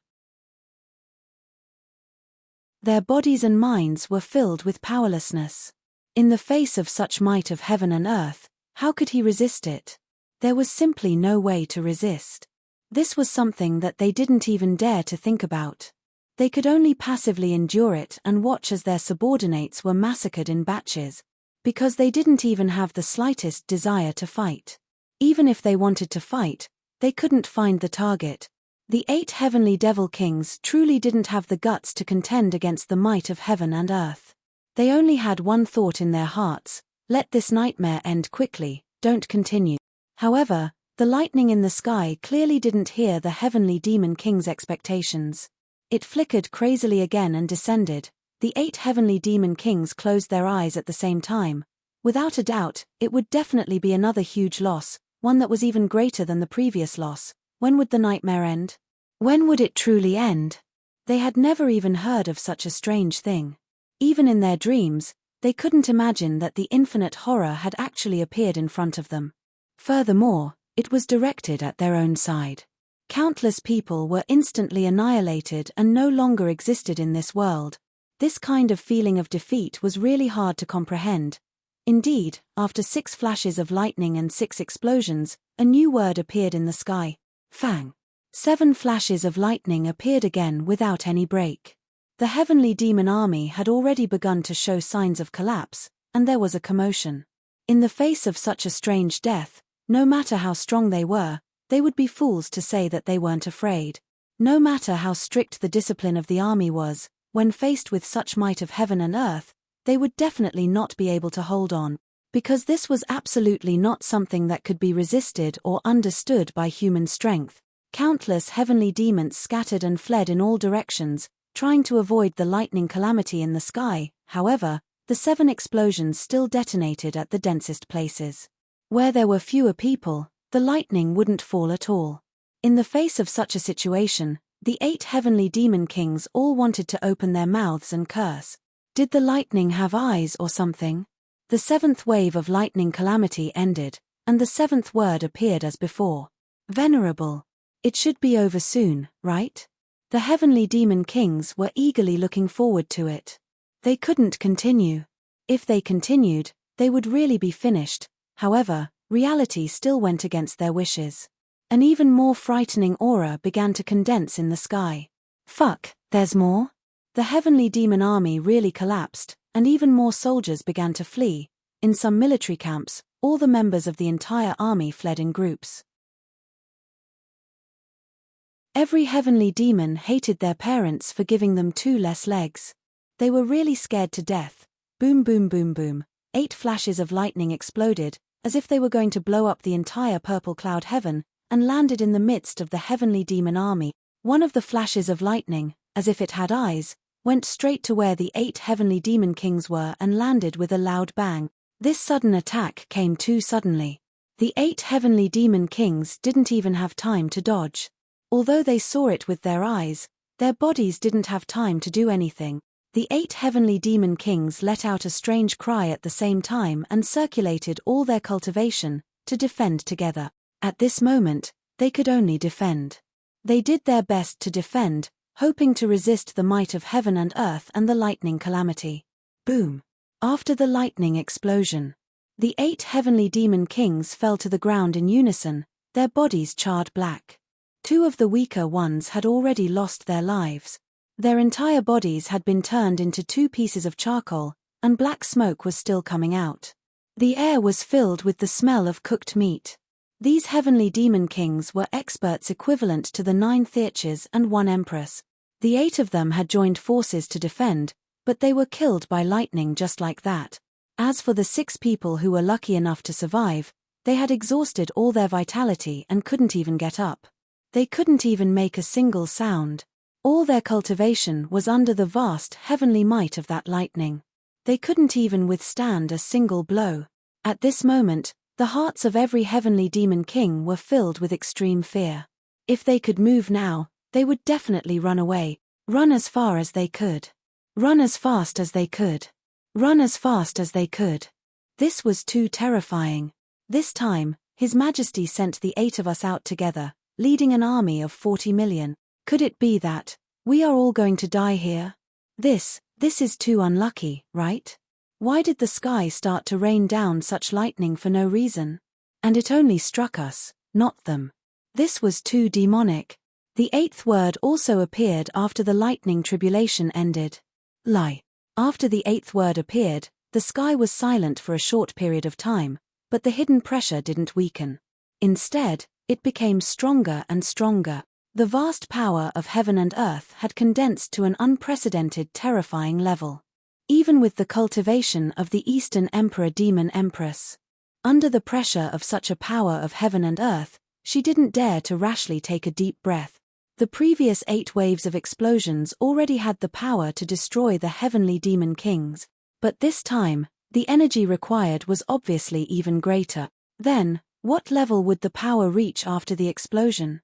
[SPEAKER 1] Their bodies and minds were filled with powerlessness. In the face of such might of heaven and earth, how could he resist it? There was simply no way to resist. This was something that they didn't even dare to think about. They could only passively endure it and watch as their subordinates were massacred in batches, because they didn't even have the slightest desire to fight. Even if they wanted to fight, they couldn't find the target. The 8 heavenly devil kings truly didn't have the guts to contend against the might of heaven and earth. They only had one thought in their hearts: let this nightmare end quickly, don't continue. However, the lightning in the sky clearly didn't hear the heavenly demon king's expectations. It flickered crazily again and descended. The 8 heavenly demon kings closed their eyes at the same time. Without a doubt, it would definitely be another huge loss, one that was even greater than the previous loss. When would the nightmare end? When would it truly end? They had never even heard of such a strange thing. Even in their dreams, they couldn't imagine that the infinite horror had actually appeared in front of them. Furthermore, it was directed at their own side. Countless people were instantly annihilated and no longer existed in this world. This kind of feeling of defeat was really hard to comprehend. Indeed, after 6 flashes of lightning and 6 explosions, a new word appeared in the sky: Fang. 7 flashes of lightning appeared again without any break. The heavenly demon army had already begun to show signs of collapse, and there was a commotion. In the face of such a strange death, no matter how strong they would be fools to say that they weren't afraid. No matter how strict the discipline of the army was, when faced with such might of heaven and earth, they would definitely not be able to hold on, because this was absolutely not something that could be resisted or understood by human strength. Countless heavenly demons scattered and fled in all directions, trying to avoid the lightning calamity in the sky. However, the 7 explosions still detonated at the densest places. Where there were fewer people, the lightning wouldn't fall at all. In the face of such a situation, the 8 heavenly demon kings all wanted to open their mouths and curse. Did the lightning have eyes or something? The 7th wave of lightning calamity ended, and the 7th word appeared as before: Venerable. It should be over soon, right? The heavenly demon kings were eagerly looking forward to it. They couldn't continue. If they continued, they would really be finished. However, reality still went against their wishes. An even more frightening aura began to condense in the sky. Fuck, there's more? The heavenly demon army really collapsed, and even more soldiers began to flee. In some military camps, all the members of the entire army fled in groups. Every heavenly demon hated their parents for giving them 2 less legs. They were really scared to death. Boom boom boom boom. 8 flashes of lightning exploded, as if they were going to blow up the entire purple cloud heaven, and landed in the midst of the heavenly demon army. One of the flashes of lightning, as if it had eyes, went straight to where the 8 heavenly demon kings were and landed with a loud bang. This sudden attack came too suddenly. The 8 heavenly demon kings didn't even have time to dodge. Although they saw it with their eyes, their bodies didn't have time to do anything. The 8 heavenly demon kings let out a strange cry at the same time and circulated all their cultivation to defend together. At this moment, they could only defend. They did their best to defend, hoping to resist the might of heaven and earth and the lightning calamity. Boom! After the lightning explosion, the 8 heavenly demon kings fell to the ground in unison, their bodies charred black. 2 of the weaker ones had already lost their lives. Their entire bodies had been turned into 2 pieces of charcoal, and black smoke was still coming out. The air was filled with the smell of cooked meat. These heavenly demon kings were experts equivalent to the 9 theurges and 1 empress. The 8 of them had joined forces to defend, but they were killed by lightning just like that. As for the 6 people who were lucky enough to survive, they had exhausted all their vitality and couldn't even get up. They couldn't even make a single sound. All their cultivation was under the vast heavenly might of that lightning. They couldn't even withstand a single blow. At this moment, the hearts of every heavenly demon king were filled with extreme fear. If they could move now, they would definitely run away, run as far as they could. Run as fast as they could. Run as fast as they could. This was too terrifying. This time, His Majesty sent the 8 of us out together, leading an army of 40 million. Could it be that we are all going to die here? This is too unlucky, right? Why did the sky start to rain down such lightning for no reason? And it only struck us, not them. This was too demonic. The 8th word also appeared after the lightning tribulation ended. Lie. After the 8th word appeared, the sky was silent for a short period of time, but the hidden pressure didn't weaken. Instead, it became stronger and stronger. The vast power of heaven and earth had condensed to an unprecedented, terrifying level. Even with the cultivation of the Eastern Emperor Demon Empress. Under the pressure of such a power of heaven and earth, she didn't dare to rashly take a deep breath. The previous 8 waves of explosions already had the power to destroy the heavenly demon kings, but this time, the energy required was obviously even greater. Then, what level would the power reach after the explosion?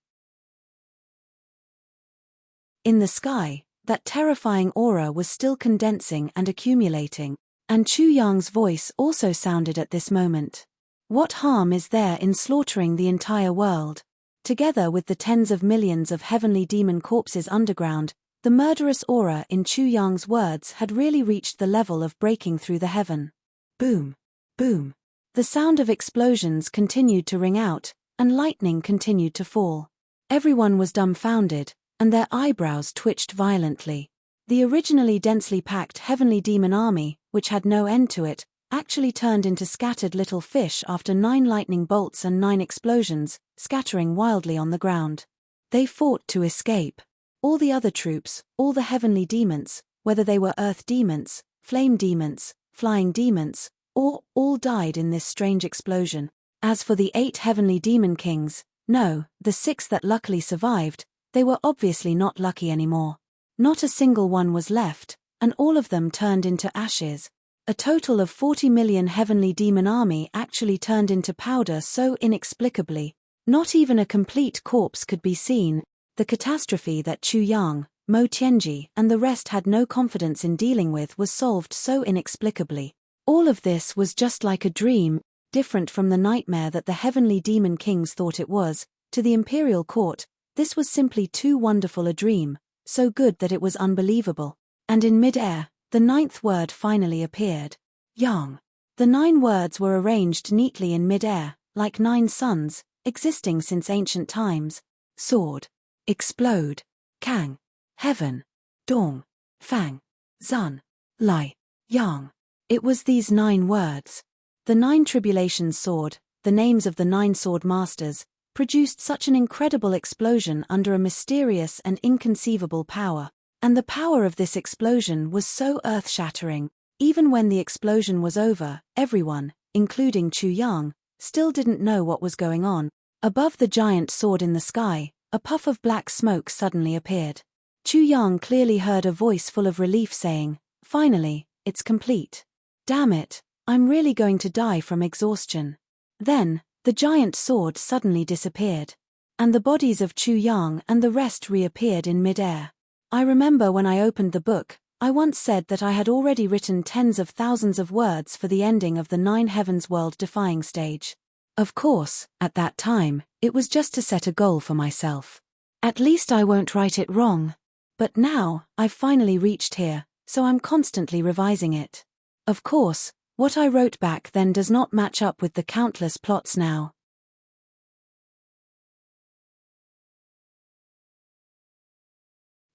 [SPEAKER 1] In the sky, that terrifying aura was still condensing and accumulating, and Chu Yang's voice also sounded at this moment. What harm is there in slaughtering the entire world? Together with the tens of millions of heavenly demon corpses underground, the murderous aura in Chu Yang's words had really reached the level of breaking through the heaven. Boom! Boom! The sound of explosions continued to ring out, and lightning continued to fall. Everyone was dumbfounded, and their eyebrows twitched violently. The originally densely packed heavenly demon army, which had no end to it, actually turned into scattered little fish after 9 lightning bolts and 9 explosions, scattering wildly on the ground. They fought to escape. All the other troops, all the heavenly demons, whether they were earth demons, flame demons, flying demons, or all died in this strange explosion. As for the 8 heavenly demon kings, no, the 6 that luckily survived, they were obviously not lucky anymore. Not a single one was left, and all of them turned into ashes. A total of 40 million heavenly demon army actually turned into powder so inexplicably. Not even a complete corpse could be seen. The catastrophe that Chu Yang, Mo Tianji, and the rest had no confidence in dealing with was solved so inexplicably. All of this was just like a dream, different from the nightmare that the heavenly demon kings thought it was. To the imperial court, this was simply too wonderful a dream, so good that it was unbelievable. And in mid-air, the 9th word finally appeared. Yang. The 9 words were arranged neatly in mid-air, like 9 suns, existing since ancient times. Sword. Explode. Kang. Heaven. Dong. Fang. Zun. Lai. Yang. It was these 9 words. The 9 tribulations sword, the names of the 9 sword masters, produced such an incredible explosion under a mysterious and inconceivable power. And the power of this explosion was so earth-shattering. Even when the explosion was over, everyone, including Chu Yang, still didn't know what was going on. Above the giant sword in the sky, a puff of black smoke suddenly appeared. Chu Yang clearly heard a voice full of relief saying, "Finally, it's complete. Damn it, I'm really going to die from exhaustion." Then, the giant sword suddenly disappeared. And the bodies of Chu Yang and the rest reappeared in mid-air. I remember when I opened the book, I once said that I had already written tens of thousands of words for the ending of the 9 Heavens world-defying stage. Of course, at that time, it was just to set a goal for myself. At least I won't write it wrong. But now, I've finally reached here, so I'm constantly revising it. Of course, what I wrote back then does not match up with the countless plots now.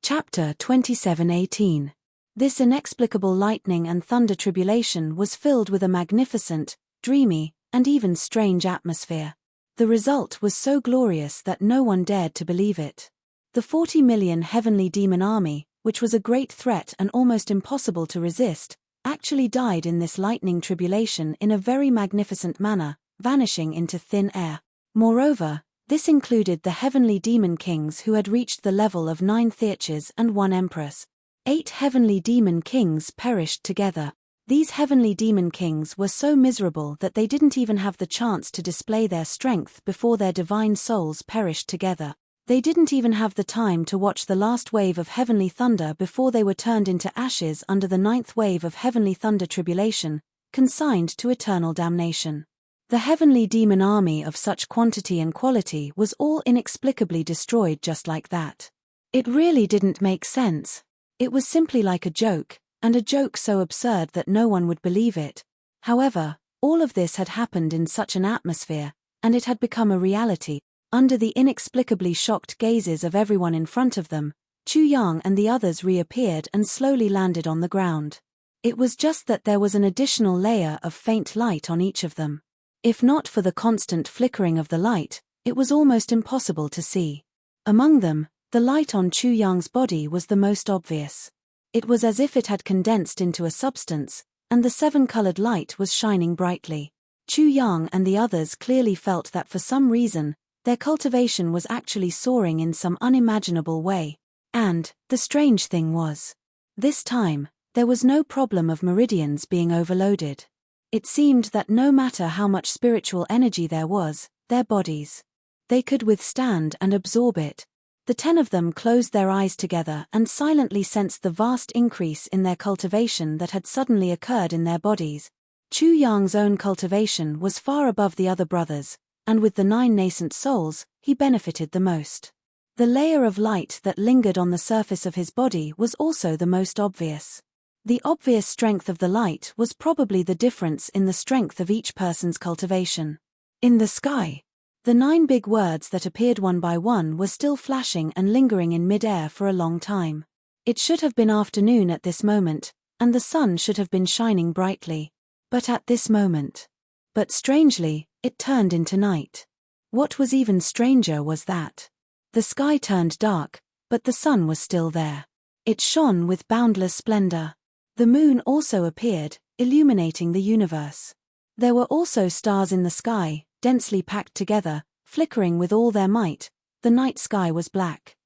[SPEAKER 1] Chapter 27:18. This inexplicable lightning and thunder tribulation was filled with a magnificent, dreamy, and even strange atmosphere. The result was so glorious that no one dared to believe it. The 40 million heavenly demon army, which was a great threat and almost impossible to resist, actually died in this lightning tribulation in a very magnificent manner, vanishing into thin air. Moreover, this included the heavenly demon kings who had reached the level of 9 theatres and 1 empress. 8 heavenly demon kings perished together. These heavenly demon kings were so miserable that they didn't even have the chance to display their strength before their divine souls perished together. They didn't even have the time to watch the last wave of heavenly thunder before they were turned into ashes under the 9th wave of heavenly thunder tribulation, consigned to eternal damnation. The heavenly demon army of such quantity and quality was all inexplicably destroyed just like that. It really didn't make sense. It was simply like a joke, and a joke so absurd that no one would believe it. However, all of this had happened in such an atmosphere, and it had become a reality. Under the inexplicably shocked gazes of everyone in front of them, Chu Yang and the others reappeared and slowly landed on the ground. It was just that there was an additional layer of faint light on each of them. If not for the constant flickering of the light, it was almost impossible to see. Among them, the light on Chu Yang's body was the most obvious. It was as if it had condensed into a substance, and the 7-colored light was shining brightly. Chu Yang and the others clearly felt that for some reason, their cultivation was actually soaring in some unimaginable way. And, the strange thing was, this time, there was no problem of meridians being overloaded. It seemed that no matter how much spiritual energy there was, their bodies, they could withstand and absorb it. The 10 of them closed their eyes together and silently sensed the vast increase in their cultivation that had suddenly occurred in their bodies. Chu Yang's own cultivation was far above the other brothers, and with the 9 nascent souls, he benefited the most. The layer of light that lingered on the surface of his body was also the most obvious. The obvious strength of the light was probably the difference in the strength of each person's cultivation. In the sky, the 9 big words that appeared one by one were still flashing and lingering in mid-air for a long time. It should have been afternoon at this moment, and the sun should have been shining brightly. But at this moment. But strangely, it turned into night. What was even stranger was that the sky turned dark, but the sun was still there. It shone with boundless splendor. The moon also appeared, illuminating the universe. There were also stars in the sky, densely packed together, flickering with all their might. The night sky was black.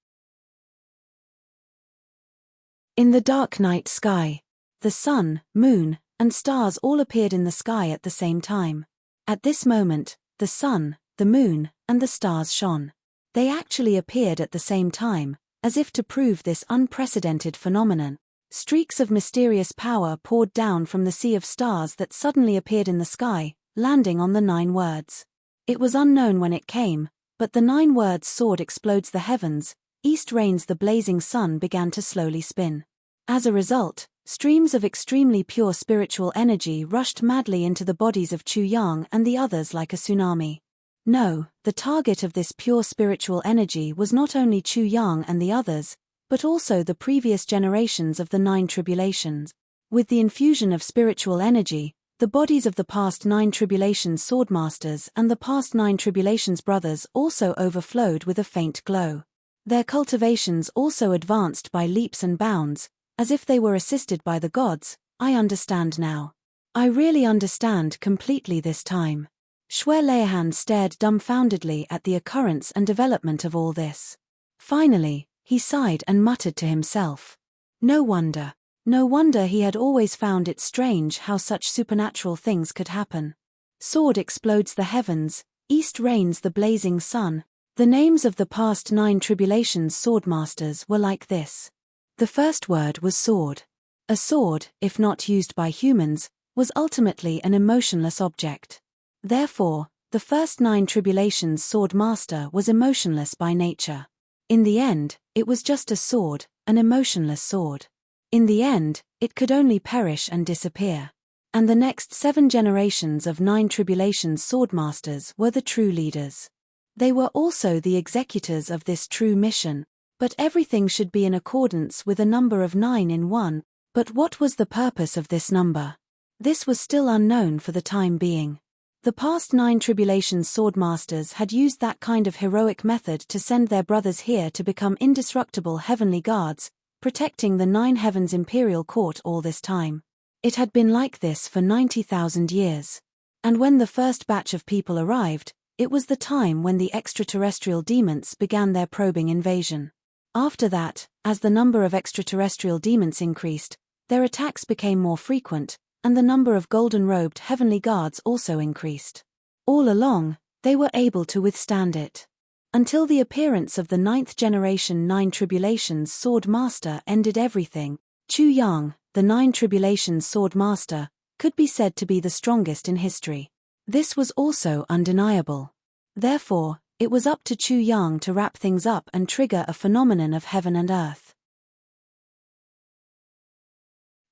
[SPEAKER 1] In the dark night sky, the sun, moon, and stars all appeared in the sky at the same time. At this moment, the sun, the moon, and the stars shone. They actually appeared at the same time, as if to prove this unprecedented phenomenon. Streaks of mysterious power poured down from the sea of stars that suddenly appeared in the sky, landing on the 9 words. It was unknown when it came, but the 9 words sword explodes the heavens, east reigns the blazing sun began to slowly spin. As a result, streams of extremely pure spiritual energy rushed madly into the bodies of Chu Yang and the others like a tsunami. No, the target of this pure spiritual energy was not only Chu Yang and the others, but also the previous generations of the 9 tribulations. With the infusion of spiritual energy, the bodies of the past 9 tribulations swordmasters and the past 9 tribulations brothers also overflowed with a faint glow. Their cultivations also advanced by leaps and bounds, as if they were assisted by the gods. I understand now. I really understand completely this time. Xue Leihan stared dumbfoundedly at the occurrence and development of all this. Finally, he sighed and muttered to himself. No wonder he had always found it strange how such supernatural things could happen. Sword explodes the heavens, east reigns the blazing sun. The names of the past 9 tribulations swordmasters were like this. The first word was sword. A sword, if not used by humans, was ultimately an emotionless object. Therefore, The first 9 tribulations sword master was emotionless by nature. In the end, it was just a sword, an emotionless sword. In the end, it could only perish and disappear. And the next 7 generations of 9 tribulations swordmasters were the true leaders. They were also the executors of this true mission, but everything should be in accordance with a number of 9 in 1. But what was the purpose of this number? This was still unknown for the time being. The past 9 tribulations swordmasters had used that kind of heroic method to send their brothers here to become indestructible heavenly guards, protecting the 9 heavens imperial court all this time. It had been like this for 90,000 years. And when the first batch of people arrived, it was the time when the extraterrestrial demons began their probing invasion. After that, as the number of extraterrestrial demons increased, their attacks became more frequent, and the number of golden-robed heavenly guards also increased. All along, they were able to withstand it. Until the appearance of the 9th generation 9 tribulations sword master ended everything. Chu Yang, the 9 tribulations sword master, could be said to be the strongest in history. This was also undeniable. Therefore, it was up to Chu Yang to wrap things up and trigger a phenomenon of heaven and earth.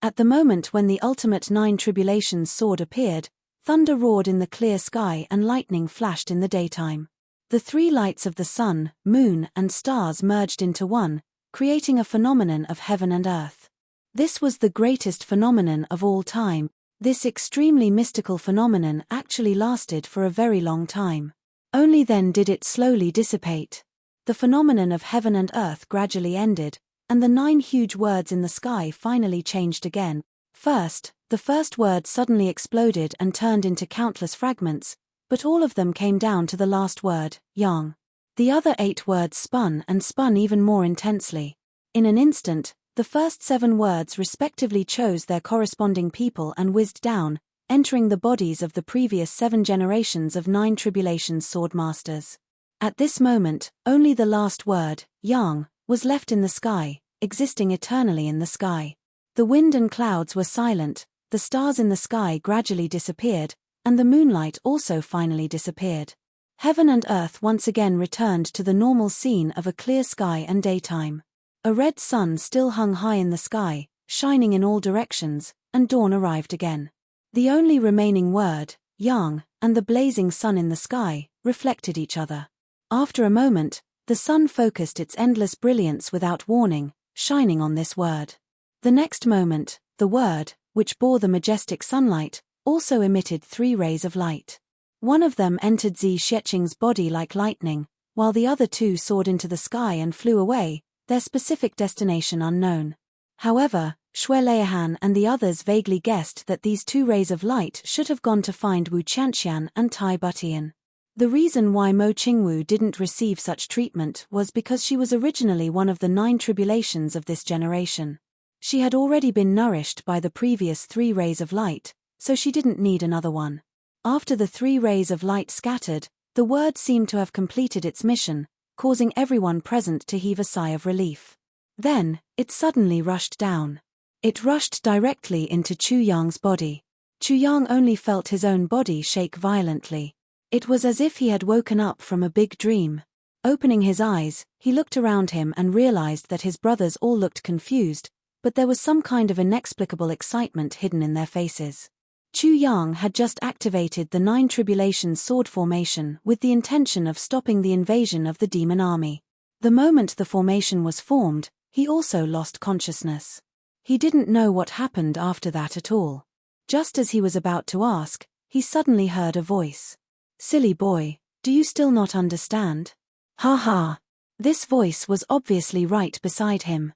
[SPEAKER 1] At the moment when the ultimate 9 tribulations sword appeared, thunder roared in the clear sky and lightning flashed in the daytime. The 3 lights of the sun, moon, and stars merged into one, creating a phenomenon of heaven and earth. This was the greatest phenomenon of all time. This extremely mystical phenomenon actually lasted for a very long time. Only then did it slowly dissipate. The phenomenon of heaven and earth gradually ended, and the 9 huge words in the sky finally changed again. First, the first word suddenly exploded and turned into countless fragments, but all of them came down to the last word, Yang. The other 8 words spun and spun even more intensely. In an instant, the first 7 words respectively chose their corresponding people and whizzed down, entering the bodies of the previous 7 generations of 9 tribulations swordmasters. At this moment, only the last word, Yang, was left in the sky, existing eternally in the sky. The wind and clouds were silent, the stars in the sky gradually disappeared, and the moonlight also finally disappeared. Heaven and earth once again returned to the normal scene of a clear sky and daytime. A red sun still hung high in the sky, shining in all directions, and dawn arrived again. The only remaining word, Yang, and the blazing sun in the sky, reflected each other. After a moment, the sun focused its endless brilliance without warning, shining on this word. The next moment, the word, which bore the majestic sunlight, also emitted 3 rays of light. One of them entered Zi Xieching's body like lightning, while the other 2 soared into the sky and flew away, their specific destination unknown. However, Shui Leihan and the others vaguely guessed that these 2 rays of light should have gone to find Wu Qianxian and Tai Butian. The reason why Mo Qingwu didn't receive such treatment was because she was originally one of the 9 tribulations of this generation. She had already been nourished by the previous 3 rays of light, so she didn't need another one. After the 3 rays of light scattered, the word seemed to have completed its mission, causing everyone present to heave a sigh of relief. Then, it suddenly rushed down. It rushed directly into Chu Yang's body. Chu Yang only felt his own body shake violently. It was as if he had woken up from a big dream. Opening his eyes, he looked around him and realized that his brothers all looked confused, but there was some kind of inexplicable excitement hidden in their faces. Chu Yang had just activated the 9 tribulations sword formation with the intention of stopping the invasion of the demon army. The moment the formation was formed, he also lost consciousness. He didn't know what happened after that at all. Just as he was about to ask, he suddenly heard a voice. "Silly boy, do you still not understand? Ha ha." This voice was obviously right beside him.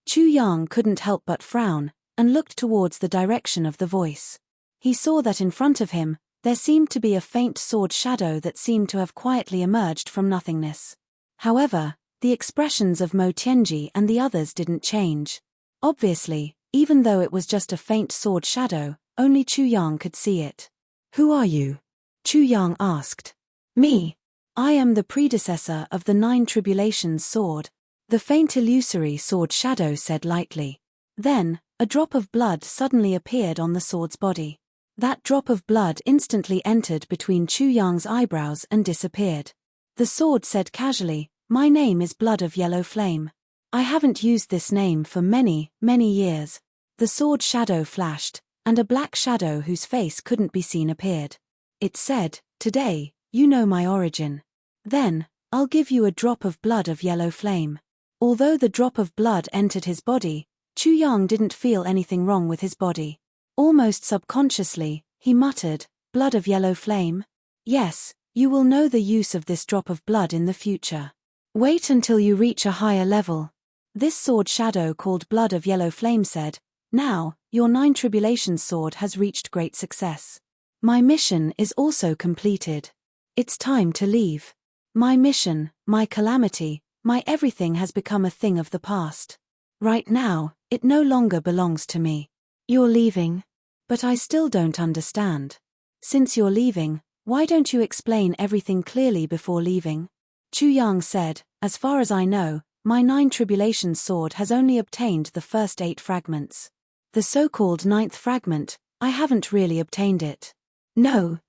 [SPEAKER 1] Chu Yang couldn't help but frown, and looked towards the direction of the voice. He saw that in front of him, there seemed to be a faint sword shadow that seemed to have quietly emerged from nothingness. However, the expressions of Mo Tianji and the others didn't change. Obviously, even though it was just a faint sword shadow, only Chu Yang could see it. "Who are you?" Chu Yang asked. "Me. I am the predecessor of the 9 tribulations sword," the faint illusory sword shadow said lightly. Then, a drop of blood suddenly appeared on the sword's body. That drop of blood instantly entered between Chu Yang's eyebrows and disappeared. The sword said casually, "My name is Blood of Yellow Flame. I haven't used this name for many, many years." The sword shadow flashed, and a black shadow whose face couldn't be seen appeared. It said, "Today, you know my origin. Then, I'll give you a drop of blood of yellow flame." Although the drop of blood entered his body, Chu Yang didn't feel anything wrong with his body. Almost subconsciously, he muttered, "Blood of yellow flame? Yes, you will know the use of this drop of blood in the future. Wait until you reach a higher level." This sword shadow called Blood of Yellow Flame said, "Now, your 9 Tribulations sword has reached great success. My mission is also completed. It's time to leave. My mission, my calamity, my everything has become a thing of the past. Right now, it no longer belongs to me. You're leaving? But I still don't understand. Since you're leaving, why don't you explain everything clearly before leaving?" Chu Yang said, "As far as I know, my 9 Tribulations sword has only obtained the first 8 fragments. The so-called 9th fragment, I haven't really obtained it." No.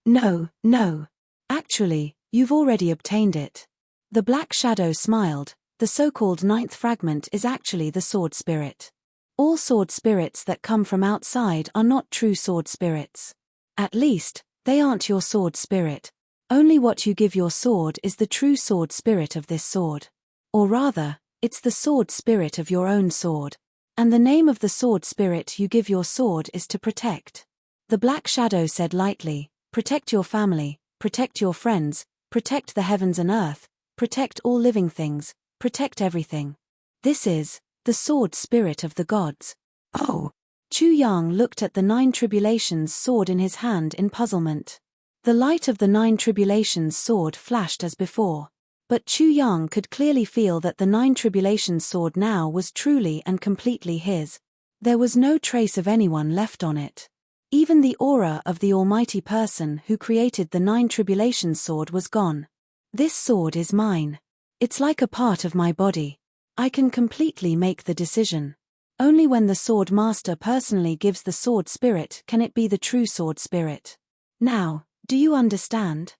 [SPEAKER 1] "Actually, you've already obtained it." The black shadow smiled. "The so-called 9th fragment is actually the sword spirit. All sword spirits that come from outside are not true sword spirits. At least, they aren't your sword spirit. Only what you give your sword is the true sword spirit of this sword. Or rather, it's the sword spirit of your own sword. And the name of the sword spirit you give your sword is to protect." The black shadow said lightly, "Protect your family, protect your friends, protect the heavens and earth, protect all living things, protect everything. This is the sword spirit of the gods." "Oh." Chu Yang looked at the 9 Tribulations sword in his hand in puzzlement. The light of the 9 Tribulations sword flashed as before. But Chu Yang could clearly feel that the 9 Tribulations sword now was truly and completely his. There was no trace of anyone left on it. Even the aura of the Almighty Person who created the 9 Tribulations sword was gone. "This sword is mine. It's like a part of my body. I can completely make the decision. Only when the sword master personally gives the sword spirit can it be the true sword spirit. Now, do you understand?"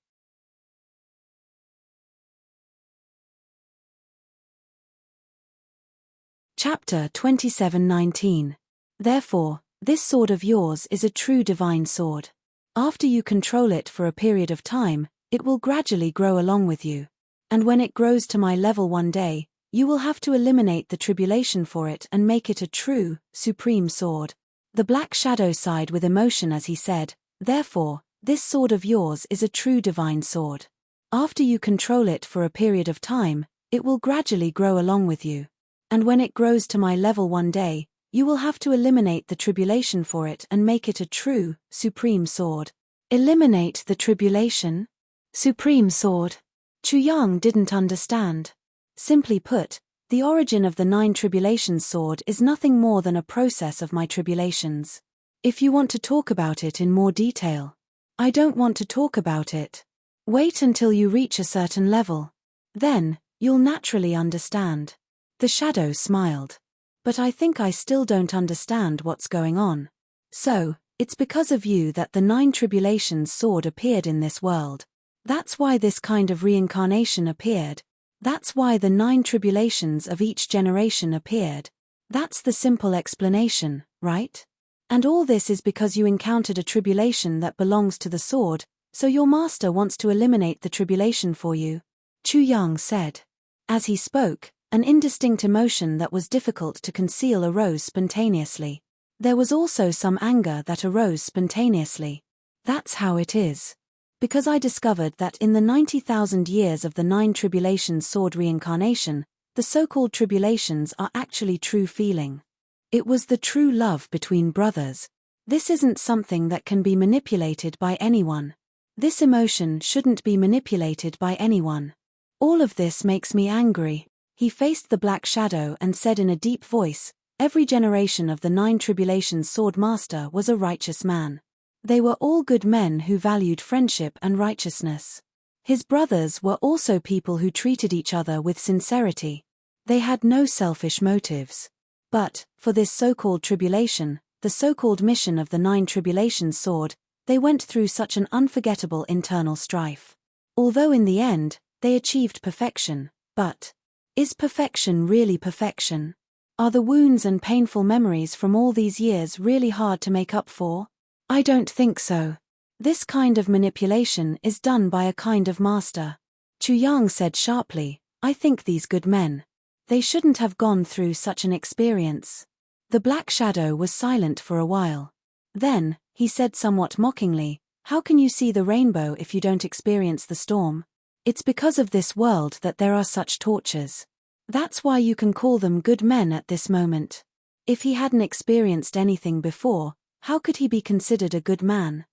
[SPEAKER 1] Chapter 27:19. Therefore, this sword of yours is a true divine sword. After you control it for a period of time, it will gradually grow along with you. And when it grows to my level one day, you will have to eliminate the tribulation for it and make it a true, supreme sword. The black shadow sighed with emotion as he said, "Therefore, this sword of yours is a true divine sword. After you control it for a period of time, it will gradually grow along with you. And when it grows to my level one day, you will have to eliminate the tribulation for it and make it a true, supreme sword." Eliminate the tribulation? Supreme sword? Chu Yang didn't understand. Simply put, the origin of the 9 Tribulations sword is nothing more than a process of my tribulations. If you want to talk about it in more detail. I don't want to talk about it. Wait until you reach a certain level. Then, you'll naturally understand. The shadow smiled. But I think I still don't understand what's going on. So, it's because of you that the 9 Tribulations sword appeared in this world. That's why this kind of reincarnation appeared. That's why the 9 tribulations of each generation appeared. That's the simple explanation, right? And all this is because you encountered a tribulation that belongs to the sword, so your master wants to eliminate the tribulation for you, Chu Yang said. As he spoke, an indistinct emotion that was difficult to conceal arose spontaneously. There was also some anger that arose spontaneously. That's how it is. Because I discovered that in the 90,000 years of the 9 Tribulations sword reincarnation, the so-called tribulations are actually true feeling. It was the true love between brothers. This isn't something that can be manipulated by anyone. This emotion shouldn't be manipulated by anyone. All of this makes me angry. He faced the black shadow and said in a deep voice, "Every generation of the 9 Tribulations sword master was a righteous man. They were all good men who valued friendship and righteousness. His brothers were also people who treated each other with sincerity. They had no selfish motives. But, for this so-called tribulation, the so-called mission of the 9 Tribulations sword, They went through such an unforgettable internal strife. Although in the end, they achieved perfection, but is perfection really perfection? Are the wounds and painful memories from all these years really hard to make up for? I don't think so. This kind of manipulation is done by a kind of master. Chu Yang said sharply, I think these good men, they shouldn't have gone through such an experience. The Black Shadow was silent for a while. Then, he said somewhat mockingly, how can you see the rainbow if you don't experience the storm? It's because of this world that there are such tortures. That's why you can call them good men at this moment. If he hadn't experienced anything before, how could he be considered a good man?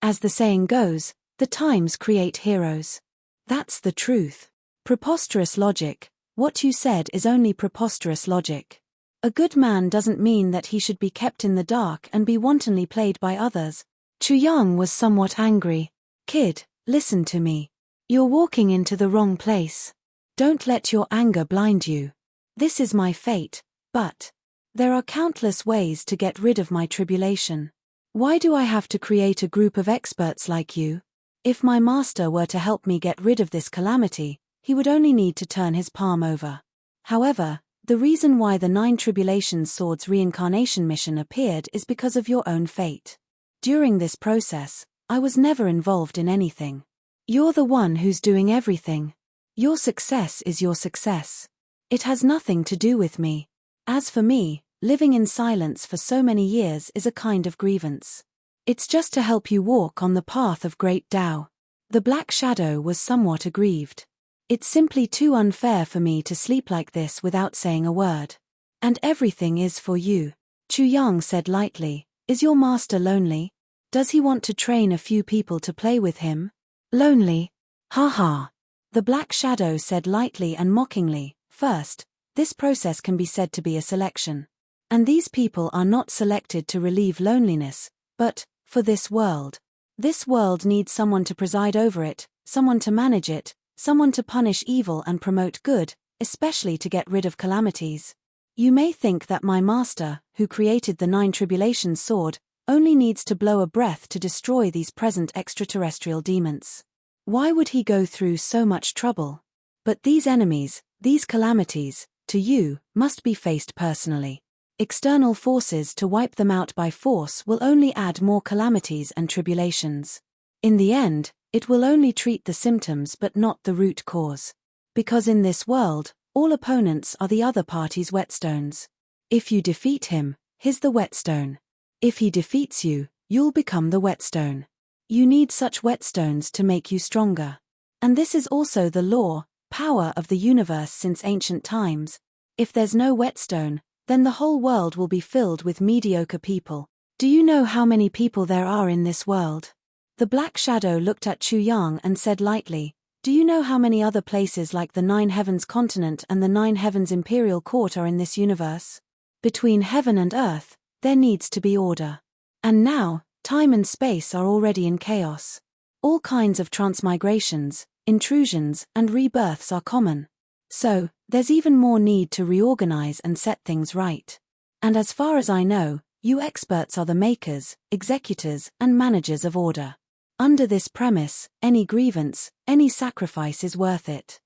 [SPEAKER 1] As the saying goes, the times create heroes. That's the truth. Preposterous logic. What you said is only preposterous logic. A good man doesn't mean that he should be kept in the dark and be wantonly played by others. Chu Yang was somewhat angry. Kid, listen to me. You're walking into the wrong place. Don't let your anger blind you. This is my fate, but there are countless ways to get rid of my tribulation. Why do I have to create a group of experts like you? If my master were to help me get rid of this calamity, he would only need to turn his palm over. However, the reason why the 9 Tribulations Swords reincarnation mission appeared is because of your own fate. During this process, I was never involved in anything. You're the one who's doing everything. Your success is your success. It has nothing to do with me. As for me, living in silence for so many years is a kind of grievance. It's just to help you walk on the path of great Tao. The Black Shadow was somewhat aggrieved. It's simply too unfair for me to sleep like this without saying a word. And everything is for you. Chu Yang said lightly, is your master lonely? Does he want to train a few people to play with him? Lonely? Ha ha. The Black Shadow said lightly and mockingly, first, this process can be said to be a selection. And these people are not selected to relieve loneliness, but for this world. This world needs someone to preside over it, someone to manage it, someone to punish evil and promote good, especially to get rid of calamities. You may think that my master, who created the 9 Tribulations Sword, only needs to blow a breath to destroy these present extraterrestrial demons. Why would he go through so much trouble? But these enemies, these calamities, to you, must be faced personally. External forces to wipe them out by force will only add more calamities and tribulations. In the end, it will only treat the symptoms but not the root cause. Because in this world, all opponents are the other party's whetstones. If you defeat him, he's the whetstone. If he defeats you, you'll become the whetstone. You need such whetstones to make you stronger. And this is also the law, power of the universe since ancient times. If there's no whetstone, then the whole world will be filled with mediocre people. Do you know how many people there are in this world? The Black Shadow looked at Chu Yang and said lightly, do you know how many other places like the 9 Heavens continent and the 9 Heavens imperial court are in this universe? Between heaven and earth, there needs to be order. And now, time and space are already in chaos. All kinds of transmigrations, intrusions, and rebirths are common. So, there's even more need to reorganize and set things right. And as far as I know, you experts are the makers, executors, and managers of order. Under this premise, any grievance, any sacrifice is worth it.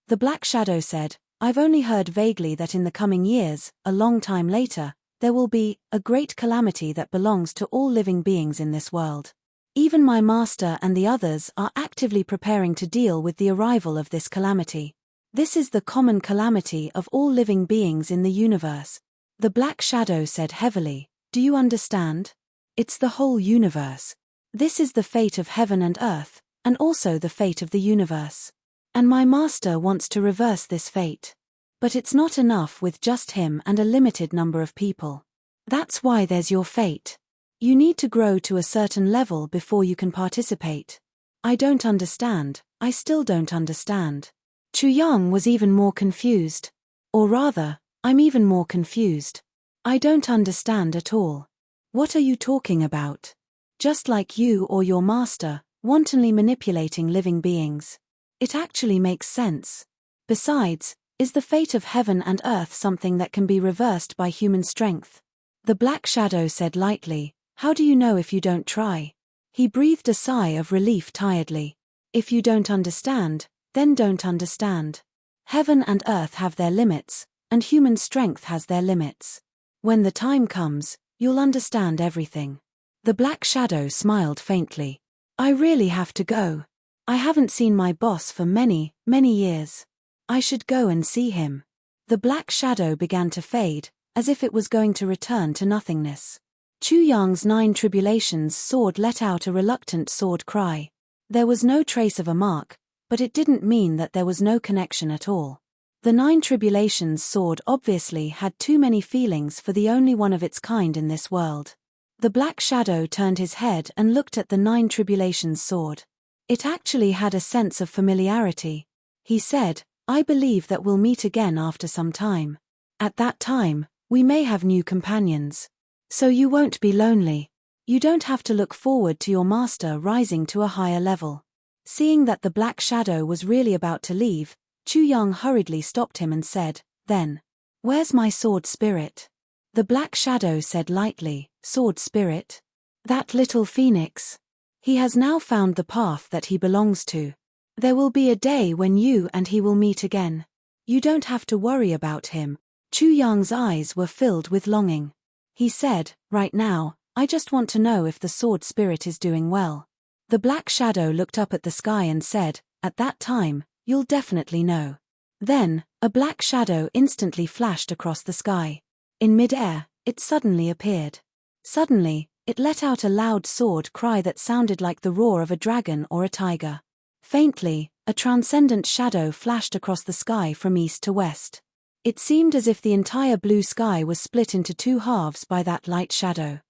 [SPEAKER 1] The Black Shadow said, I've only heard vaguely that in the coming years, a long time later, there will be a great calamity that belongs to all living beings in this world. Even my master and the others are actively preparing to deal with the arrival of this calamity. This is the common calamity of all living beings in the universe. The Black Shadow said heavily, do you understand? It's the whole universe. This is the fate of heaven and earth, and also the fate of the universe. And my master wants to reverse this fate. But it's not enough with just him and a limited number of people. That's why there's your fate. You need to grow to a certain level before you can participate. I don't understand, I still don't understand. Chu Yang was even more confused. Or rather, I'm even more confused. I don't understand at all. What are you talking about? Just like you or your master, wantonly manipulating living beings. It actually makes sense. Besides, Is the fate of heaven and earth something that can be reversed by human strength? The black shadow said lightly, "How do you know if you don't try?" He breathed a sigh of relief tiredly. "If you don't understand, then don't understand. Heaven and earth have their limits, and human strength has their limits. When the time comes, you'll understand everything." The black shadow smiled faintly. "I really have to go. I haven't seen my boss for many, many years. I should go and see him." The black shadow began to fade, as if it was going to return to nothingness. Chu Yang's 9 tribulations sword let out a reluctant sword cry. There was no trace of a mark, but it didn't mean that there was no connection at all. The 9 tribulations sword obviously had too many feelings for the only one of its kind in this world. The black shadow turned his head and looked at the 9 tribulations sword. It actually had a sense of familiarity. He said, "I believe that we'll meet again after some time. At that time, we may have new companions. So you won't be lonely. You don't have to look forward to your master rising to a higher level." Seeing that the black shadow was really about to leave, Chu Yang hurriedly stopped him and said, "Then, where's my sword spirit?" The black shadow said lightly, "Sword spirit? That little phoenix. He has now found the path that he belongs to. There will be a day when you and he will meet again. You don't have to worry about him." Chu Yang's eyes were filled with longing. He said, "Right now, I just want to know if the sword spirit is doing well." The black shadow looked up at the sky and said, "At that time, you'll definitely know." Then, a black shadow instantly flashed across the sky. In mid-air, it suddenly appeared. Suddenly, it let out a loud sword cry that sounded like the roar of a dragon or a tiger. Faintly, a transcendent shadow flashed across the sky from east to west. It seemed as if the entire blue sky was split into 2 halves by that light shadow.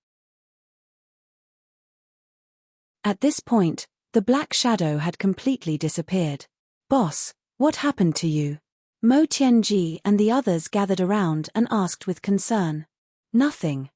[SPEAKER 1] At this point, the black shadow had completely disappeared. "Boss, what happened to you?" Mo Tianji and the others gathered around and asked with concern. Nothing.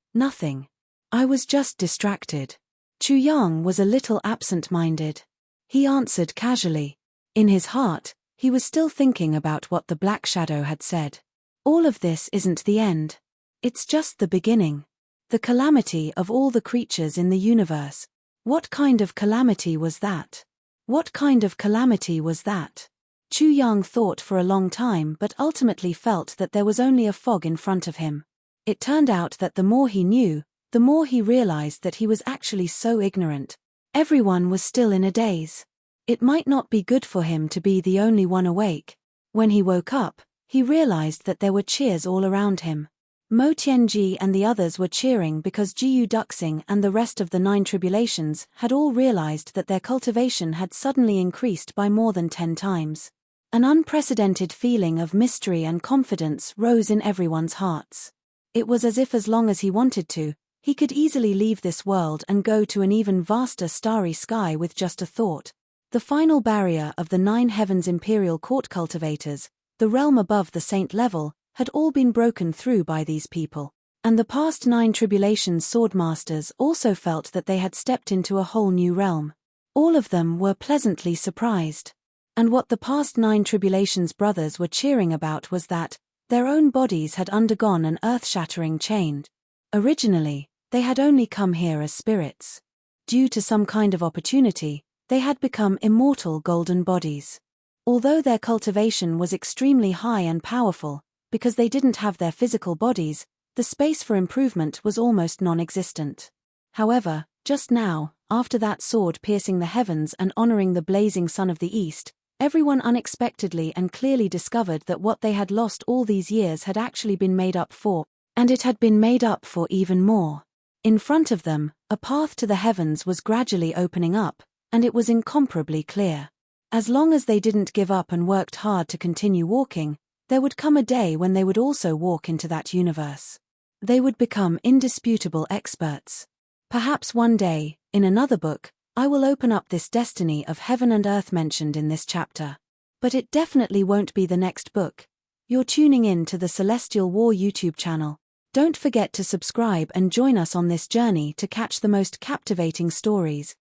[SPEAKER 1] I was just distracted." Chu Yang was a little absent-minded. He answered casually. In his heart, he was still thinking about what the black shadow had said. All of this isn't the end. It's just the beginning. The calamity of all the creatures in the universe. What kind of calamity was that? What kind of calamity was that? Chu Yang thought for a long time but ultimately felt that there was only a fog in front of him. It turned out that the more he knew, the more he realized that he was actually so ignorant. Everyone was still in a daze. It might not be good for him to be the only one awake. When he woke up, he realized that there were cheers all around him. Mo Tianji and the others were cheering because Jiyu Duxing and the rest of the 9 tribulations had all realized that their cultivation had suddenly increased by more than 10 times. An unprecedented feeling of mystery and confidence rose in everyone's hearts. It was as if as long as he wanted to, he could easily leave this world and go to an even vaster starry sky with just a thought. The final barrier of the 9 heavens imperial court cultivators, the realm above the saint level, had all been broken through by these people, and the past 9 tribulations swordmasters also felt that they had stepped into a whole new realm. All of them were pleasantly surprised. And what the past 9 tribulations brothers were cheering about was that their own bodies had undergone an earth-shattering change. Originally, they had only come here as spirits. Due to some kind of opportunity, they had become immortal golden bodies. Although their cultivation was extremely high and powerful, because they didn't have their physical bodies, the space for improvement was almost non-existent. However, just now, after that sword piercing the heavens and honoring the blazing sun of the east, everyone unexpectedly and clearly discovered that what they had lost all these years had actually been made up for, and it had been made up for even more. In front of them, a path to the heavens was gradually opening up, and it was incomparably clear. As long as they didn't give up and worked hard to continue walking, there would come a day when they would also walk into that universe. They would become indisputable experts. Perhaps one day, in another book, I will open up this destiny of heaven and earth mentioned in this chapter. But it definitely won't be the next book. You're tuning in to the Celestial War YouTube channel. Don't forget to subscribe and join us on this journey to catch the most captivating stories.